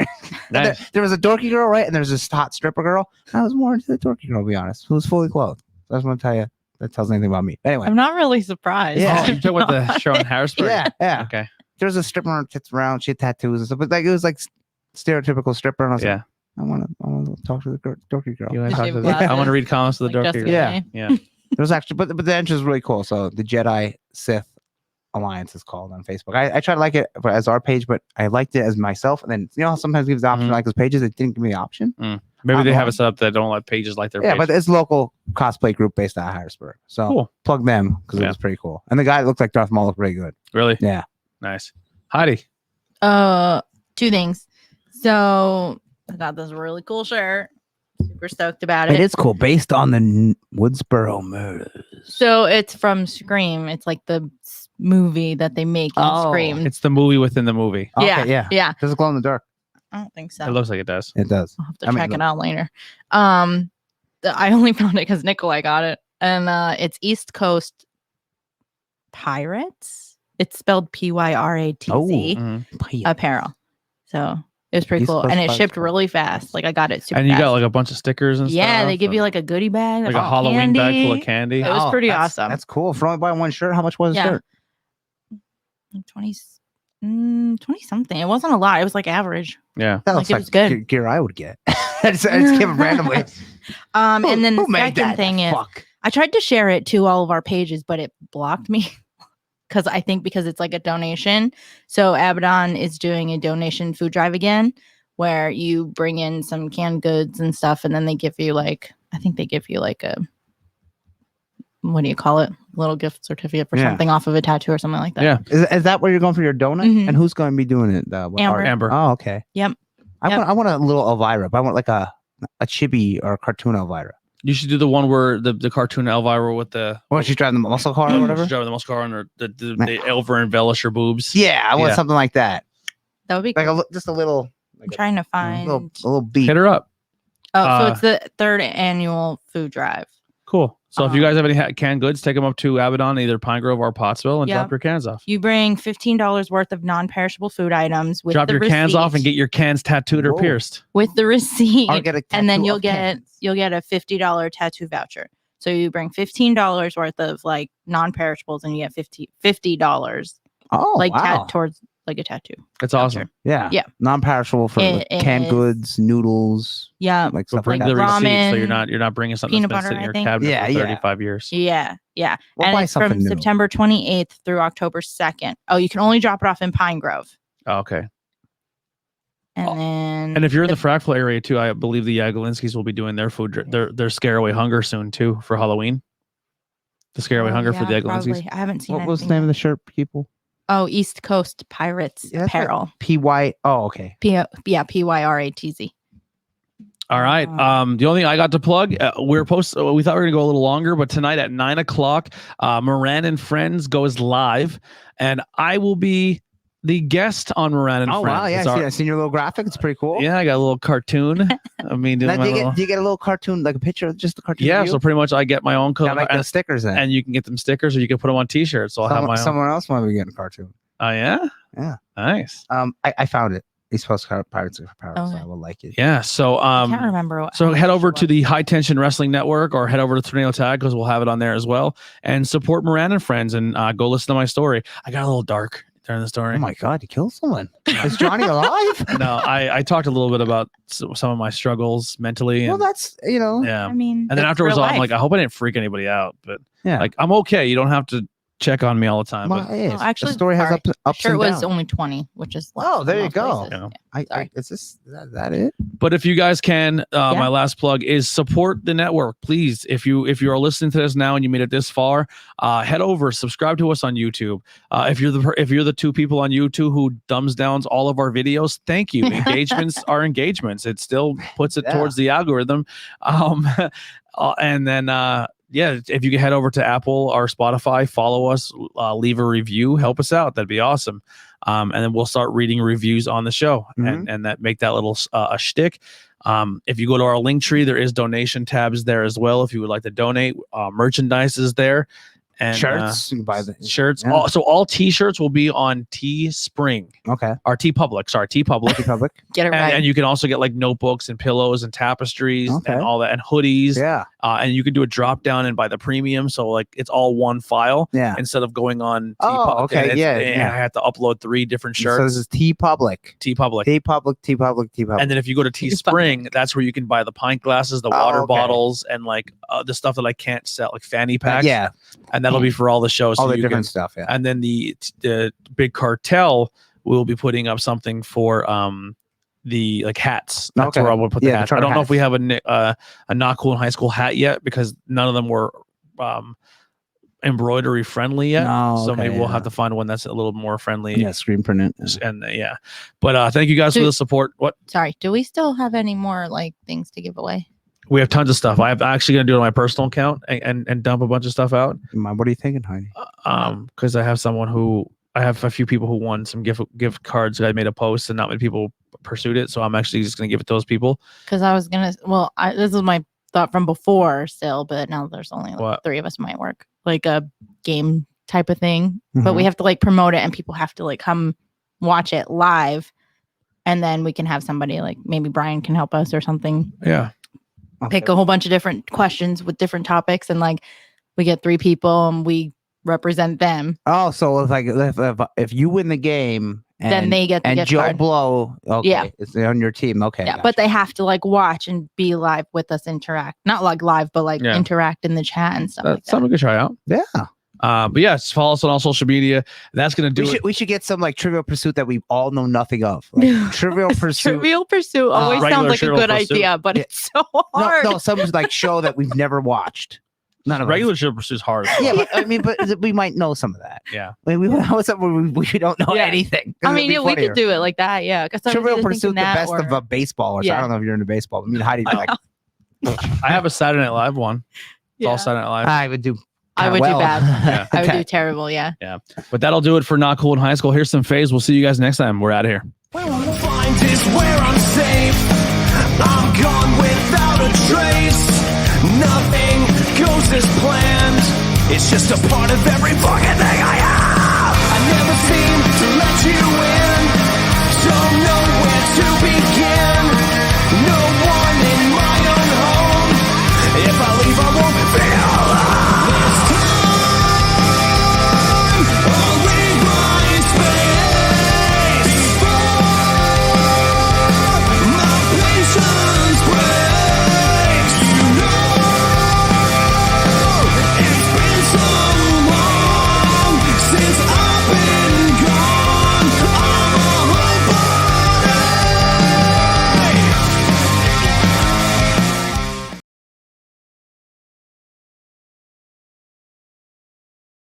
Speaker 1: Nice.
Speaker 3: There was a dorky girl, right? And there's this hot stripper girl. I was more into the dorky girl, to be honest, who was fully clothed. So I just want to tell you that tells anything about me. Anyway,
Speaker 2: I'm not really surprised.
Speaker 3: Yeah.
Speaker 1: Oh, you talking about the show in Harrisburg?
Speaker 3: yeah.
Speaker 1: Okay.
Speaker 3: There was a stripper on her tits around. She had tattoos and stuff, but like it was like stereotypical stripper. And I was
Speaker 1: Yeah.
Speaker 3: like, I want to talk to the dorky girl.
Speaker 1: You wanna
Speaker 2: Did
Speaker 1: talk
Speaker 2: she
Speaker 1: to
Speaker 2: have
Speaker 1: I want to read comments of the
Speaker 2: Like
Speaker 1: dorky.
Speaker 2: Jessica
Speaker 3: Yeah.
Speaker 2: May?
Speaker 1: Yeah.
Speaker 3: There was actually, but the entrance was really cool. So the Jedi Sith Alliance is called on Facebook. I tried to like it as our page, but I liked it as myself. And then how sometimes it gives the option to like those pages. It didn't give me the option.
Speaker 1: Maybe
Speaker 3: I'm
Speaker 1: they have
Speaker 3: wrong.
Speaker 1: it set up that don't let pages like their
Speaker 3: Yeah,
Speaker 1: page.
Speaker 3: but it's a local cosplay group based out of Harrisburg. So
Speaker 1: Cool.
Speaker 3: plug them because
Speaker 1: Yeah.
Speaker 3: it was pretty cool. And the guy that looked like Darth Maul looked pretty good.
Speaker 1: Really?
Speaker 3: Yeah.
Speaker 1: Nice. Heidi.
Speaker 2: 2 things. So I got this really cool shirt. Super stoked about it.
Speaker 3: It is cool. Based on the Woodsboro murders.
Speaker 2: So it's from Scream. It's like the movie that they make in
Speaker 3: Oh.
Speaker 2: Scream.
Speaker 1: It's the movie within the movie.
Speaker 3: Okay,
Speaker 2: yeah,
Speaker 3: yeah.
Speaker 2: yeah.
Speaker 3: Does it glow in the dark?
Speaker 2: I don't think so.
Speaker 1: It looks like it does.
Speaker 3: It does.
Speaker 2: I'll have to
Speaker 3: I mean,
Speaker 2: check
Speaker 3: look.
Speaker 2: it out later. I only found it because Nikolai got it, and it's East Coast Pirates. It's spelled Pyratz
Speaker 3: Oh.
Speaker 1: Mhm.
Speaker 2: apparel. So it was pretty
Speaker 3: East
Speaker 2: cool,
Speaker 3: Coast
Speaker 2: and it
Speaker 3: Pirates.
Speaker 2: shipped really fast. Like I got it super
Speaker 1: And you
Speaker 2: fast.
Speaker 1: got like a bunch of stickers and stuff.
Speaker 2: yeah, they give you
Speaker 1: and,
Speaker 2: like a goodie bag,
Speaker 1: like a
Speaker 2: all
Speaker 1: Halloween bag full of
Speaker 2: candy.
Speaker 1: candy.
Speaker 2: It was pretty
Speaker 3: that's-
Speaker 2: awesome.
Speaker 3: That's cool. For only buying one shirt, how much was the
Speaker 2: Yeah.
Speaker 3: shirt?
Speaker 2: Like 20 something. It wasn't a lot. It was like average.
Speaker 1: Yeah.
Speaker 3: That
Speaker 2: Like,
Speaker 3: looks
Speaker 2: it
Speaker 3: like
Speaker 2: was good.
Speaker 3: gear I would get. I just came randomly.
Speaker 2: And then the
Speaker 3: Who made
Speaker 2: second
Speaker 3: that?
Speaker 2: thing is
Speaker 3: Fuck.
Speaker 2: I tried to share it to all of our pages, but it blocked me because I think because it's like a donation. So Abaddon is doing a donation food drive again, where you bring in some canned goods and stuff, and then they give you like I think they give you like a what do you call it? Little gift certificate for
Speaker 3: Yeah.
Speaker 2: something off of a tattoo or something like that.
Speaker 1: Yeah.
Speaker 3: Is that where you're going for your donut?
Speaker 2: Mhm.
Speaker 3: And who's going to be doing it? What
Speaker 2: Amber.
Speaker 3: art?
Speaker 1: Amber.
Speaker 3: Oh, okay.
Speaker 2: Yep.
Speaker 3: I want a little Elvira, but I want like a chibi or a cartoon Elvira.
Speaker 1: You should do the one where the cartoon Elvira with the
Speaker 3: Or she's driving the muscle car or whatever.
Speaker 1: she's driving the muscle car on her the Elver embellish her boobs.
Speaker 3: Yeah, I want
Speaker 1: Yeah.
Speaker 3: something like that.
Speaker 2: That would be
Speaker 3: Like
Speaker 2: cool.
Speaker 3: just a little,
Speaker 2: I'm trying to
Speaker 3: a
Speaker 2: find.
Speaker 3: little beat.
Speaker 1: Hit her up.
Speaker 2: So it's the 3rd annual food drive.
Speaker 1: Cool. So if you guys have any
Speaker 2: Uh-huh.
Speaker 1: canned goods, take them up to Abaddon, either Pine Grove or Pottsville, and
Speaker 2: Yep.
Speaker 1: drop your cans off.
Speaker 2: You bring $15 worth of non-perishable food items with
Speaker 1: Drop
Speaker 2: the
Speaker 1: your cans off and
Speaker 2: receipt-
Speaker 1: get your cans tattooed or
Speaker 3: Whoa.
Speaker 1: pierced.
Speaker 2: with the receipt,
Speaker 3: Or get a
Speaker 2: and then
Speaker 3: tattoo
Speaker 2: you'll
Speaker 3: of
Speaker 2: get
Speaker 3: cans.
Speaker 2: a $50 tattoo voucher. So you bring $15 worth of like non-perishables, and you get $50
Speaker 3: Oh,
Speaker 2: like
Speaker 3: wow.
Speaker 2: towards like a tattoo.
Speaker 1: It's awesome.
Speaker 2: voucher.
Speaker 3: Yeah.
Speaker 2: Yeah.
Speaker 3: Non-perishable for like,
Speaker 2: It
Speaker 3: canned
Speaker 2: is-
Speaker 3: goods, noodles,
Speaker 2: Yeah,
Speaker 3: like
Speaker 1: But
Speaker 3: stuff
Speaker 1: bring
Speaker 3: like
Speaker 1: the
Speaker 3: that.
Speaker 1: receipt, so
Speaker 2: Ramen,
Speaker 1: you're not bringing something
Speaker 2: peanut
Speaker 1: that's been
Speaker 2: butter,
Speaker 1: sitting in
Speaker 2: I
Speaker 1: your
Speaker 2: think.
Speaker 1: cabinet
Speaker 3: Yeah,
Speaker 1: for
Speaker 3: yeah.
Speaker 1: 35 years.
Speaker 2: yeah.
Speaker 3: We'll
Speaker 2: And
Speaker 3: buy
Speaker 2: it's from
Speaker 3: something new.
Speaker 2: September 28th through October 2nd. Oh, you can only drop it off in Pine Grove,
Speaker 1: Oh, okay.
Speaker 2: and
Speaker 1: Oh,
Speaker 2: then
Speaker 1: And if you're in the Frackville area too, I believe the Galinskis will be doing their their Scare Away Hunger soon too for Halloween. The Scare Away Hunger for the
Speaker 2: probably.
Speaker 1: Galinskis.
Speaker 2: I haven't seen
Speaker 3: What was the
Speaker 2: anything
Speaker 3: name of
Speaker 2: yet.
Speaker 3: the shirt, people?
Speaker 2: Oh, East Coast Pirates
Speaker 3: Yeah, that's right.
Speaker 2: Apparel.
Speaker 3: PY. Oh, okay.
Speaker 2: PYRATZ.
Speaker 1: All right. The only thing I got to plug, we thought we were gonna go a little longer, but tonight at 9:00, Moran and Friends goes live, and I will be the guest on Moran and
Speaker 3: Oh,
Speaker 1: Friends.
Speaker 3: wow. Yeah,
Speaker 1: It's our-
Speaker 3: I seen your little graphic. It's pretty cool.
Speaker 1: yeah, I got a little cartoon. I mean, doing
Speaker 3: Now,
Speaker 1: my
Speaker 3: do
Speaker 1: little-
Speaker 3: you get a little cartoon, like a picture of just the cartoon?
Speaker 1: yeah.
Speaker 3: of you?
Speaker 1: So pretty much, I get my own
Speaker 3: Yeah,
Speaker 1: color,
Speaker 3: like those stickers then.
Speaker 1: and you can get them stickers, or you can put them on T-shirts. So I'll have my own.
Speaker 3: Someone else might be getting a cartoon.
Speaker 1: Oh yeah,
Speaker 3: Yeah.
Speaker 1: nice.
Speaker 3: I found it. East Coast Pirates of Power, so
Speaker 2: Okay.
Speaker 3: I will like it.
Speaker 1: Yeah. So
Speaker 2: I can't remember.
Speaker 1: So
Speaker 2: how
Speaker 1: head
Speaker 2: much
Speaker 1: over
Speaker 2: it
Speaker 1: to
Speaker 2: was.
Speaker 1: the High Tension Wrestling Network or head over to Tornado Tag because we'll have it on there as well. And support Moran and Friends and go listen to my story. I got a little dark during the story.
Speaker 3: Oh my God, you killed someone. Is Johnny alive?
Speaker 1: No, I talked a little bit about some of my struggles mentally.
Speaker 3: Well,
Speaker 1: And,
Speaker 3: that's,
Speaker 1: yeah.
Speaker 2: I mean,
Speaker 1: And then
Speaker 2: it's
Speaker 1: afterwards,
Speaker 2: real
Speaker 1: I'm
Speaker 2: life.
Speaker 1: like, I hope I didn't freak anybody out. But
Speaker 3: Yeah.
Speaker 1: like, I'm okay. You don't have to check on me all the time.
Speaker 3: Well,
Speaker 1: But
Speaker 3: it is.
Speaker 2: Oh, actually,
Speaker 3: the story has
Speaker 2: sorry.
Speaker 3: ups
Speaker 2: Shirt
Speaker 3: and
Speaker 2: was
Speaker 3: downs.
Speaker 2: only 20, which is
Speaker 3: Oh, there you
Speaker 2: most
Speaker 3: go.
Speaker 2: places.
Speaker 1: Yeah.
Speaker 2: Sorry.
Speaker 3: Is that it?
Speaker 1: But if you guys can, my last plug is support the network, please. If you are listening to this now and you made it this far, head over, subscribe to us on YouTube. If you're the two people on YouTube who thumbs downs all of our videos, thank you. Engagements are engagements. It still puts it towards the algorithm. And then if you can head over to Apple or Spotify, follow us, leave a review, help us out. That'd be awesome. And then we'll start reading reviews on the show and that make that little a shtick. If you go to our link tree, there is donation tabs there as well. If you would like to donate, merchandise is there. And
Speaker 3: Shirts, you can buy the
Speaker 1: shirts.
Speaker 3: Yeah.
Speaker 1: So all t-shirts will be on Teespring.
Speaker 3: Okay.
Speaker 1: Or T-Public. Sorry, T-Public.
Speaker 3: Public.
Speaker 2: Get it right.
Speaker 1: And you can also get like notebooks and pillows and tapestries and all that and hoodies.
Speaker 3: Yeah.
Speaker 1: And you can do a drop down and buy the premium. So like it's all one file.
Speaker 3: Yeah.
Speaker 1: Instead of going on
Speaker 3: Oh, okay.
Speaker 1: And I had to upload 3 different shirts.
Speaker 3: So this is T-Public.
Speaker 1: T-Public.
Speaker 3: And
Speaker 1: then if you go to Teespring, that's where you can buy the pint glasses, the water bottles, and like the stuff that I can't sell, like fanny packs.
Speaker 3: Yeah.
Speaker 1: And that'll be for all the shows.
Speaker 3: All
Speaker 1: so
Speaker 3: the
Speaker 1: you
Speaker 3: different
Speaker 1: can,
Speaker 3: stuff. Yeah.
Speaker 1: And then the Big Cartel will be putting up something for the like hats. That's where I would put the hats. I don't know if we have a Not Cool in High School hat yet because none of them were embroidery friendly yet. So maybe we'll have to find one that's a little more friendly.
Speaker 3: Yeah, screen print it.
Speaker 1: And but thank you guys for the support. What?
Speaker 2: Sorry, do we still have any more like things to give away?
Speaker 1: We have tons of stuff. I'm actually going to do it on my personal account and dump a bunch of stuff out.
Speaker 3: What are you thinking, Heidi?
Speaker 1: Because I have a few people who won some gift cards. I made a post and not many people pursued it. So I'm actually just going to give it to those people.
Speaker 2: Because I was going to, this is my thought from before still, but now there's only like 3 of us might work. Like a game type of thing. But we have to like promote it and people have to like come watch it live. And then we can have somebody like maybe Brian can help us or something.
Speaker 1: Yeah.
Speaker 2: Pick a whole bunch of different questions with different topics, and like we get 3 people and we represent them.
Speaker 3: Oh, so it's like if you win the game,
Speaker 2: then they get the gift
Speaker 3: Joe
Speaker 2: card.
Speaker 3: Blow, it's on your team. Okay,
Speaker 2: yeah, but they have to like watch and be live with us, interact, not like live, but like interact in the chat and stuff.
Speaker 1: That's
Speaker 2: like that.
Speaker 1: something we could try out.
Speaker 3: Yeah.
Speaker 1: But yeah, just follow us on all social media. That's gonna do it.
Speaker 3: We should get some like Trivial Pursuit that we all know nothing of. Like, Trivial Pursuit.
Speaker 2: Trivial Pursuit always sounds like a good idea, but it's so hard.
Speaker 3: No, some like show that we've never watched. None of
Speaker 1: regular Trivial Pursuit is hard.
Speaker 3: Yeah, but I mean, but we might know some of that.
Speaker 1: Yeah,
Speaker 3: I mean, we know something we don't know anything.
Speaker 2: I mean, yeah, we could do it like that. Yeah,
Speaker 3: Trivial Pursuit, the best of baseball. I don't know if you're into baseball. But I mean, Heidi's like,
Speaker 1: I have a Saturday Night Live one. It's all Saturday Night Live.
Speaker 3: I would do.
Speaker 2: I would do bad.
Speaker 1: Yeah.
Speaker 2: I would do terrible. Yeah.
Speaker 1: Yeah. But that'll do it for Not Cool in High School. Here's some phase. We'll see you guys next time. We're out of here.
Speaker 4: Where I'm find is where I'm safe. I'm gone without a trace. Nothing goes as planned. It's just a part of every fucking thing